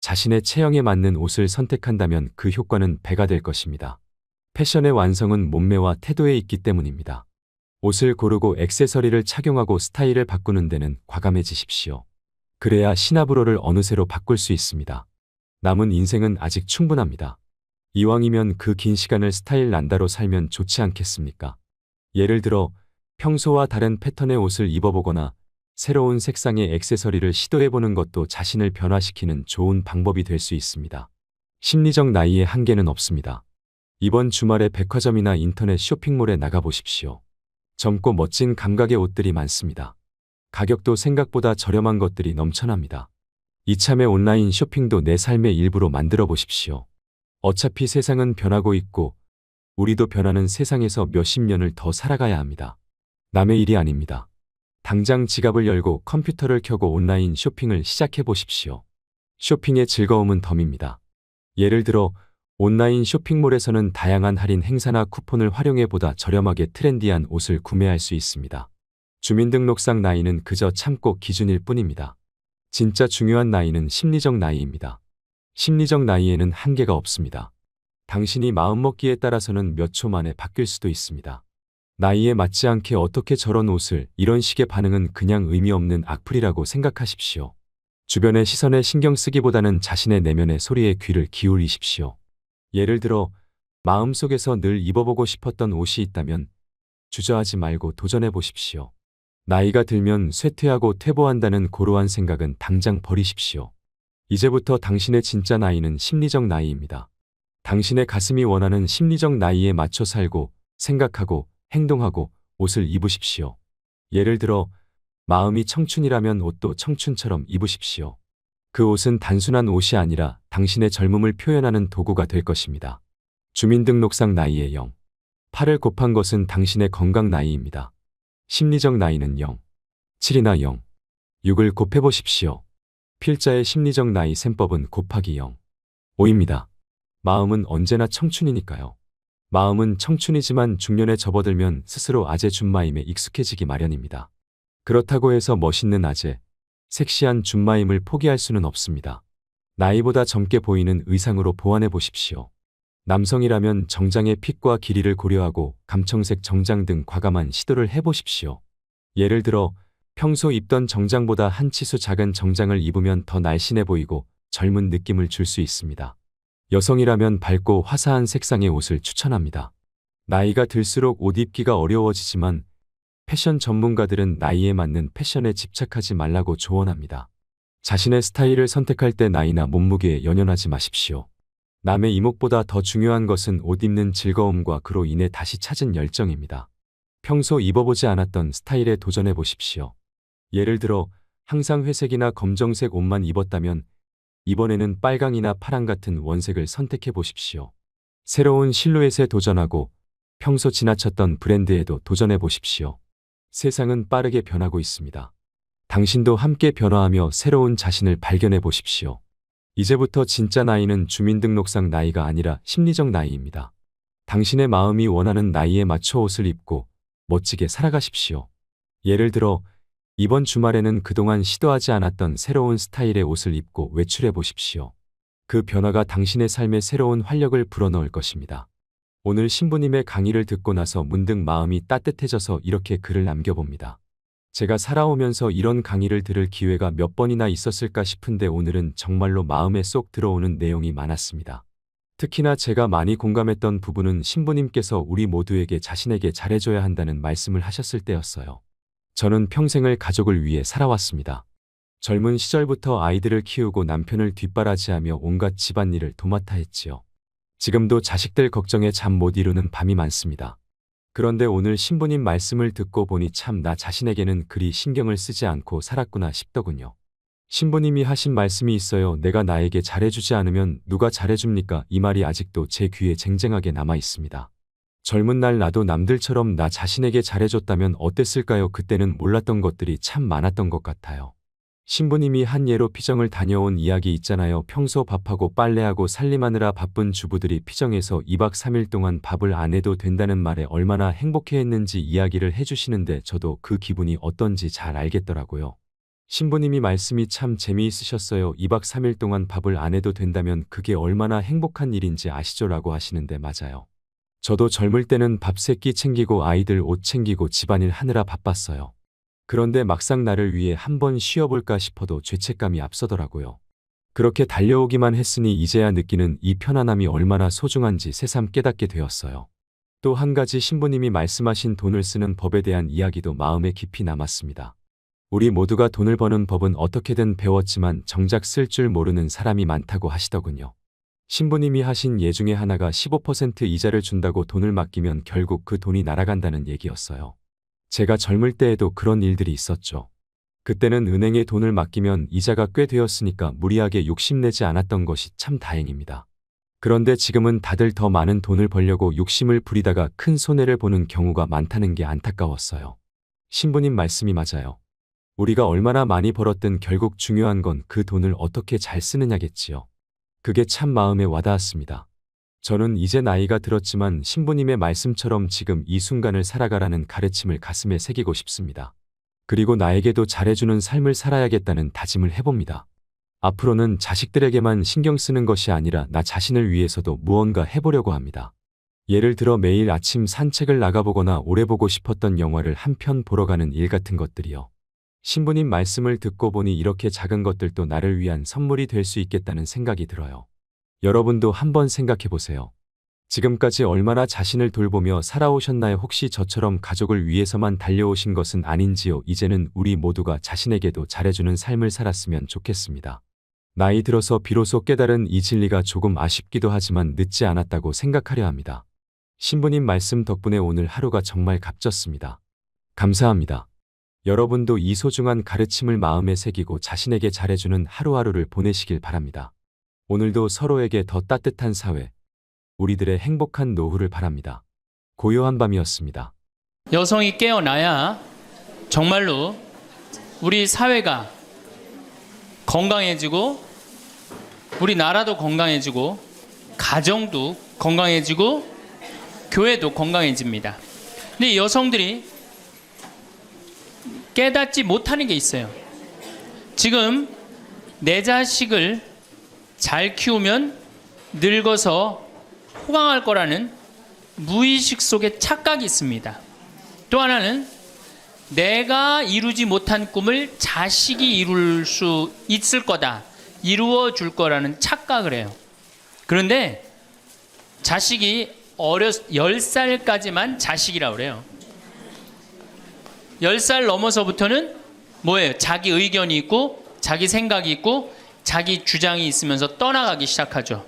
자신의 체형에 맞는 옷을 선택한다면 그 효과는 배가 될 것입니다. 패션의 완성은 몸매와 태도에 있기 때문입니다. 옷을 고르고 액세서리를 착용하고 스타일을 바꾸는 데는 과감해지십시오. 그래야 시나브로를 어느새로 바꿀 수 있습니다. 남은 인생은 아직 충분합니다. 이왕이면 그 긴 시간을 스타일 난다로 살면 좋지 않겠습니까? 예를 들어 평소와 다른 패턴의 옷을 입어보거나 새로운 색상의 액세서리를 시도해보는 것도 자신을 변화시키는 좋은 방법이 될 수 있습니다. 심리적 나이에 한계는 없습니다. 이번 주말에 백화점이나 인터넷 쇼핑몰에 나가보십시오. 젊고 멋진 감각의 옷들이 많습니다. 가격도 생각보다 저렴한 것들이 넘쳐납니다. 이참에 온라인 쇼핑도 내 삶의 일부로 만들어 보십시오. 어차피 세상은 변하고 있고 우리도 변하는 세상에서 몇십 년을 더 살아가야 합니다. 남의 일이 아닙니다. 당장 지갑을 열고 컴퓨터를 켜고 온라인 쇼핑을 시작해 보십시오. 쇼핑의 즐거움은 덤입니다. 예를 들어 온라인 쇼핑몰에서는 다양한 할인 행사나 쿠폰을 활용해 보다 저렴하게 트렌디한 옷을 구매할 수 있습니다. 주민등록상 나이는 그저 참고 기준일 뿐입니다. 진짜 중요한 나이는 심리적 나이입니다. 심리적 나이에는 한계가 없습니다. 당신이 마음먹기에 따라서는 몇 초 만에 바뀔 수도 있습니다. 나이에 맞지 않게 어떻게 저런 옷을, 이런 식의 반응은 그냥 의미 없는 악플이라고 생각하십시오. 주변의 시선에 신경 쓰기보다는 자신의 내면의 소리에 귀를 기울이십시오. 예를 들어 마음속에서 늘 입어보고 싶었던 옷이 있다면 주저하지 말고 도전해 보십시오. 나이가 들면 쇠퇴하고 퇴보한다는 고루한 생각은 당장 버리십시오. 이제부터 당신의 진짜 나이는 심리적 나이입니다. 당신의 가슴이 원하는 심리적 나이에 맞춰 살고, 생각하고, 행동하고 옷을 입으십시오. 예를 들어 마음이 청춘이라면 옷도 청춘처럼 입으십시오. 그 옷은 단순한 옷이 아니라 당신의 젊음을 표현하는 도구가 될 것입니다. 주민등록상 나이의 0. 8을 곱한 것은 당신의 건강 나이입니다. 심리적 나이는 0. 7이나 0. 6을 곱해보십시오. 필자의 심리적 나이 셈법은 곱하기 0. 5입니다. 마음은 언제나 청춘이니까요. 마음은 청춘이지만 중년에 접어들면 스스로 아재 준마임에 익숙해지기 마련입니다. 그렇다고 해서 멋있는 아재, 섹시한 준마임을 포기할 수는 없습니다. 나이보다 젊게 보이는 의상으로 보완해 보십시오. 남성이라면 정장의 핏과 길이를 고려하고 감청색 정장 등 과감한 시도를 해보십시오. 예를 들어 평소 입던 정장보다 한 치수 작은 정장을 입으면 더 날씬해 보이고 젊은 느낌을 줄 수 있습니다. 여성이라면 밝고 화사한 색상의 옷을 추천합니다. 나이가 들수록 옷 입기가 어려워지지만 패션 전문가들은 나이에 맞는 패션에 집착하지 말라고 조언합니다. 자신의 스타일을 선택할 때 나이나 몸무게에 연연하지 마십시오. 남의 이목보다 더 중요한 것은 옷 입는 즐거움과 그로 인해 다시 찾은 열정입니다. 평소 입어보지 않았던 스타일에 도전해 보십시오. 예를 들어 항상 회색이나 검정색 옷만 입었다면 이번에는 빨강이나 파랑 같은 원색을 선택해 보십시오. 새로운 실루엣에 도전하고 평소 지나쳤던 브랜드에도 도전해 보십시오. 세상은 빠르게 변하고 있습니다. 당신도 함께 변화하며 새로운 자신을 발견해 보십시오. 이제부터 진짜 나이는 주민등록상 나이가 아니라 심리적 나이입니다. 당신의 마음이 원하는 나이에 맞춰 옷을 입고 멋지게 살아가십시오. 예를 들어 이번 주말에는 그동안 시도하지 않았던 새로운 스타일의 옷을 입고 외출해 보십시오. 그 변화가 당신의 삶에 새로운 활력을 불어넣을 것입니다. 오늘 신부님의 강의를 듣고 나서 문득 마음이 따뜻해져서 이렇게 글을 남겨봅니다. 제가 살아오면서 이런 강의를 들을 기회가 몇 번이나 있었을까 싶은데 오늘은 정말로 마음에 쏙 들어오는 내용이 많았습니다. 특히나 제가 많이 공감했던 부분은 신부님께서 우리 모두에게 자신에게 잘해줘야 한다는 말씀을 하셨을 때였어요. 저는 평생을 가족을 위해 살아왔습니다. 젊은 시절부터 아이들을 키우고 남편을 뒷바라지하며 온갖 집안일을 도맡아 했지요. 지금도 자식들 걱정에 잠 못 이루는 밤이 많습니다. 그런데 오늘 신부님 말씀을 듣고 보니 참 나 자신에게는 그리 신경을 쓰지 않고 살았구나 싶더군요. 신부님이 하신 말씀이 있어요. 내가 나에게 잘해주지 않으면 누가 잘해줍니까? 이 말이 아직도 제 귀에 쟁쟁하게 남아 있습니다. 젊은 날 나도 남들처럼 나 자신에게 잘해줬다면 어땠을까요? 그때는 몰랐던 것들이 참 많았던 것 같아요. 신부님이 한 예로 피정을 다녀온 이야기 있잖아요. 평소 밥하고 빨래하고 살림하느라 바쁜 주부들이 피정에서 2박 3일 동안 밥을 안 해도 된다는 말에 얼마나 행복해했는지 이야기를 해주시는데 저도 그 기분이 어떤지 잘 알겠더라고요. 신부님이 말씀이 참 재미있으셨어요. 2박 3일 동안 밥을 안 해도 된다면 그게 얼마나 행복한 일인지 아시죠? 라고 하시는데 맞아요. 저도 젊을 때는 밥 3끼 챙기고 아이들 옷 챙기고 집안일 하느라 바빴어요. 그런데 막상 나를 위해 한번 쉬어볼까 싶어도 죄책감이 앞서더라고요. 그렇게 달려오기만 했으니 이제야 느끼는 이 편안함이 얼마나 소중한지 새삼 깨닫게 되었어요. 또 한 가지 신부님이 말씀하신 돈을 쓰는 법에 대한 이야기도 마음에 깊이 남았습니다. 우리 모두가 돈을 버는 법은 어떻게든 배웠지만 정작 쓸 줄 모르는 사람이 많다고 하시더군요. 신부님이 하신 예 중에 하나가 15% 이자를 준다고 돈을 맡기면 결국 그 돈이 날아간다는 얘기였어요. 제가 젊을 때에도 그런 일들이 있었죠. 그때는 은행에 돈을 맡기면 이자가 꽤 되었으니까 무리하게 욕심내지 않았던 것이 참 다행입니다. 그런데 지금은 다들 더 많은 돈을 벌려고 욕심을 부리다가 큰 손해를 보는 경우가 많다는 게 안타까웠어요. 신부님 말씀이 맞아요. 우리가 얼마나 많이 벌었든 결국 중요한 건 그 돈을 어떻게 잘 쓰느냐겠지요. 그게 참 마음에 와닿았습니다. 저는 이제 나이가 들었지만 신부님의 말씀처럼 지금 이 순간을 살아가라는 가르침을 가슴에 새기고 싶습니다. 그리고 나에게도 잘해주는 삶을 살아야겠다는 다짐을 해봅니다. 앞으로는 자식들에게만 신경 쓰는 것이 아니라 나 자신을 위해서도 무언가 해보려고 합니다. 예를 들어 매일 아침 산책을 나가보거나 오래 보고 싶었던 영화를 한 편 보러 가는 일 같은 것들이요. 신부님 말씀을 듣고 보니 이렇게 작은 것들도 나를 위한 선물이 될 수 있겠다는 생각이 들어요. 여러분도 한번 생각해 보세요. 지금까지 얼마나 자신을 돌보며 살아오셨나요? 혹시 저처럼 가족을 위해서만 달려오신 것은 아닌지요? 이제는 우리 모두가 자신에게도 잘해주는 삶을 살았으면 좋겠습니다. 나이 들어서 비로소 깨달은 이 진리가 조금 아쉽기도 하지만 늦지 않았다고 생각하려 합니다. 신부님 말씀 덕분에 오늘 하루가 정말 값졌습니다. 감사합니다. 여러분도 이 소중한 가르침을 마음에 새기고 자신에게 잘해주는 하루하루를 보내시길 바랍니다. 오늘도 서로에게 더 따뜻한 사회, 우리들의 행복한 노후를 바랍니다. 고요한 밤이었습니다. 여성이 깨어나야 정말로 우리 사회가 건강해지고 우리 나라도 건강해지고 가정도 건강해지고 교회도 건강해집니다. 근데 여성들이 깨닫지 못하는 게 있어요. 지금 내 자식을 잘 키우면 늙어서 호강할 거라는 무의식 속에 착각이 있습니다. 또 하나는 내가 이루지 못한 꿈을 자식이 이룰 수 있을 거다, 이루어 줄 거라는 착각을 해요. 그런데 자식이 10살까지만 자식이라고 그래요. 10살 넘어서부터는 뭐예요? 자기 의견이 있고 자기 생각이 있고 자기 주장이 있으면서 떠나가기 시작하죠.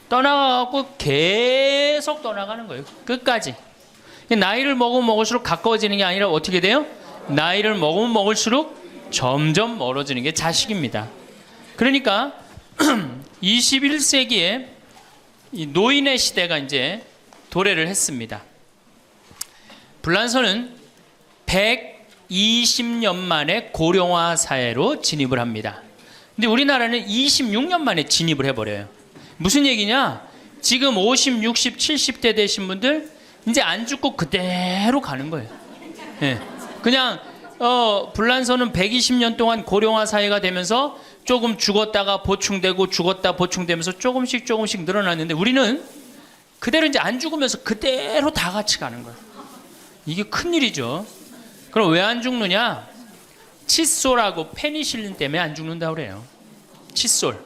떠나가고 계속 떠나가는 거예요. 끝까지. 나이를 먹으면 먹을수록 가까워지는 게 아니라 어떻게 돼요? 나이를 먹으면 먹을수록 점점 멀어지는 게 자식입니다. 그러니까 21세기에 이 노인의 시대가 이제 도래를 했습니다. 불란서는 120년 만에 고령화 사회로 진입을 합니다. 근데 우리나라는 26년 만에 진입을 해버려요. 무슨 얘기냐? 지금 50, 60, 70대 되신 분들 이제 안 죽고 그대로 가는 거예요. 네. 그냥 불란서는 120년 동안 고령화 사회가 되면서 조금 죽었다가 보충되고 죽었다 보충되면서 조금씩 늘어났는데 우리는 그대로 이제 안 죽으면서 그대로 다 같이 가는 거예요. 이게 큰일이죠. 그럼 왜 안 죽느냐? 칫솔하고 페니실린 때문에 안 죽는다고 그래요. 칫솔.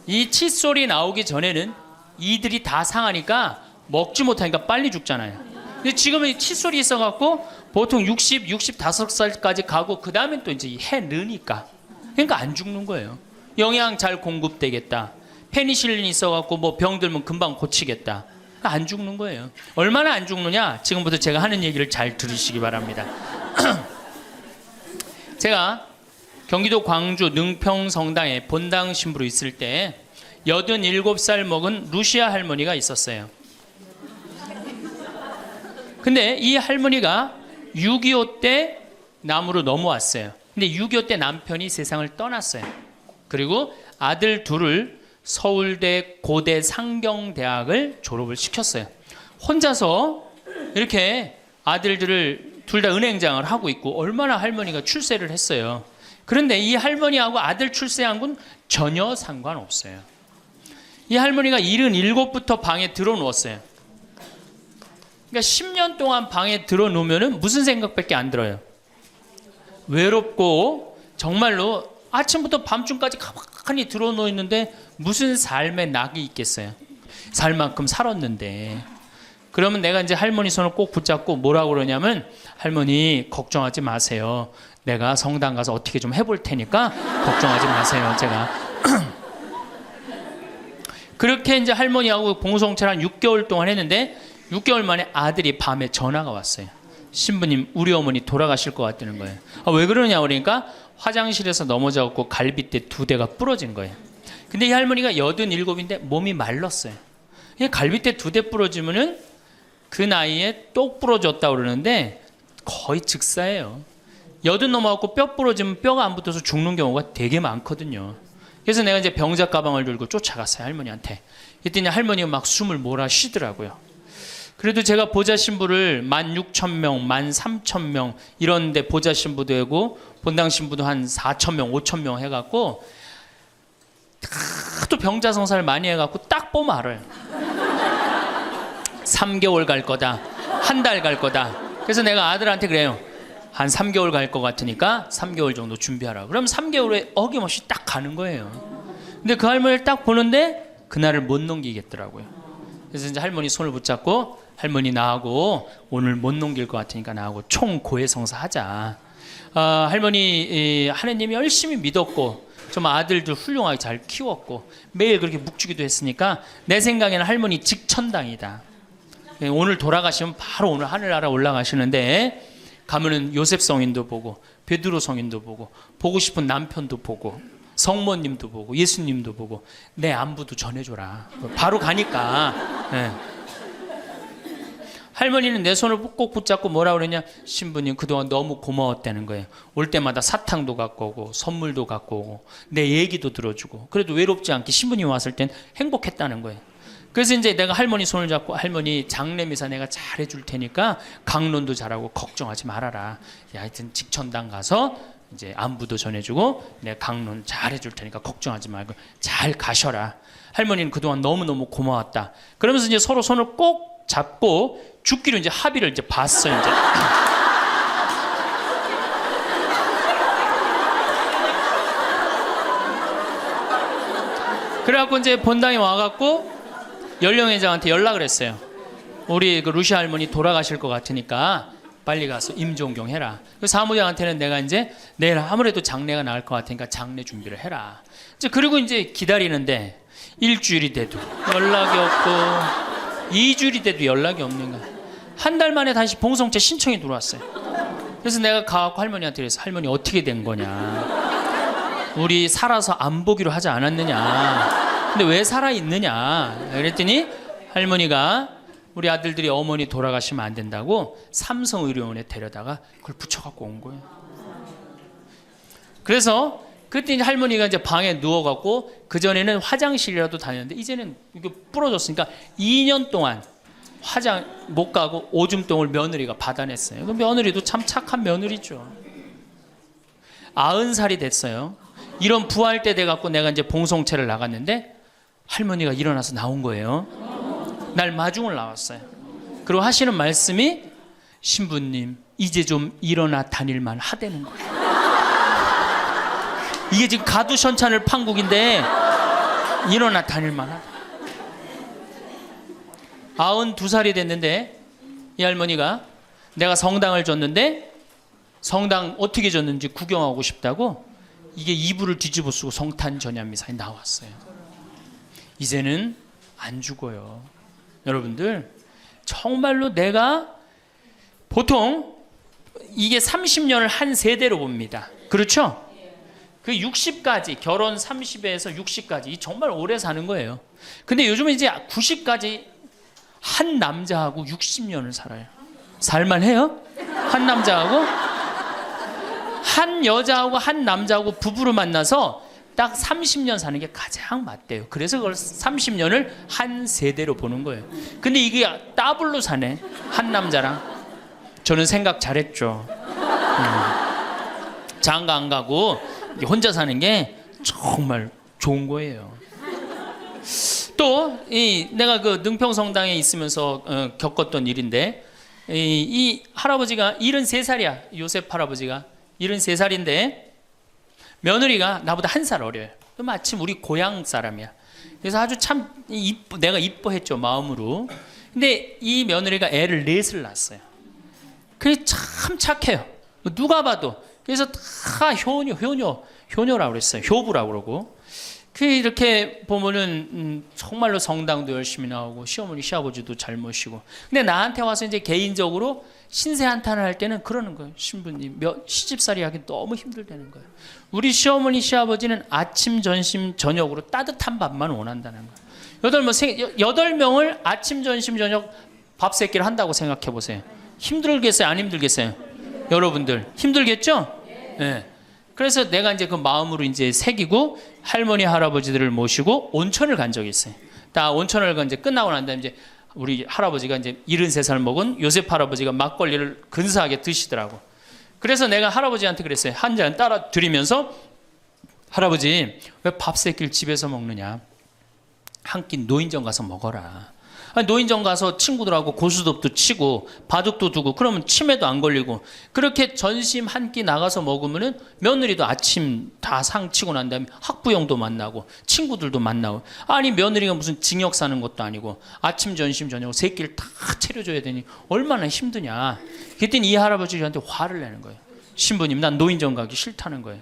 이 칫솔이 나오기 전에는 이들이 다 상하니까 먹지 못하니까 빨리 죽잖아요. 근데 지금은 칫솔이 있어갖고 보통 60, 65살까지 가고 그 다음에 또 이제 해 느니까. 그러니까 안 죽는 거예요. 영양 잘 공급되겠다. 페니실린이 있어갖고 뭐 병 들면 금방 고치겠다. 안 죽는 거예요. 얼마나 안 죽느냐? 지금부터 제가 하는 얘기를 잘 들으시기 바랍니다. 제가 경기도 광주 능평성당에 본당 신부로 있을 때 87살 먹은 루시아 할머니가 있었어요. 근데 이 할머니가 6.25 때 남으로 넘어왔어요. 근데 6.25 때 남편이 세상을 떠났어요. 그리고 아들 둘을 서울대 고대 상경대학을 졸업을 시켰어요. 혼자서 이렇게 아들들을 둘 다 은행장을 하고 있고 얼마나 할머니가 출세를 했어요. 그런데 이 할머니하고 아들 출세한 건 전혀 상관없어요. 이 할머니가 77부터 방에 들어누웠어요. 그러니까 10년 동안 방에 들어놓으면 무슨 생각밖에 안 들어요? 외롭고 정말로 아침부터 밤중까지 가만히 들어놓여 있는데 무슨 삶의 낙이 있겠어요? 살 만큼 살았는데. 그러면 내가 이제 할머니 손을 꼭 붙잡고 뭐라고 그러냐면, 할머니 걱정하지 마세요. 내가 성당 가서 어떻게 좀 해볼 테니까 걱정하지 마세요. 제가 그렇게 이제 할머니하고 봉송체를 한 6개월 동안 했는데 6개월 만에 아들이 밤에 전화가 왔어요. 신부님, 우리 어머니 돌아가실 것 같다는 거예요. 왜 그러냐 그러니까 화장실에서 넘어져갖고 갈빗대 2대가 부러진 거예요. 근데 이 할머니가 87인데 몸이 말랐어요. 갈빗대 2대 부러지면은 그 나이에 똑 부러졌다고 그러는데 거의 즉사예요. 80 넘어갖고 뼈 부러지면 뼈가 안 붙어서 죽는 경우가 되게 많거든요. 그래서 내가 이제 병자 가방을 들고 쫓아갔어요, 할머니한테. 그랬더니 할머니가 막 숨을 몰아 쉬더라고요. 그래도 제가 보좌 신부를 16,000명, 13,000명 이런 데 보좌 신부도 하고 본당 신부도 한 4,000명, 5,000명 해갖고 또 병자 성사를 많이 해갖고 딱 보면 알아요. 3개월 갈 거다, 한 달 갈 거다. 그래서 내가 아들한테 그래요. 한 3개월 갈 것 같으니까 3개월 정도 준비하라. 그럼 3개월에 어김없이 딱 가는 거예요. 근데 그 할머니를 딱 보는데 그날을 못 넘기겠더라고요. 그래서 이제 할머니 손을 붙잡고, 할머니 나하고 오늘 못 넘길 것 같으니까 나하고 총 고해성사 하자. 할머니 하느님이 열심히 믿었고 좀 아들도 훌륭하게 잘 키웠고 매일 그렇게 묵주기도 했으니까 내 생각에는 할머니 직천당이다. 오늘 돌아가시면 바로 오늘 하늘나라 올라가시는데 가면은 요셉 성인도 보고 베드로 성인도 보고 싶은 남편도 보고 성모님도 보고 예수님도 보고 내 안부도 전해줘라. 바로 가니까. 네. 할머니는 내 손을 꼭 붙잡고 뭐라 그러냐, 신부님 그동안 너무 고마웠다는 거예요. 올 때마다 사탕도 갖고 오고 선물도 갖고 오고 내 얘기도 들어주고 그래도 외롭지 않게 신부님 왔을 땐 행복했다는 거예요. 그래서 이제 내가 할머니 손을 잡고, 할머니 장례미사 내가 잘 해줄 테니까 강론도 잘하고 걱정하지 말아라. 하여튼 직천당 가서 이제 안부도 전해주고 내가 강론 잘 해줄 테니까 걱정하지 말고 잘 가셔라. 할머니는 그동안 너무너무 고마웠다. 그러면서 이제 서로 손을 꼭 잡고 죽기로 이제 합의를 이제 봤어요. 이제. 그래갖고 이제 본당에 와갖고 연령회장한테 연락을 했어요. 우리 그 루시 할머니 돌아가실 것 같으니까 빨리 가서 임종경 해라. 그 사무장한테는 내가 이제 내일 아무래도 장례가 나을 것 같으니까 장례 준비를 해라. 이제 그리고 이제 기다리는데 일주일이 돼도 연락이 없고 2주일이 돼도 연락이 없는 거야. 한 달 만에 다시 봉송체 신청이 들어왔어요. 그래서 내가 가고 할머니한테 그래서, 할머니 어떻게 된 거냐, 우리 살아서 안 보기로 하지 않았느냐, 근데 왜 살아있느냐 그랬더니 할머니가 우리 아들들이 어머니 돌아가시면 안 된다고 삼성의료원에 데려다가 그걸 붙여갖고 온 거예요. 그래서 그때 이제 할머니가 이제 방에 누워갖고, 그전에는 화장실이라도 다녔는데 이제는 이게 부러졌으니까 2년 동안 화장 못 가고 오줌똥을 며느리가 받아냈어요. 그 며느리도 참 착한 며느리죠. 90살이 됐어요. 이런 부활 때 돼갖고 내가 이제 봉송체를 나갔는데 할머니가 일어나서 나온 거예요. 날 마중을 나왔어요. 그리고 하시는 말씀이, 신부님 이제 좀 일어나 다닐만 하다는 거예요. 이게 지금 가두션찬을 판국인데 일어나 다닐만 하다. 92살이 됐는데 이 할머니가 내가 성당을 줬는데 성당 어떻게 줬는지 구경하고 싶다고 이게 이불을 뒤집어 쓰고 성탄 전야미사에 나왔어요. 이제는 안 죽어요. 여러분들 정말로 내가 보통 이게 30년을 한 세대로 봅니다. 그렇죠? 그 60까지, 결혼 30에서 60까지 정말 오래 사는 거예요. 근데 요즘은 이제 90까지 한 남자하고 60년을 살아요. 살만해요? 한 남자하고? 한 여자하고 한 남자하고 부부로 만나서 딱 30년 사는 게 가장 맞대요. 그래서 그걸 30년을 한 세대로 보는 거예요. 근데 이게 더블로 사네, 한 남자랑. 저는 생각 잘했죠. 장가 안 가고 혼자 사는 게 정말 좋은 거예요. 또 내가 그 능평성당에 있으면서 겪었던 일인데 이 할아버지가 73살이야. 요셉 할아버지가 73살인데 며느리가 나보다 1살 어려요. 마침 우리 고향 사람이야. 그래서 아주 참 내가 이뻐했죠, 마음으로. 근데 이 며느리가 애를 넷을 낳았어요. 그게 참 착해요. 누가 봐도. 그래서 다 효녀라고 그랬어요. 효부라고 그러고. 그 이렇게 보면은 정말로 성당도 열심히 나오고 시어머니 시아버지도 잘 모시고. 근데 나한테 와서 이제 개인적으로 신세 한탄을 할 때는 그러는 거예요. 신부님 시집살이 하기 너무 힘들다는 거예요. 우리 시어머니 시아버지는 아침 점심 저녁으로 따뜻한 밥만 원한다는 거예요. 8명을 아침 점심 저녁 밥 세 끼를 한다고 생각해 보세요. 힘들겠어요? 안 힘들겠어요? 여러분들 힘들겠죠? 네. 그래서 내가 이제 그 마음으로 이제 새기고 할머니 할아버지들을 모시고 온천을 간 적이 있어요. 다 온천을 이제 끝나고 난 다음에 이제 우리 할아버지가 이제 73살 먹은 요셉 할아버지가 막걸리를 근사하게 드시더라고. 그래서 내가 할아버지한테 그랬어요. 한 잔 따라 드리면서 할아버지 왜 밥 세 끼를 집에서 먹느냐? 한 끼 노인정 가서 먹어라. 아니, 노인정 가서 친구들하고 고스톱도 치고 바둑도 두고 그러면 치매도 안 걸리고 그렇게 전심 한 끼 나가서 먹으면은 며느리도 아침 다 상 치고 난 다음에 학부형도 만나고 친구들도 만나고 아니 며느리가 무슨 징역 사는 것도 아니고 아침 전심 저녁 세 끼를 다 차려줘야 되니 얼마나 힘드냐. 그랬더니 이 할아버지 저한테 화를 내는 거예요. 신부님 난 노인정 가기 싫다는 거예요.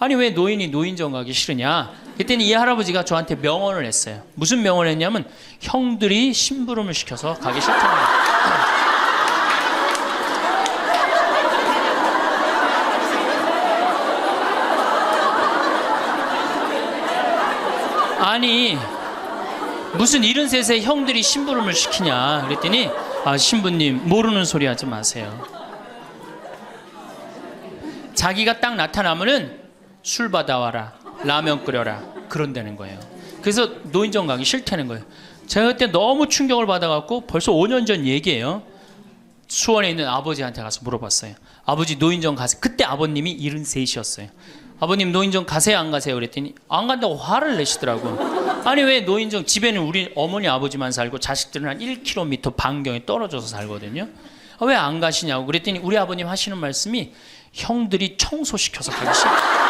아니 왜 노인이 노인정 가기 싫으냐. 그랬더니 이 할아버지가 저한테 명언을 했어요. 무슨 명언을 했냐면 형들이 심부름을 시켜서 가기 싫다는 거예요. 아니 무슨 73세 형들이 심부름을 시키냐. 그랬더니 아 신부님 모르는 소리 하지 마세요. 자기가 딱 나타나면은 술 받아와라, 라면 끓여라 그런다는 거예요. 그래서 노인정 가기 싫다는 거예요. 제가 그때 너무 충격을 받아갖고 벌써 5년 전 얘기예요. 수원에 있는 아버지한테 가서 물어봤어요. 아버지 노인정 가세요. 그때 아버님이 73이셨어요. 아버님 노인정 가세요 안 가세요? 그랬더니 안 간다고 화를 내시더라고. 아니 왜 노인정 집에는 우리 어머니 아버지만 살고 자식들은 한 1km 반경에 떨어져서 살거든요. 왜 안 가시냐고 그랬더니 우리 아버님 하시는 말씀이 형들이 청소시켜서 가기 싫다.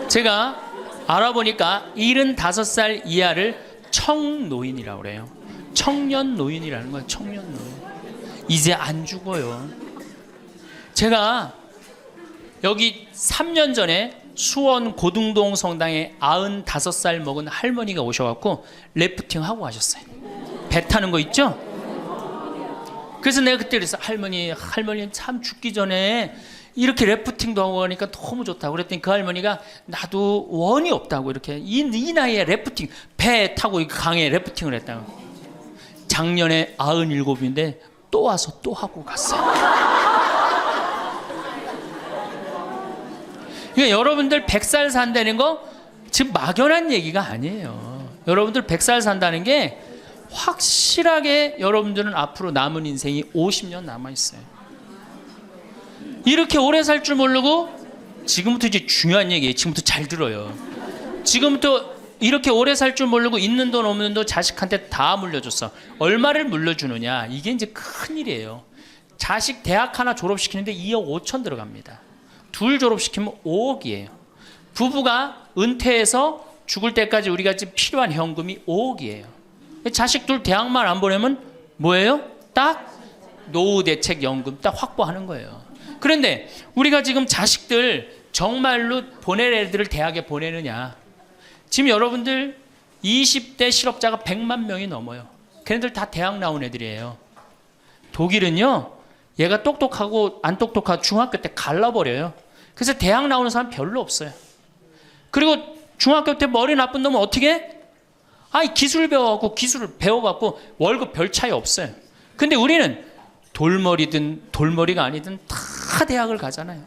제가 알아보니까 75살 이하를 청노인이라고 그래요. 청년 노인이라는 거예요. 청년 노인. 이제 안 죽어요. 제가 여기 3년 전에 수원 고등동 성당에 95살 먹은 할머니가 오셔갖고 래프팅 하고 가셨어요. 배 타는 거 있죠? 그래서 내가 그때 그랬어. 할머니 참 죽기 전에 이렇게 래프팅도 하고 가니까 너무 좋다고 그랬더니 그 할머니가 나도 원이 없다고 이렇게 이 나이에 래프팅 배 타고 강에 래프팅을 했다고. 작년에 97인데 또 와서 또 하고 갔어요. 그러니까 여러분들 100살 산다는 거 지금 막연한 얘기가 아니에요. 여러분들 100살 산다는 게 확실하게 여러분들은 앞으로 남은 인생이 50년 남아있어요. 이렇게 오래 살 줄 모르고 지금부터 이제 중요한 얘기예요. 지금부터 잘 들어요. 지금부터 이렇게 오래 살 줄 모르고 있는 돈 없는 돈 자식한테 다 물려줬어. 얼마를 물려주느냐. 이게 이제 큰일이에요. 자식 대학 하나 졸업시키는데 2억 5천 들어갑니다. 둘 졸업시키면 5억이에요. 부부가 은퇴해서 죽을 때까지 우리가 지금 필요한 현금이 5억이에요. 자식 둘 대학만 안 보내면 뭐예요? 딱 노후대책연금 딱 확보하는 거예요. 그런데 우리가 지금 자식들 정말로 보낼 애들을 대학에 보내느냐. 지금 여러분들 20대 실업자가 100만 명이 넘어요. 걔네들 다 대학 나온 애들이에요. 독일은요. 얘가 똑똑하고 안 똑똑하고 중학교 때 갈라버려요. 그래서 대학 나오는 사람 별로 없어요. 그리고 중학교 때 머리 나쁜 놈은 어떻게 해? 아이 기술 배워갖고 기술을 배워갖고 월급 별 차이 없어요. 근데 우리는 돌머리든 돌머리가 아니든 다 대학을 가잖아요.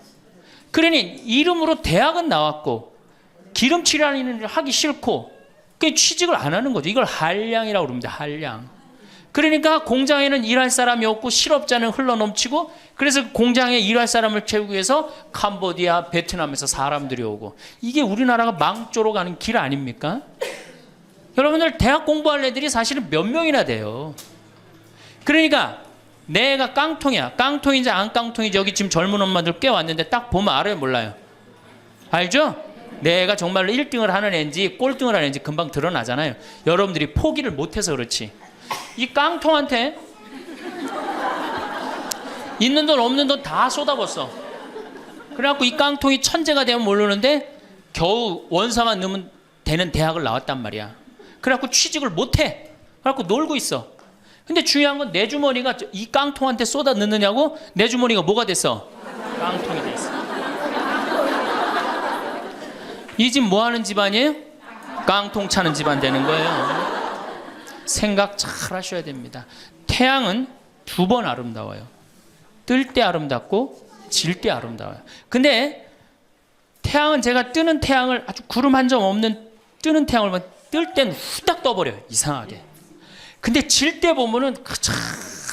그러니 이름으로 대학은 나왔고 기름칠하는 일을 하기 싫고 그 취직을 안 하는 거죠. 이걸 한량이라고 그럽니다. 한량. 그러니까 공장에는 일할 사람이 없고 실업자는 흘러넘치고, 그래서 공장에 일할 사람을 채우기 위해서 캄보디아, 베트남에서 사람들이 오고, 이게 우리나라가 망조로 가는 길 아닙니까? 여러분들 대학 공부할 애들이 사실은 몇 명이나 돼요. 그러니까 내가 깡통이야. 깡통인지 안 깡통인지 여기 지금 젊은 엄마들 꽤 왔는데 딱 보면 알아요, 몰라요? 알죠? 내가 정말로 1등을 하는 애인지 꼴등을 하는 애인지 금방 드러나잖아요. 여러분들이 포기를 못해서 그렇지. 이 깡통한테 있는 돈 없는 돈 다 쏟아붓어. 그래갖고 이 깡통이 천재가 되면 모르는데 겨우 원서만 넣으면 되는 대학을 나왔단 말이야. 그래갖고 취직을 못해. 그래갖고 놀고 있어. 근데 중요한 건 내 주머니가 이 깡통한테 쏟아 넣느냐고. 내 주머니가 뭐가 됐어? 깡통이 됐어. 이 집 뭐 하는 집안이에요? 깡통 차는 집안 되는 거예요. 생각 잘 하셔야 됩니다. 태양은 두 번 아름다워요. 뜰 때 아름답고 질 때 아름다워요. 근데 태양은 제가 뜨는 태양을 아주 구름 한 점 없는 뜨는 태양을 보면 뜰 땐 후딱 떠버려요. 이상하게. 근데 질 때 보면은 참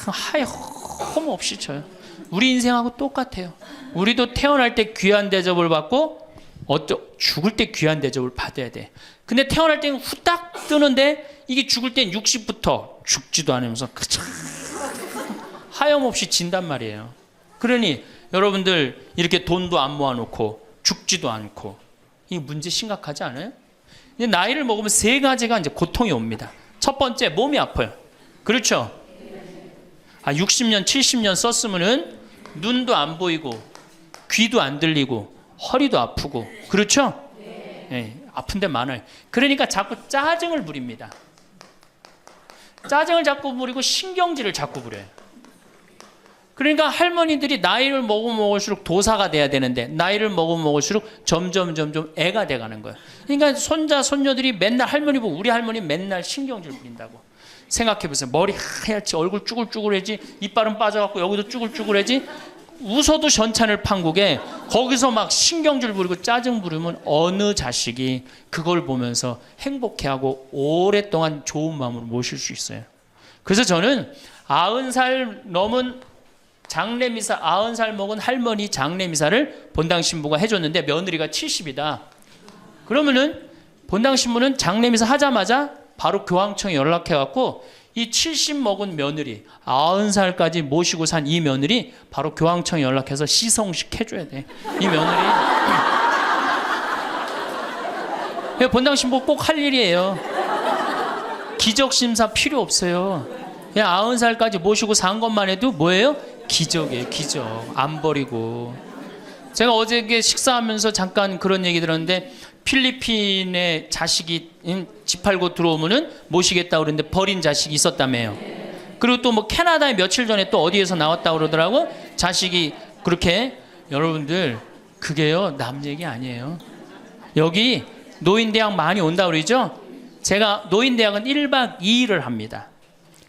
하염 없이 져요. 우리 인생하고 똑같아요. 우리도 태어날 때 귀한 대접을 받고 죽을 때 귀한 대접을 받아야 돼. 근데 태어날 때는 후딱 뜨는데 이게 죽을 땐 60부터 죽지도 않으면서 하염없이 진단 말이에요. 그러니 여러분들 이렇게 돈도 안 모아놓고 죽지도 않고, 이 문제 심각하지 않아요? 이제 나이를 먹으면 세 가지가 이제 고통이 옵니다. 첫 번째, 몸이 아파요. 그렇죠? 60년, 70년 썼으면은 눈도 안 보이고 귀도 안 들리고 허리도 아프고, 그렇죠? 네, 아픈 데 많아요. 그러니까 자꾸 짜증을 부립니다. 짜증을 자꾸 부리고 신경질을 자꾸 부려요. 그러니까 할머니들이 나이를 먹으면 먹을수록 도사가 돼야 되는데 나이를 먹으면 먹을수록 점점 애가 돼가는 거예요. 그러니까 손자 손녀들이 맨날 할머니 보고, 우리 할머니 맨날 신경질 부린다고. 생각해보세요. 머리 하얗지, 얼굴 쭈글쭈글해지, 이빨은 빠져갖고 여기도 쭈글쭈글해지. 웃어도 전찬을 판국에 거기서 막 신경질 부리고 짜증 부리면 어느 자식이 그걸 보면서 행복해하고 오랫동안 좋은 마음으로 모실 수 있어요. 그래서 저는 90살 넘은 장례미사, 90살 먹은 할머니 장례미사를 본당 신부가 해줬는데 며느리가 70이다. 그러면은 본당 신부는 장례미사 하자마자 바로 교황청에 연락해갖고 이 70 먹은 며느리, 90살까지 모시고 산 이 며느리 바로 교황청에 연락해서 시성식 해줘야 돼. 이 며느리. 본당 신부 꼭 할 일이에요. 기적 심사 필요 없어요. 그냥 90살까지 모시고 산 것만 해도 뭐예요? 기적이에요, 기적. 안 버리고. 제가 어저께 식사하면서 잠깐 그런 얘기 들었는데, 필리핀에 자식이 집 팔고 들어오면은 모시겠다고 그러는데 버린 자식이 있었다며요. 그리고 또 뭐 캐나다에 며칠 전에 또 어디에서 나왔다고 그러더라고. 자식이 그렇게. 여러분들 그게요 남 얘기 아니에요. 여기 노인대학 많이 온다고 그러죠. 제가 노인대학은 1박 2일을 합니다.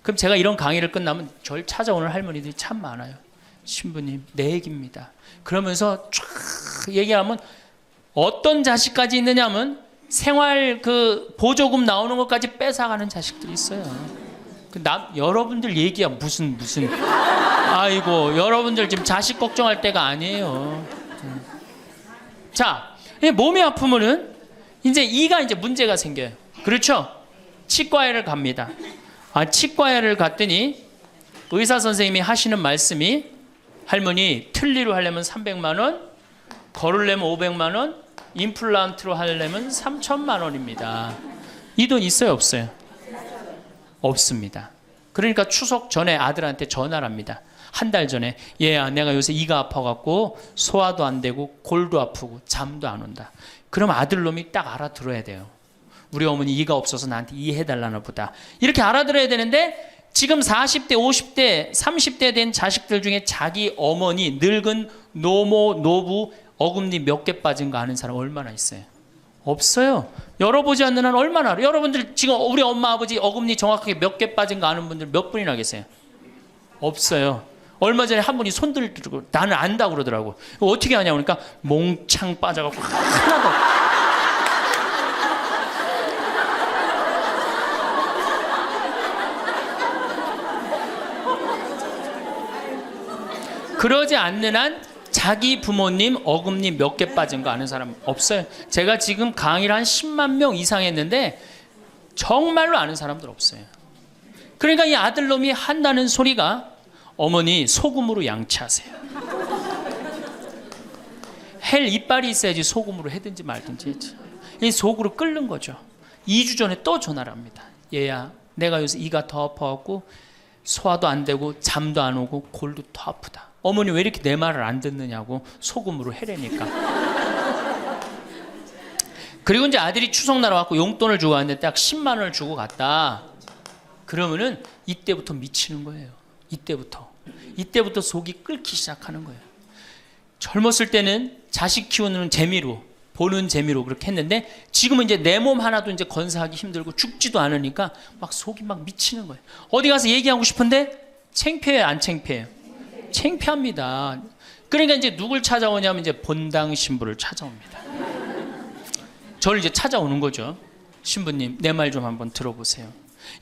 그럼 제가 이런 강의를 끝나면 절 찾아오는 할머니들이 참 많아요. 신부님 내 얘기입니다. 그러면서 쫙 얘기하면 어떤 자식까지 있느냐면 생활 그 보조금 나오는 것까지 뺏어가는 자식들이 있어요. 여러분들 얘기야 무슨 아이고 여러분들 지금 자식 걱정할 때가 아니에요. 자, 몸이 아프면은 이제 이가 이제 문제가 생겨요. 그렇죠? 치과에를 갑니다. 치과에를 갔더니 의사 선생님이 하시는 말씀이, 할머니 틀니로 하려면 300만 원, 걸으려면 500만 원, 임플란트로 하려면 3천만 원입니다. 이 돈 있어요, 없어요? 없습니다. 그러니까 추석 전에 아들한테 전화를 합니다. 한 달 전에, 얘야 내가 요새 이가 아파갖고 소화도 안 되고 골도 아프고 잠도 안 온다. 그럼 아들놈이 딱 알아들어야 돼요. 우리 어머니 이가 없어서 나한테 이해해달라나 보다. 이렇게 알아들어야 되는데, 지금 40대, 50대, 30대 된 자식들 중에 자기 어머니, 늙은 노모, 노부, 어금니 몇 개 빠진 거 아는 사람 얼마나 있어요? 없어요. 열어보지 않는 한 얼마나 알아요? 여러분들 지금 우리 엄마, 아버지 어금니 정확하게 몇 개 빠진 거 아는 분들 몇 분이나 계세요? 없어요. 얼마 전에 한 분이 손 들고 나는 안다고 그러더라고. 어떻게 아냐고 그러니까 몽창 빠져갖고 하나도. 그러지 않는 한 자기 부모님 어금니 몇 개 빠진 거 아는 사람 없어요. 제가 지금 강의를 한 10만 명 이상 했는데 정말로 아는 사람들 없어요. 그러니까 이 아들놈이 한다는 소리가 어머니 소금으로 양치하세요. 헬 이빨이 있어야지 소금으로 해든지 말든지 했지. 이 속으로 끓는 거죠. 2주 전에 또 전화를 합니다. 얘야, 내가 요새 이가 더 아파갖고 소화도 안 되고 잠도 안 오고 골도 더 아프다. 어머니 왜 이렇게 내 말을 안 듣느냐고 소금으로 해라니까. 그리고 이제 아들이 추석날 와갖고 용돈을 주고 왔는데 딱 10만 원을 주고 갔다. 그러면은 이때부터 미치는 거예요. 이때부터 속이 끓기 시작하는 거예요. 젊었을 때는 자식 키우는 재미로, 보는 재미로 그렇게 했는데 지금은 이제 내 몸 하나도 이제 건사하기 힘들고 죽지도 않으니까 막 속이 막 미치는 거예요. 어디 가서 얘기하고 싶은데 창피해요, 안 창피해요? 창피합니다. 그러니까 이제 누굴 찾아오냐면 이제 본당 신부를 찾아옵니다. 저를 이제 찾아오는 거죠. 신부님, 내 말 좀 한번 들어보세요.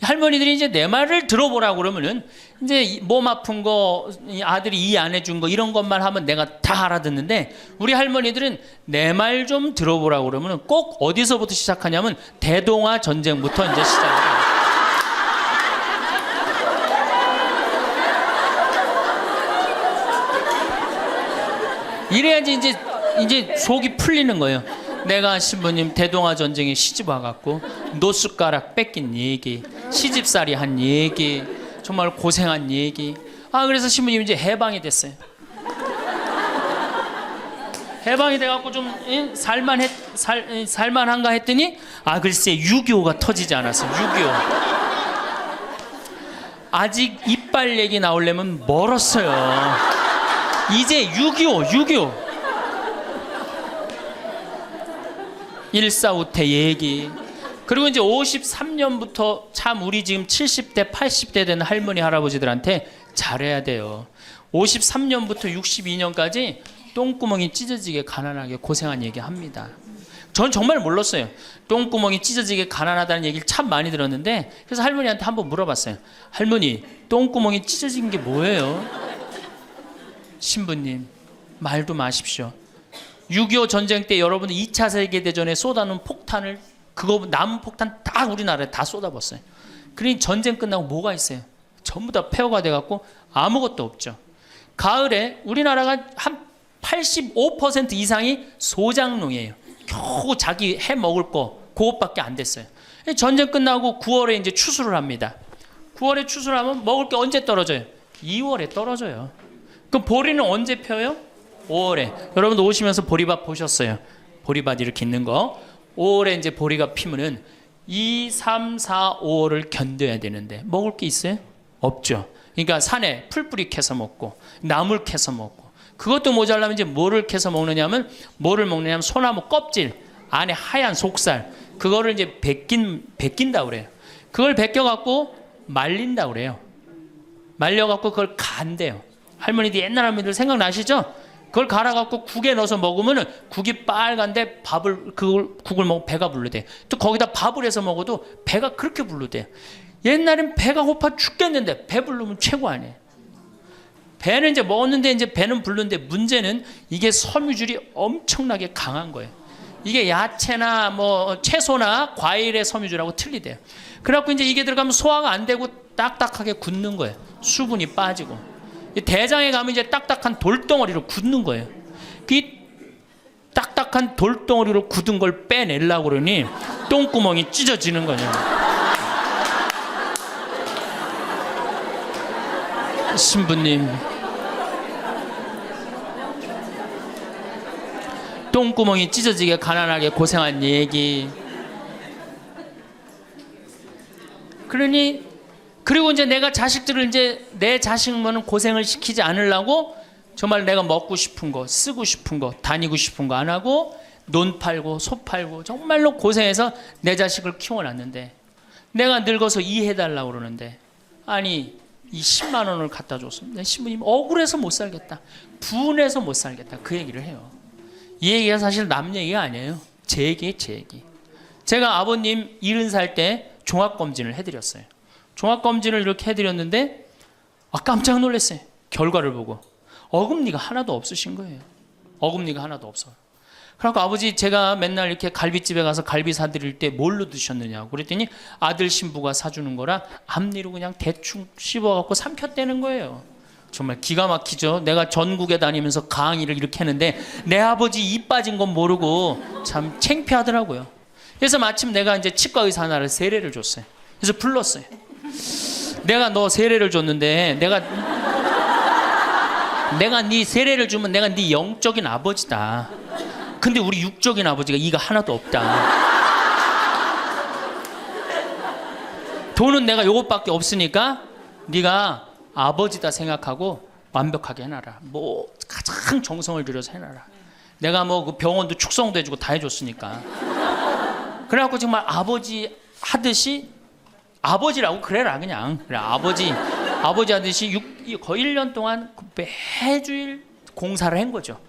할머니들이 이제 내 말을 들어보라고 그러면은 이제 몸 아픈 거, 아들이 이해 안 해준 거 이런 것만 하면 내가 다 알아듣는데 우리 할머니들은 내 말 좀 들어보라고 그러면은 꼭 어디서부터 시작하냐면 대동아 전쟁부터 이제 시작해요. 이래야지 이제 속이 풀리는 거예요. 내가 신부님 대동아 전쟁에 시집 와갖고 노숟가락 뺏긴 얘기, 시집살이 한 얘기, 정말 고생한 얘기. 그래서 신부님 이제 해방이 됐어요. 해방이 돼갖고 좀 살만한가 했더니 글쎄 6.25가 터지지 않았어. 6.25 아직 이빨 얘기 나오려면 멀었어요. 이제 6.25 일사후퇴 얘기. 그리고 이제 53년부터 참 우리 지금 70대 80대 된 할머니 할아버지들한테 잘해야 돼요. 53년부터 62년까지 똥구멍이 찢어지게 가난하게 고생한 얘기 합니다. 전 정말 몰랐어요. 똥구멍이 찢어지게 가난하다는 얘기를 참 많이 들었는데 그래서 할머니한테 한번 물어봤어요. 할머니, 똥구멍이 찢어진 게 뭐예요? 신부님, 말도 마십시오. 6.25 전쟁 때 여러분들 2차 세계대전에 쏟아놓은 폭탄을, 그거 남은 폭탄 다 우리나라에 다 쏟아붓어요. 그러니 전쟁 끝나고 뭐가 있어요? 전부 다 폐허가 돼갖고 아무것도 없죠. 가을에 우리나라가 한 85% 이상이 소장농이에요. 겨우 자기 해 먹을 거 그것밖에 안 됐어요. 전쟁 끝나고 9월에 이제 추수를 합니다. 9월에 추수를 하면 먹을 게 언제 떨어져요? 2월에 떨어져요. 그럼 보리는 언제 펴요? 5월에. 여러분도 오시면서 보리밭 보셨어요? 보리밭 이렇게 있는 거. 5월에 이제 보리가 피면은 2, 3, 4, 5월을 견뎌야 되는데 먹을 게 있어요? 없죠. 그러니까 산에 풀뿌리 캐서 먹고 나물 캐서 먹고 그것도 모자라면 이제 뭐를 캐서 먹느냐면 소나무 껍질 안에 하얀 속살 그거를 이제 벗긴다 그래요. 그걸 벗겨갖고 말린다 그래요. 말려갖고 그걸 간대요. 할머니들 옛날 할머니들 생각나시죠? 그걸 갈아갖고 국에 넣어서 먹으면 국이 빨간데 국을 먹으면 배가 부르대. 또 거기다 밥을 해서 먹어도 배가 그렇게 부르대. 옛날엔 배가 고파 죽겠는데 배 부르면 최고 아니에요. 배는 이제 먹었는데 이제 배는 부르는데 문제는 이게 섬유질이 엄청나게 강한 거예요. 이게 야채나 뭐 채소나 과일의 섬유질하고 틀리대요. 그래갖고 이제 이게 들어가면 소화가 안 되고 딱딱하게 굳는 거예요. 수분이 빠지고. 대장에 가면 이제 딱딱한 돌덩어리로 굳는 거예요. 그 딱딱한 돌덩어리로 굳은 걸 빼내려고 그러니 똥구멍이 찢어지는 거예요. 신부님, 똥구멍이 찢어지게 가난하게 고생한 얘기. 그리고 이제 내가 자식들을 이제 내 자식만은 고생을 시키지 않으려고 정말 내가 먹고 싶은 거, 쓰고 싶은 거, 다니고 싶은 거 안 하고 논 팔고 소 팔고 정말로 고생해서 내 자식을 키워놨는데 내가 늙어서 이해해달라고 그러는데 아니 이 10만 원을 갖다 줬습니다. 신부님 억울해서 못 살겠다. 분해서 못 살겠다. 그 얘기를 해요. 이 얘기가 사실 남 얘기가 아니에요. 제 얘기예요. 제 얘기. 제가 아버님 70살 때 종합검진을 해드렸어요. 종합검진을 이렇게 해드렸는데 깜짝 놀랐어요. 결과를 보고 어금니가 하나도 없으신 거예요. 어금니가 하나도 없어. 그러니까 아버지 제가 맨날 이렇게 갈비집에 가서 갈비 사드릴 때 뭘로 드셨느냐고 그랬더니 아들 신부가 사주는 거라 앞니로 그냥 대충 씹어갖고 삼켰다는 거예요. 정말 기가 막히죠. 내가 전국에 다니면서 강의를 이렇게 했는데 내 아버지 입 빠진 건 모르고 참 창피하더라고요. 그래서 마침 내가 이제 치과 의사 하나를 세례를 줬어요. 그래서 불렀어요. 내가 너 세례를 줬는데 내가 네 세례를 주면 내가 네 영적인 아버지다. 근데 우리 육적인 아버지가 이가 하나도 없다. 돈은 내가 요것밖에 없으니까 네가 아버지다 생각하고 완벽하게 해놔라. 뭐 가장 정성을 들여서 해놔라. 내가 뭐 그 병원도 축성도 해주고 다 해줬으니까. 그래갖고 정말 아버지 하듯이 아버지라고 그래라 그냥. 그래 아버지 하듯이 거의 1년 동안 매주일 공사를 한 거죠.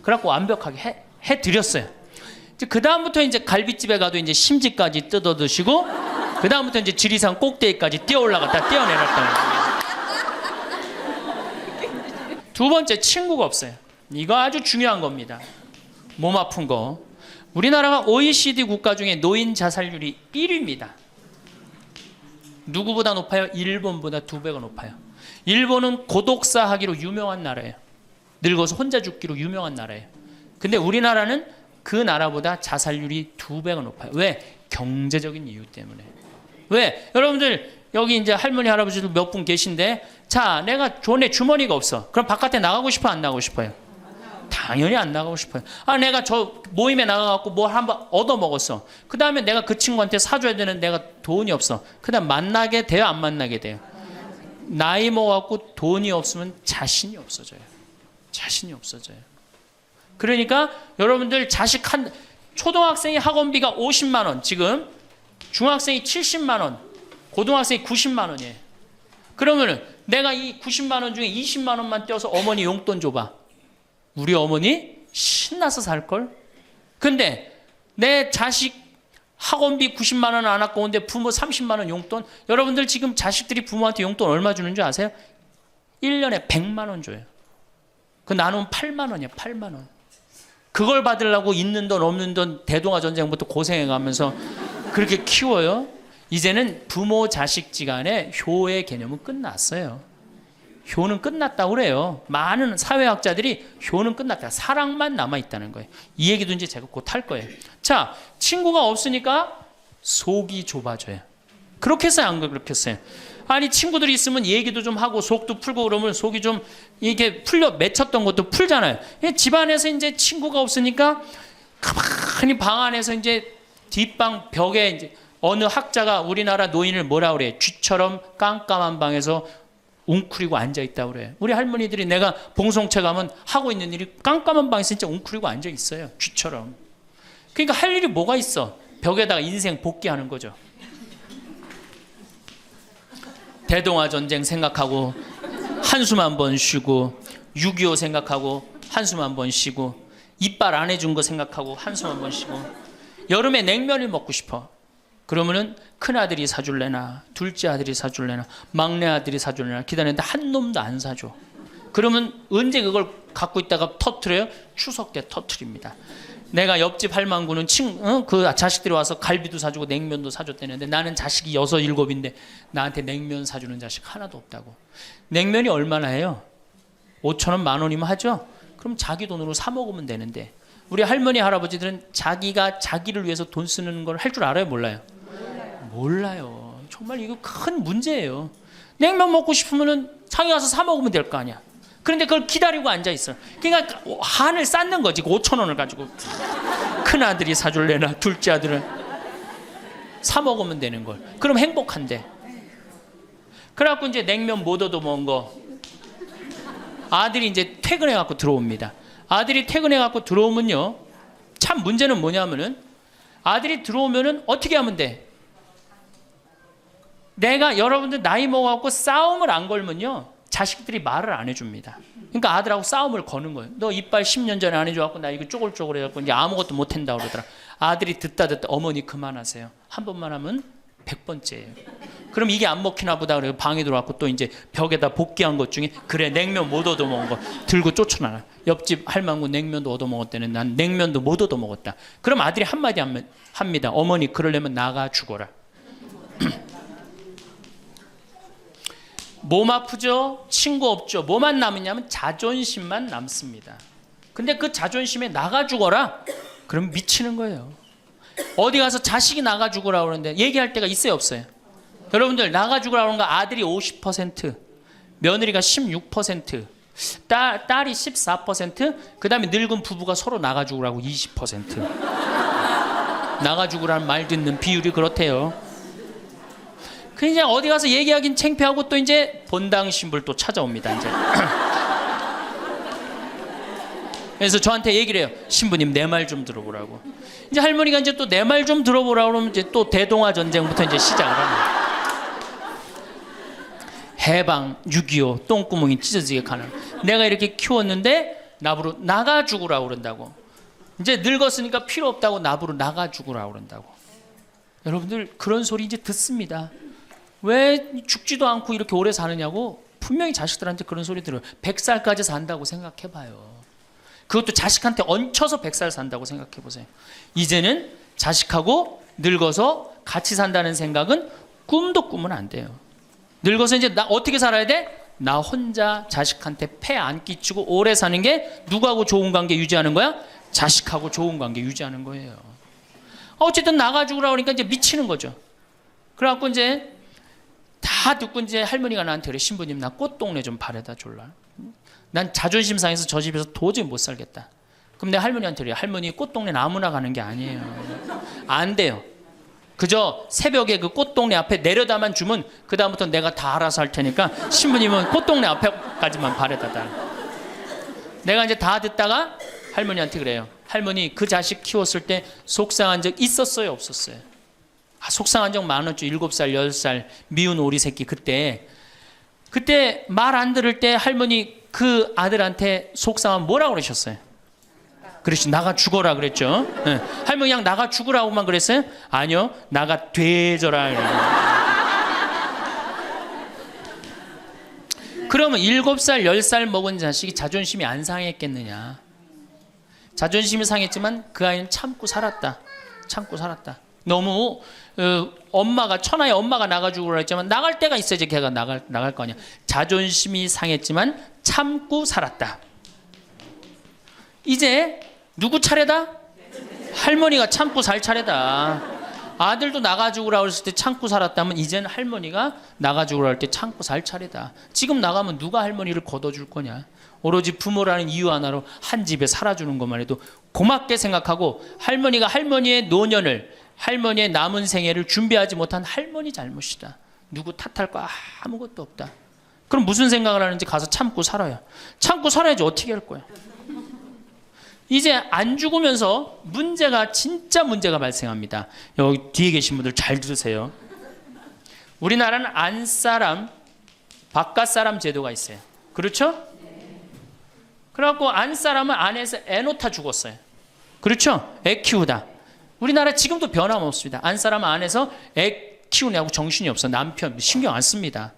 그래갖고 완벽하게 해드렸어요. 그 다음부터 이제 갈비집에 가도 이제 심지까지 뜯어 드시고, 그 다음부터 이제 지리산 꼭대기까지 뛰어 올라갔다 뛰어내렸다는 거예요. 두 번째, 친구가 없어요. 이거 아주 중요한 겁니다. 몸 아픈 거. 우리나라가 OECD 국가 중에 노인 자살률이 1위입니다. 누구보다 높아요? 일본보다 2배가 높아요. 일본은 고독사 하기로 유명한 나라예요. 늙어서 혼자 죽기로 유명한 나라예요. 근데 우리나라는 그 나라보다 자살률이 2배가 높아요. 왜? 경제적인 이유 때문에. 왜? 여러분들 여기 이제 할머니 할아버지들 몇 분 계신데, 자 내가 돈에 주머니가 없어. 그럼 바깥에 나가고 싶어 안 나가고 싶어요? 당연히 안 나가고 싶어요. 내가 저 모임에 나가갖고 뭘 한번 얻어 먹었어. 그 다음에 내가 그 친구한테 사줘야 되는 내가 돈이 없어. 그 다음 만나게 돼요 안 만나게 돼요? 나이 먹어갖고 돈이 없으면 자신이 없어져요. 자신이 없어져요. 그러니까 여러분들 자식 초등학생이 학원비가 50만 원, 지금 중학생이 70만 원, 고등학생이 90만 원이에요. 그러면은 내가 이 90만 원 중에 20만 원만 떼어서 어머니 용돈 줘봐. 우리 어머니 신나서 살걸? 근데 내 자식 학원비 90만 원 안 갖고 오는데 부모 30만 원 용돈? 여러분들 지금 자식들이 부모한테 용돈 얼마 주는 줄 아세요? 1년에 100만 원 줘요. 그 나누면 8만 원이야, 8만 원. 그걸 받으려고 있는 돈 없는 돈 대동아 전쟁부터 고생해가면서 그렇게 키워요. 이제는 부모 자식지간의 효의 개념은 끝났어요. 효는 끝났다고 그래요. 많은 사회학자들이 효는 끝났다. 사랑만 남아있다는 거예요. 이 얘기도 이제 제가 곧 할 거예요. 자, 친구가 없으니까 속이 좁아져요. 그렇겠어요? 안 그렇겠어요? 아니 친구들이 있으면 얘기도 좀 하고 속도 풀고 그러면 속이 좀 이게 풀려 맺혔던 것도 풀잖아요. 집안에서 이제 친구가 없으니까 가만히 방 안에서 이제 뒷방 벽에 이제 어느 학자가 우리나라 노인을 뭐라 그래? 쥐처럼 깜깜한 방에서 웅크리고 앉아 있다고 그래요. 우리 할머니들이 내가 봉송체 가면 하고 있는 일이 깜깜한 방에서 진짜 웅크리고 앉아 있어요. 쥐처럼. 그러니까 할 일이 뭐가 있어? 벽에다가 인생 복귀하는 거죠. 대동아 전쟁 생각하고 한숨 한 번 쉬고 6.25 생각하고 한숨 한 번 쉬고 이빨 안 해준 거 생각하고 한숨 한 번 쉬고 여름에 냉면을 먹고 싶어. 그러면은 큰아들이 사줄래나 둘째 아들이 사줄래나 막내 아들이 사줄래나 기다리는데 한 놈도 안 사줘. 그러면 언제 그걸 갖고 있다가 터트려요? 추석 때 터트립니다. 내가 옆집 할망구는 그 자식들이 와서 갈비도 사주고 냉면도 사줬다는데 나는 자식이 6, 7인데 나한테 냉면 사주는 자식 하나도 없다고. 냉면이 얼마나 해요? 5,000원, 10,000원이면 하죠? 그럼 자기 돈으로 사 먹으면 되는데 우리 할머니 할아버지들은 자기가 자기를 위해서 돈 쓰는 걸 할 줄 알아요? 몰라요? 몰라요. 정말 이거 큰 문제예요. 냉면 먹고 싶으면 자기 가서 사 먹으면 될 거 아니야. 그런데 그걸 기다리고 앉아 있어. 그러니까 한을 쌓는 거지. 5,000원을 가지고 큰 아들이 사줄래나 둘째 아들은 사 먹으면 되는 걸. 그럼 행복한데. 그래갖고 이제 냉면 못 얻어 먹은 거 아들이 이제 퇴근해 갖고 들어옵니다. 아들이 퇴근해 갖고 들어오면요, 참 문제는 뭐냐면은 아들이 들어오면은 어떻게 하면 돼? 내가 여러분들 나이 먹어갖고 싸움을 안 걸면요, 자식들이 말을 안 해줍니다. 그러니까 아들하고 싸움을 거는 거예요. 너 이빨 10년 전에 안 해줘갖고 나 이거 쪼글쪼글 해갖고 이제 아무것도 못한다 그러더라. 아들이 듣다 어머니 그만하세요. 한 번만 하면 100번째예요. 그럼 이게 안 먹히나 보다 그래서 방에 들어왔고 또 이제 벽에다 복귀한 것 중에 그래 냉면 못 얻어먹은 거 들고 쫓아나가. 옆집 할망구 냉면도 얻어먹었다는 난 냉면도 못 얻어먹었다. 그럼 아들이 한마디 합니다. 어머니 그러려면 나가 죽어라. 몸 아프죠? 친구 없죠? 뭐만 남으냐면 자존심만 남습니다. 근데 그 자존심에 나가 죽어라? 그럼 미치는 거예요. 어디 가서 자식이 나가 죽으라 그러는데 얘기할 때가 있어요 없어요? 여러분들 나가 죽으라 그러는 거 아들이 50%, 며느리가 16%, 딸이 14%, 그 다음에 늙은 부부가 서로 나가 죽으라고 20%. 나가 죽으라는 말 듣는 비율이 그렇대요. 그냥 어디 가서 얘기하긴 창피하고 또 이제 본당 신불 또 찾아옵니다. 이제. 그래서 저한테 얘기를 해요. 신부님 내 말 좀 들어보라고. 이제 할머니가 이제 또 내 말 좀 들어보라고 그러면 이제 또 대동아 전쟁부터 이제 시작을 합니다. 해방 6.25 똥구멍이 찢어지게 가는. 내가 이렇게 키웠는데 나부로 나가 죽으라고 그런다고. 이제 늙었으니까 필요 없다고 나부로 나가 죽으라고 그런다고. 여러분들 그런 소리 이제 듣습니다. 왜 죽지도 않고 이렇게 오래 사느냐고. 분명히 자식들한테 그런 소리 들어요. 100살까지 산다고 생각해봐요. 그것도 자식한테 얹혀서 100살 산다고 생각해보세요. 이제는 자식하고 늙어서 같이 산다는 생각은 꿈도 꾸면 안 돼요. 늙어서 이제 나 어떻게 살아야 돼? 나 혼자 자식한테 폐 안 끼치고 오래 사는 게 누구하고 좋은 관계 유지하는 거야? 자식하고 좋은 관계 유지하는 거예요. 어쨌든 나가 죽으라 그러니까 이제 미치는 거죠. 그래갖고 이제 다 듣고 이제 할머니가 나한테 그래. 신부님 나 꽃동네 좀 바래다 줄라. 난 자존심 상해서 저 집에서 도저히 못 살겠다. 그럼 내가 할머니한테 그래. 할머니 꽃동네는 아무나 가는 게 아니에요. 안 돼요. 그저 새벽에 그 꽃동네 앞에 내려다만 주면 그 다음부터 내가 다 알아서 할 테니까 신부님은 꽃동네 앞에까지만 바래다 달. 내가 이제 다 듣다가 할머니한테 그래요. 할머니 그 자식 키웠을 때 속상한 적 있었어요 없었어요? 속상한 적 많았죠. 7살 10살 미운 오리 새끼 그때 말 안 들을 때 할머니 그 아들한테 속상한 뭐라고 그러셨어요? 그렇지 나가 죽어라 그랬죠. 네. 할머니 그냥 나가 죽으라고만 그랬어요? 아니요 나가 되져라. 그러면 7살 10살 먹은 자식이 자존심이 안 상했겠느냐. 자존심이 상했지만 그 아이는 참고 살았다. 너무 엄마가 천하의 엄마가 나가 죽으라 했지만 나갈 때가 있어야지 걔가 나갈 거 아니야. 자존심이 상했지만 참고 살았다. 이제 누구 차례다? 할머니가 참고 살 차례다. 아들도 나가 죽으라 그랬을 때 참고 살았다면 이제는 할머니가 나가 죽으라 할 때 참고 살 차례다. 지금 나가면 누가 할머니를 걷어줄 거냐. 오로지 부모라는 이유 하나로 한 집에 살아주는 것만 해도 고맙게 생각하고 할머니가 할머니의 노년을 할머니의 남은 생애를 준비하지 못한 할머니 잘못이다. 누구 탓할 거 아무것도 없다. 그럼 무슨 생각을 하는지 가서 참고 살아요. 참고 살아야지 어떻게 할 거야. 이제 안 죽으면서 진짜 문제가 발생합니다. 여기 뒤에 계신 분들 잘 들으세요. 우리나라는 안사람, 바깥사람 제도가 있어요. 그렇죠? 그래갖고 안사람은 안에서 애 놓다 죽었어요. 그렇죠? 애 키우다. 우리나라 지금도 변함없습니다. 안사람은 안에서 애 키우냐고 정신이 없어. 남편 신경 안 씁니다.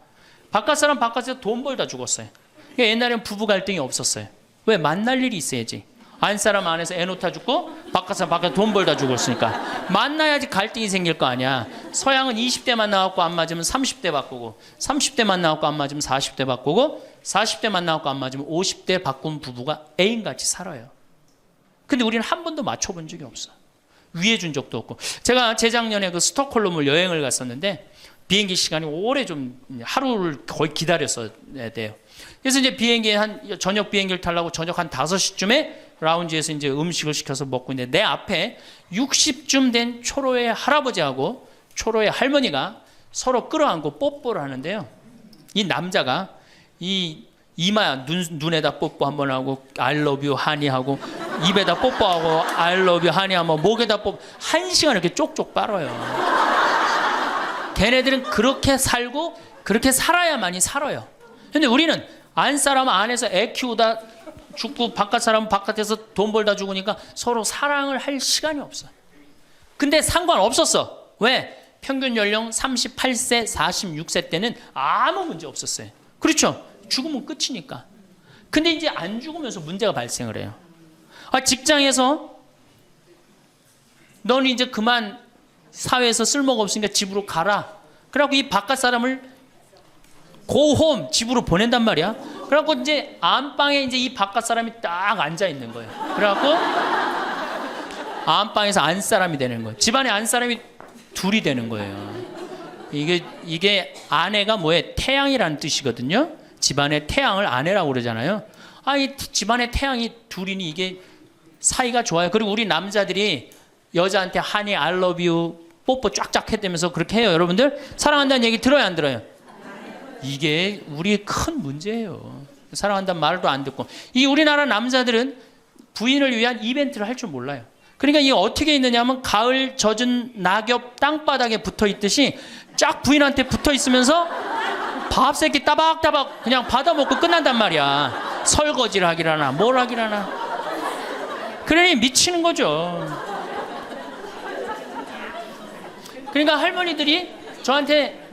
바깥사람 바깥에서 돈 벌다 죽었어요. 옛날에는 부부 갈등이 없었어요. 왜? 만날 일이 있어야지. 안사람 안에서 애 놓다 죽고 바깥사람 바깥에 돈 벌다 죽었으니까 만나야지 갈등이 생길 거 아니야. 서양은 20대만 나왔고 안 맞으면 30대 바꾸고 30대만 나왔고 안 맞으면 40대 바꾸고 40대만 나왔고 안 맞으면 50대 바꾼 부부가 애인같이 살아요. 근데 우리는 한 번도 맞춰본 적이 없어. 위해준 적도 없고. 제가 재작년에 그 스톡홀름을 여행을 갔었는데 비행기 시간이 오래 좀 하루를 거의 기다렸어야 돼요. 그래서 이제 저녁 비행기를 타려고 저녁 한 5시쯤에 라운지에서 이제 음식을 시켜서 먹고 있는데 내 앞에 60쯤 된 초로의 할아버지하고 초로의 할머니가 서로 끌어안고 뽀뽀를 하는데요. 이 남자가 이 이마야 눈에다 뽀뽀 한번 하고 I love you 하니 하고 입에다 뽀뽀하고 I love you 하니 하고 목에다 뽀뽀 1시간 이렇게 쪽쪽 빨아요. 걔네들은 그렇게 살고 그렇게 살아야만이 살아요. 근데 우리는 안 사람 안에서 애 키우다 죽고 바깥 사람은 바깥에서 돈 벌다 죽으니까 서로 사랑을 할 시간이 없어. 근데 상관없었어. 왜? 평균 연령 38세, 46세 때는 아무 문제 없었어요. 그렇죠? 죽으면 끝이니까. 근데 이제 안 죽으면서 문제가 발생을 해요. 직장에서 너는 이제 그만 사회에서 쓸모가 없으니까 집으로 가라. 그래갖고 이 바깥 사람을 고홈 집으로 보낸단 말이야. 그래갖고 이제 안방에 이제 이 바깥 사람이 딱 앉아 있는 거예요. 그래갖고 안방에서 안 사람이 되는 거예요. 집안에 안 사람이 둘이 되는 거예요. 이게 아내가 뭐예요? 태양이라는 뜻이거든요. 집안의 태양을 아내라고 그러잖아요. 이 집안의 태양이 둘이니 이게 사이가 좋아요. 그리고 우리 남자들이 여자한테 하니 I love you 뽀뽀 쫙쫙 해대면서 그렇게 해요. 여러분들 사랑한다는 얘기 들어요, 안 들어요? 이게 우리의 큰 문제예요. 사랑한다는 말도 안 듣고. 이 우리나라 남자들은 부인을 위한 이벤트를 할 줄 몰라요. 그러니까 이게 어떻게 있느냐면 가을 젖은 낙엽 땅바닥에 붙어 있듯이 쫙 부인한테 붙어 있으면서 밥 새끼 따박따박 그냥 받아 먹고 끝난단 말이야. 설거지를 하기라나 뭘 하기라나. 그러니 미치는 거죠. 그러니까 할머니들이 저한테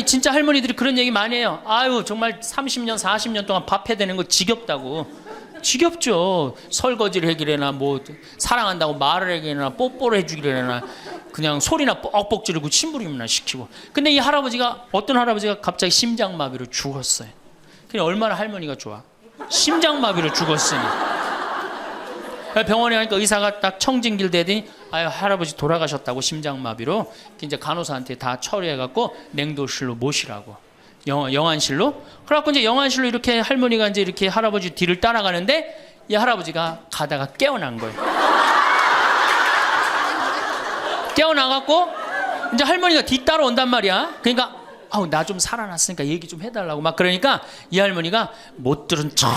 진짜 할머니들이 그런 얘기 많이 해요. 아유 정말 30년 40년 동안 밥 해야 되는 거 지겹다고. 지겹죠. 설거지를 해기래나 뭐 사랑한다고 말을 해기래나 뽀뽀를 해주기래나 그냥 소리나 뻑뻑 지르고 침부림이나 시키고. 근데 이 할아버지가 어떤 할아버지가 갑자기 심장마비로 죽었어요. 그냥 얼마나 할머니가 좋아. 심장마비로 죽었으니. 병원에 가니까 의사가 딱 청진길 대더니 할아버지 돌아가셨다고 심장마비로. 이제 간호사한테 다 처리해갖고 냉도실로 모시라고. 영안실로. 그래갖고 이제 영안실로 이렇게 할머니가 이제 이렇게 할아버지 뒤를 따라가는데 이 할아버지가 가다가 깨어난 거예요. 깨어나갖고 이제 할머니가 뒤 따라온단 말이야. 그러니까 나 좀 살아났으니까 얘기 좀 해달라고 막 그러니까 이 할머니가 못 들은 척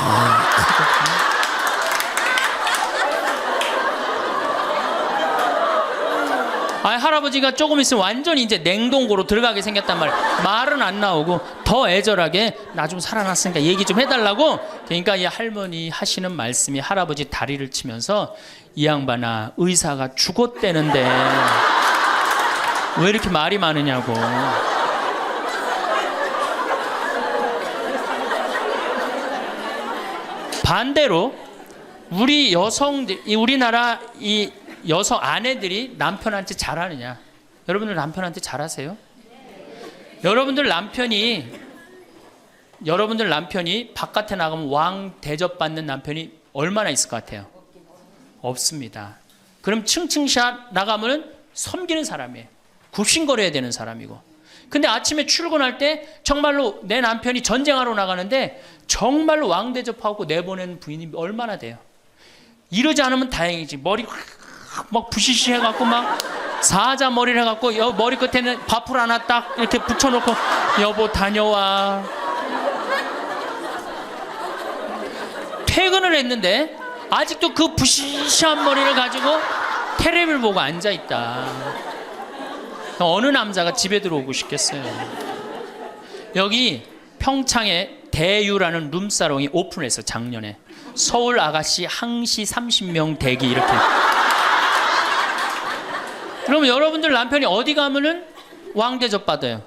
할아버지가 조금 있으면 완전히 이제 냉동고로 들어가게 생겼단 말이야. 말은 안 나오고 더 애절하게 나 좀 살아났으니까 얘기 좀 해달라고. 그러니까 이 할머니 하시는 말씀이 할아버지 다리를 치면서 이 양반아 의사가 죽었대는데 왜 이렇게 말이 많으냐고. 반대로 우리 여성들, 우리나라 이 여성 아내들이 남편한테 잘하느냐? 여러분들 남편한테 잘하세요? 여러분들 남편이 바깥에 나가면 왕 대접받는 남편이 얼마나 있을 것 같아요? 없습니다. 그럼 층층샷 나가면 섬기는 사람이에요. 굽신거려야 되는 사람이고. 근데 아침에 출근할 때 정말로 내 남편이 전쟁하러 나가는데 정말로 왕 대접하고 내보내는 부인이 얼마나 돼요? 이러지 않으면 다행이지. 머리 막 부시시 해갖고 막 사자 머리를 해갖고 머리 끝에는 밥풀 하나 딱 이렇게 붙여놓고 여보 다녀와. 퇴근을 했는데 아직도 그 부시시한 머리를 가지고 테레비를 보고 앉아있다. 어느 남자가 집에 들어오고 싶겠어요. 여기 평창에 대유라는 룸사롱이 오픈했어. 작년에 서울 아가씨 항시 30명 대기 이렇게. 그러면 여러분들 남편이 어디 가면은 왕대접 받아요.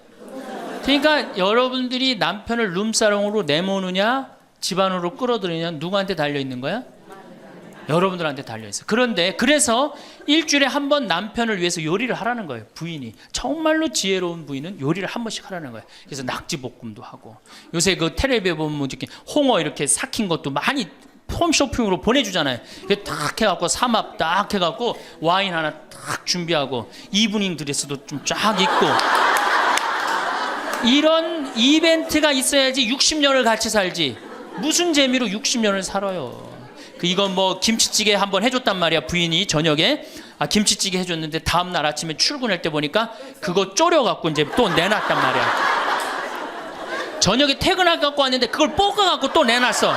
그러니까 여러분들이 남편을 룸사롱으로 내모느냐 집안으로 끌어들이냐 누구한테 달려있는 거야? 여러분들한테 달려있어요. 그런데 그래서 일주일에 한 번 남편을 위해서 요리를 하라는 거예요. 부인이 정말로 지혜로운 부인은 요리를 한 번씩 하라는 거예요. 그래서 낙지볶음도 하고 요새 그 텔레비에 보면 이렇게 홍어 이렇게 삭힌 것도 많이 홈쇼핑으로 보내주잖아요. 딱 해갖고 삼합 딱 해갖고 와인 하나 딱 준비하고 이브닝 드레스도 좀 쫙 입고 이런 이벤트가 있어야지 60년을 같이 살지. 무슨 재미로 60년을 살아요. 이건 뭐 김치찌개 한번 해줬단 말이야. 부인이 저녁에 김치찌개 해줬는데 다음날 아침에 출근할 때 보니까 그거 졸여갖고 이제 또 내놨단 말이야. 저녁에 퇴근할 갖고 왔는데 그걸 볶아갖고 또 내놨어.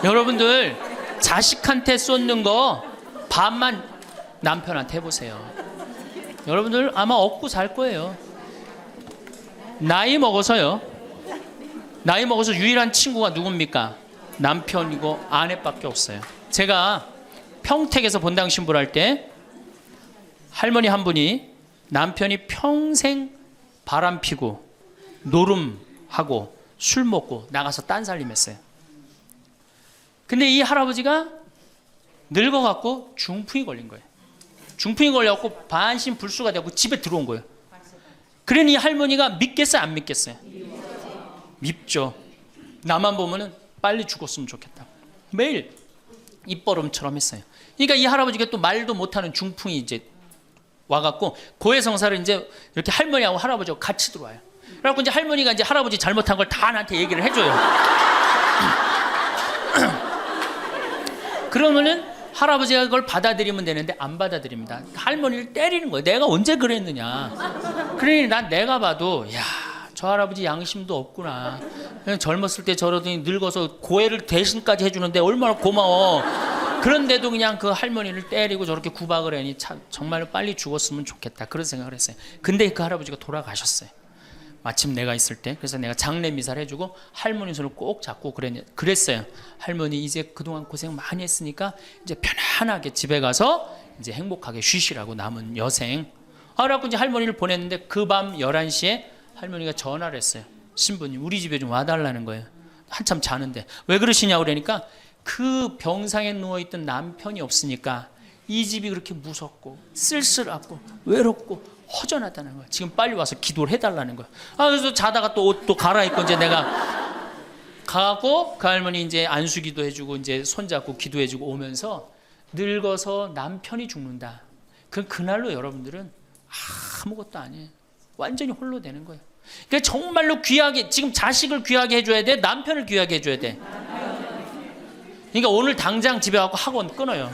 여러분들 자식한테 쏟는 거 반만 남편한테 해보세요. 여러분들 아마 얻고 살 거예요. 나이 먹어서 유일한 친구가 누굽니까? 남편이고 아내밖에 없어요. 제가 평택에서 본당 신부를 할 때 할머니 한 분이 남편이 평생 바람 피고 노름하고 술 먹고 나가서 딴살림했어요. 근데 이 할아버지가 늙어갖고 중풍이 걸린 거예요. 중풍이 걸려갖고 반신불수가 되고 집에 들어온 거예요. 그러니 이 할머니가 믿겠어요, 안 믿겠어요? 밉죠. 나만 보면은 빨리 죽었으면 좋겠다. 매일 입버름처럼 했어요. 그러니까 이 할아버지가 또 말도 못하는 중풍이 이제 와갖고 고해성사를 이제 이렇게 할머니하고 할아버지하고 같이 들어와요. 그래갖고 이제 할머니가 이제 할아버지 잘못한 걸 다 나한테 얘기를 해줘요. 그러면은 할아버지가 그걸 받아들이면 되는데 안 받아들입니다. 할머니를 때리는 거예요. 내가 언제 그랬느냐. 그러니 난 내가 봐도 야, 저 할아버지 양심도 없구나. 그냥 젊었을 때 저러더니 늙어서 고해를 대신까지 해주는데 얼마나 고마워. 그런데도 그냥 그 할머니를 때리고 저렇게 구박을 하니 참 정말 빨리 죽었으면 좋겠다. 그런 생각을 했어요. 근데 그 할아버지가 돌아가셨어요. 마침 내가 있을 때. 그래서 내가 장례 미사를 해주고 할머니 손을 꼭 잡고 그랬어요. 할머니 이제 그동안 고생 많이 했으니까 이제 편안하게 집에 가서 이제 행복하게 쉬시라고 남은 여생. 그래갖고 이제 할머니를 보냈는데 그 밤 11시에 할머니가 전화를 했어요. 신부님 우리 집에 좀 와달라는 거예요. 한참 자는데. 왜 그러시냐고 그러니까 그 병상에 누워있던 남편이 없으니까 이 집이 그렇게 무섭고 쓸쓸하고 외롭고 허전하다는 거야. 지금 빨리 와서 기도를 해달라는 거야. 그래서 자다가 또 옷도 갈아입고 이제 내가 가고 그 할머니 이제 안수기도 해주고 이제 손잡고 기도해주고 오면서 늙어서 남편이 죽는다. 그날로 여러분들은 아무것도 아니에요. 완전히 홀로 되는 거예요. 그러니까 정말로 귀하게 지금 자식을 귀하게 해줘야 돼. 남편을 귀하게 해줘야 돼. 그러니까 오늘 당장 집에 가고 학원 끊어요.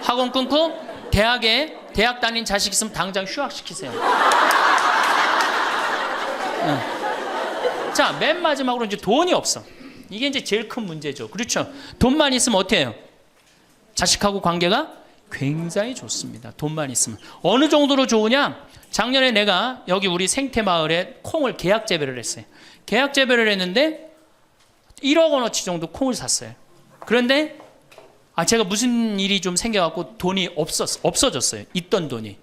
학원 끊고 대학 다닌 자식 있으면 당장 휴학시키세요. 자, 맨 마지막으로 이제 돈이 없어. 이게 이제 제일 큰 문제죠. 그렇죠? 돈만 있으면 어떻게 해요? 자식하고 관계가 굉장히 좋습니다. 돈만 있으면. 어느 정도로 좋으냐? 작년에 내가 여기 우리 생태마을에 콩을 계약 재배를 했어요. 계약 재배를 했는데 1억 원어치 정도 콩을 샀어요. 그런데 제가 무슨 일이 좀 생겨갖고 돈이 없어졌어요. 있던 돈이.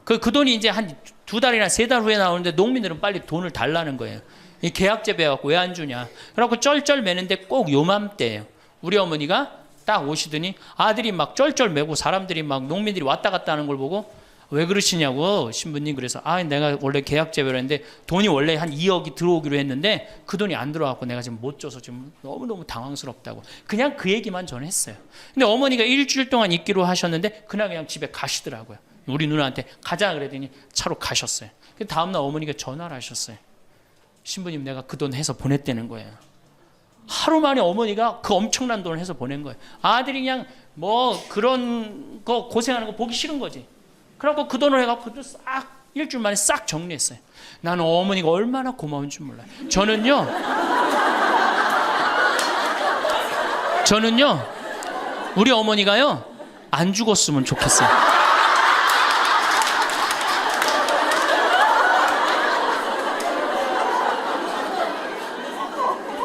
그 돈이 이제 한 2달이나 3달 후에 나오는데 농민들은 빨리 돈을 달라는 거예요. 이 계약 재배해갖고 왜 안 주냐. 그래갖고 쩔쩔 매는데 꼭 요맘때예요. 우리 어머니가 딱 오시더니 아들이 막 쩔쩔 매고 사람들이 막 농민들이 왔다 갔다 하는 걸 보고 왜 그러시냐고 신부님. 그래서 내가 원래 계약 재배를 했는데 돈이 원래 한 2억이 들어오기로 했는데 그 돈이 안 들어왔고 내가 지금 못 줘서 지금 너무너무 당황스럽다고 그냥 그 얘기만 저는 했어요. 근데 어머니가 일주일 동안 있기로 하셨는데 그냥 집에 가시더라고요. 우리 누나한테 가자 그랬더니 차로 가셨어요. 다음날 어머니가 전화를 하셨어요. 신부님 내가 그 돈 해서 보냈다는 거예요. 하루 만에 어머니가 그 엄청난 돈을 해서 보낸 거예요. 아들이 그냥 뭐 그런 거 고생하는 거 보기 싫은 거지. 그래갖고 그 돈을 해갖고 싹 일주일 만에 싹 정리했어요. 나는 어머니가 얼마나 고마운 줄 몰라요. 저는요 우리 어머니가요 안 죽었으면 좋겠어요.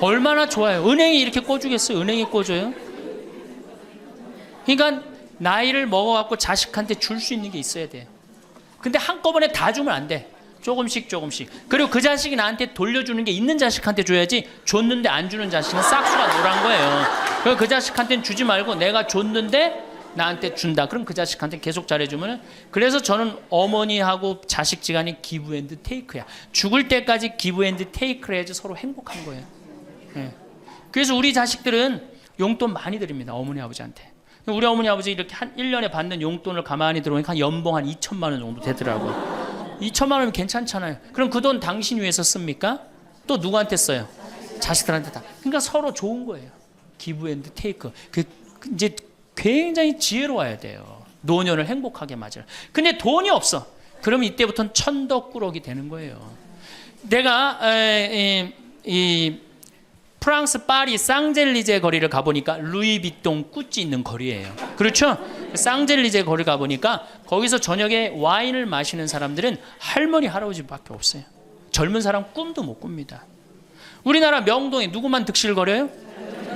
얼마나 좋아요. 은행이 이렇게 꿔주겠어요? 은행이 꿔줘요? 그러니까 나이를 먹어갖고 자식한테 줄 수 있는 게 있어야 돼요. 근데 한꺼번에 다 주면 안 돼. 조금씩. 그리고 그 자식이 나한테 돌려주는 게 있는 자식한테 줘야지 줬는데 안 주는 자식은 싹수가 노란 거예요. 그래서 그 자식한테는 주지 말고 내가 줬는데 나한테 준다. 그럼 그 자식한테 계속 잘해주면. 그래서 저는 어머니하고 자식 지간이 기브 앤드 테이크야. 죽을 때까지 기브 앤드 테이크를 해야지 서로 행복한 거예요. 네. 그래서 우리 자식들은 용돈 많이 드립니다. 어머니 아버지한테. 우리 어머니 아버지 이렇게 한 1년에 받는 용돈을 가만히 들어보니까 연봉 한 2천만 원 정도 되더라고요. 2천만 원이면 괜찮잖아요. 그럼 그 돈 당신 위해서 씁니까? 또 누구한테 써요? 자식들한테 다. 그러니까 서로 좋은 거예요. 기브 앤드 테이크. 이제 굉장히 지혜로워야 돼요. 노년을 행복하게 맞아요. 근데 돈이 없어. 그러면 이때부터는 천덕꾸러기 되는 거예요. 내가 프랑스 파리 쌍젤리제 거리를 가보니까 루이비통 구찌 있는 거리예요. 그렇죠? 쌍젤리제 거리 가보니까 거기서 저녁에 와인을 마시는 사람들은 할머니 할아버지밖에 없어요. 젊은 사람 꿈도 못 꿉니다. 우리나라 명동에 누구만 득실거려요?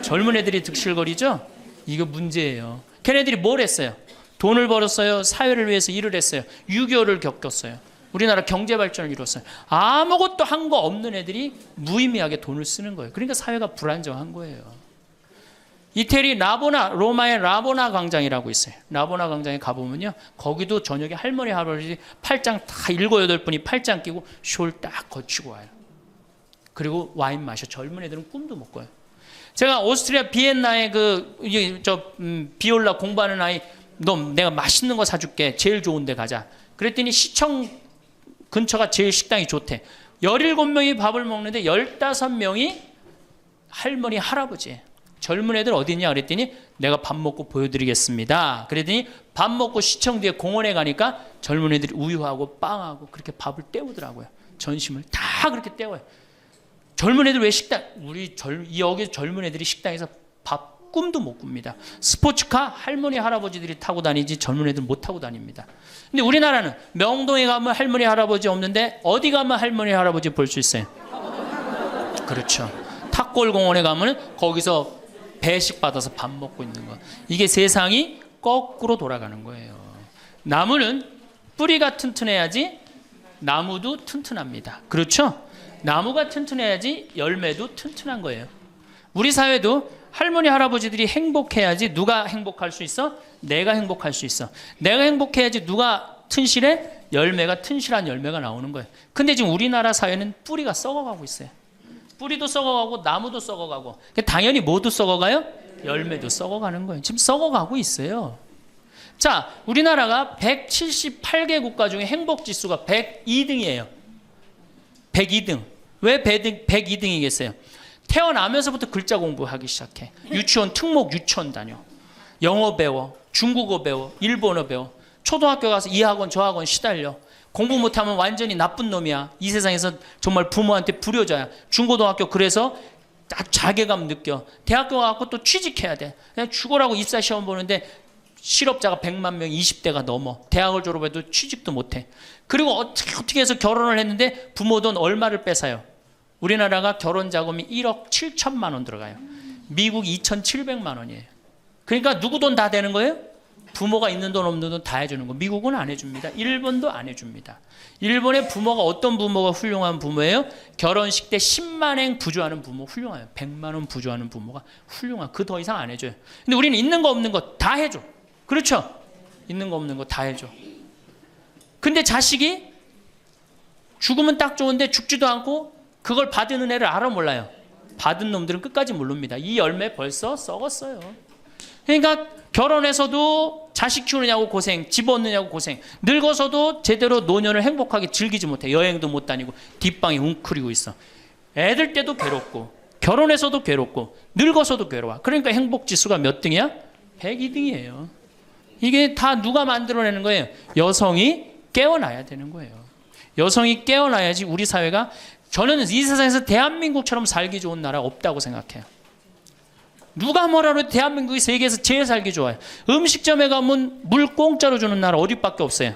젊은 애들이 득실거리죠? 이거 문제예요. 걔네들이 뭘 했어요? 돈을 벌었어요. 사회를 위해서 일을 했어요. 6.25를 겪었어요. 우리나라 경제 발전을 이뤘어요. 아무것도 한 거 없는 애들이 무의미하게 돈을 쓰는 거예요. 그러니까 사회가 불안정한 거예요. 이태리 로마의 라보나 광장이라고 있어요. 라보나 광장에 가보면요, 거기도 저녁에 할머니 할아버지 팔짱 다 7, 8분이 팔짱 끼고 숄 딱 거치고 와요. 그리고 와인 마셔. 젊은 애들은 꿈도 못 꿔요. 제가 오스트리아 비엔나에 비올라 공부하는 아이, 너 내가 맛있는 거 사줄게. 제일 좋은 데 가자. 그랬더니 시청 근처가 제일 식당이 좋대. 17명이 밥을 먹는데 15명이 할머니 할아버지예요. 젊은 애들 어디 있냐 그랬더니 내가 밥 먹고 보여드리겠습니다. 그랬더니 밥 먹고 시청 뒤에 공원에 가니까 젊은 애들이 우유하고 빵하고 그렇게 밥을 때우더라고요. 전심을 다 그렇게 때워요. 젊은 애들 왜 여기 젊은 애들이 식당에서 밥 꿈도 못 꿉니다. 스포츠카 할머니 할아버지들이 타고 다니지 젊은 애들 못 타고 다닙니다. 근데 우리나라는 명동에 가면 할머니 할아버지 없는데 어디 가면 할머니 할아버지 볼 수 있어요? 그렇죠. 탑골공원에 가면 거기서 배식 받아서 밥 먹고 있는 거. 이게 세상이 거꾸로 돌아가는 거예요. 나무는 뿌리가 튼튼해야지 나무도 튼튼합니다. 그렇죠? 나무가 튼튼해야지 열매도 튼튼한 거예요. 우리 사회도 할머니 할아버지들이 행복해야지 누가 행복할 수 있어? 내가 행복할 수 있어. 내가 행복해야지 누가 튼실해? 열매가 튼실한 열매가 나오는 거예요. 근데 지금 우리나라 사회는 뿌리가 썩어가고 있어요. 뿌리도 썩어가고 나무도 썩어가고 당연히 뭐도 썩어가요? 열매도 썩어가는 거예요. 지금 썩어가고 있어요. 자, 우리나라가 178개 국가 중에 행복지수가 102등이에요. 102등. 왜 102등이겠어요? 태어나면서부터 글자 공부하기 시작해. 유치원 특목 유치원 다녀. 영어 배워. 중국어 배워. 일본어 배워. 초등학교 가서 이 학원 저 학원 시달려. 공부 못하면 완전히 나쁜 놈이야. 이 세상에서 정말 부모한테 불효자야. 중고등학교 그래서 자괴감 느껴. 대학교 가서 또 취직해야 돼. 그냥 죽어라고 입사 시험 보는데 실업자가 100만 명 20대가 넘어. 대학을 졸업해도 취직도 못해. 그리고 어떻게 해서 결혼을 했는데 부모 돈 얼마를 뺏어요? 우리나라가 결혼 자금이 1억 7천만 원 들어가요. 미국 2,700만 원이에요. 그러니까 누구 돈 다 되는 거예요? 부모가 있는 돈 없는 돈 다 해주는 거. 미국은 안 해줍니다. 일본도 안 해줍니다. 일본의 부모가 어떤 부모가 훌륭한 부모예요? 결혼식 때 10만엔 부조하는 부모 훌륭해요. 100만 원 부조하는 부모가 훌륭한. 그 더 이상 안 해줘요. 근데 우리는 있는 거 없는 거 다 해줘. 그렇죠? 있는 거 없는 거 다 해줘. 근데 자식이 죽으면 딱 좋은데 죽지도 않고 그걸 받은 은혜를 알아 몰라요. 받은 놈들은 끝까지 모릅니다. 이 열매 벌써 썩었어요. 그러니까 결혼해서도 자식 키우느냐고 고생, 집 얻느냐고 고생, 늙어서도 제대로 노년을 행복하게 즐기지 못해. 여행도 못 다니고 뒷방에 웅크리고 있어. 애들 때도 괴롭고 결혼해서도 괴롭고 늙어서도 괴로워. 그러니까 행복지수가 몇 등이야? 102등이에요. 이게 다 누가 만들어내는 거예요? 여성이 깨어나야 되는 거예요. 여성이 깨어나야지 우리 사회가, 저는 이 세상에서 대한민국처럼 살기 좋은 나라 없다고 생각해요. 누가 뭐라 해도 대한민국이 세계에서 제일 살기 좋아요. 음식점에 가면 물 공짜로 주는 나라 어디밖에 없어요?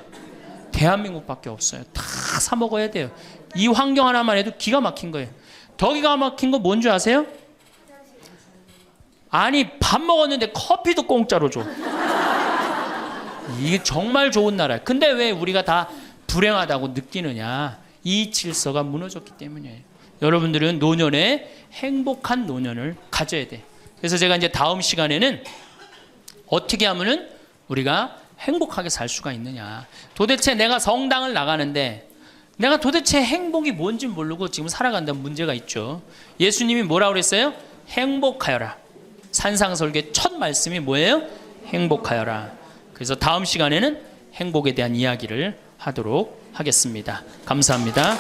대한민국밖에 없어요. 다 사 먹어야 돼요. 이 환경 하나만 해도 기가 막힌 거예요. 더 기가 막힌 거 뭔지 아세요? 아니 밥 먹었는데 커피도 공짜로 줘. 이게 정말 좋은 나라예요. 근데 왜 우리가 다 불행하다고 느끼느냐? 이 질서가 무너졌기 때문이에요. 여러분들은 노년에 행복한 노년을 가져야 돼. 그래서 제가 이제 다음 시간에는 어떻게 하면은 우리가 행복하게 살 수가 있느냐. 도대체 내가 성당을 나가는데 내가 도대체 행복이 뭔지 모르고 지금 살아간다는 문제가 있죠. 예수님이 뭐라고 그랬어요? 행복하여라. 산상설계 첫 말씀이 뭐예요? 행복하여라. 그래서 다음 시간에는 행복에 대한 이야기를 하도록 하겠습니다. 감사합니다.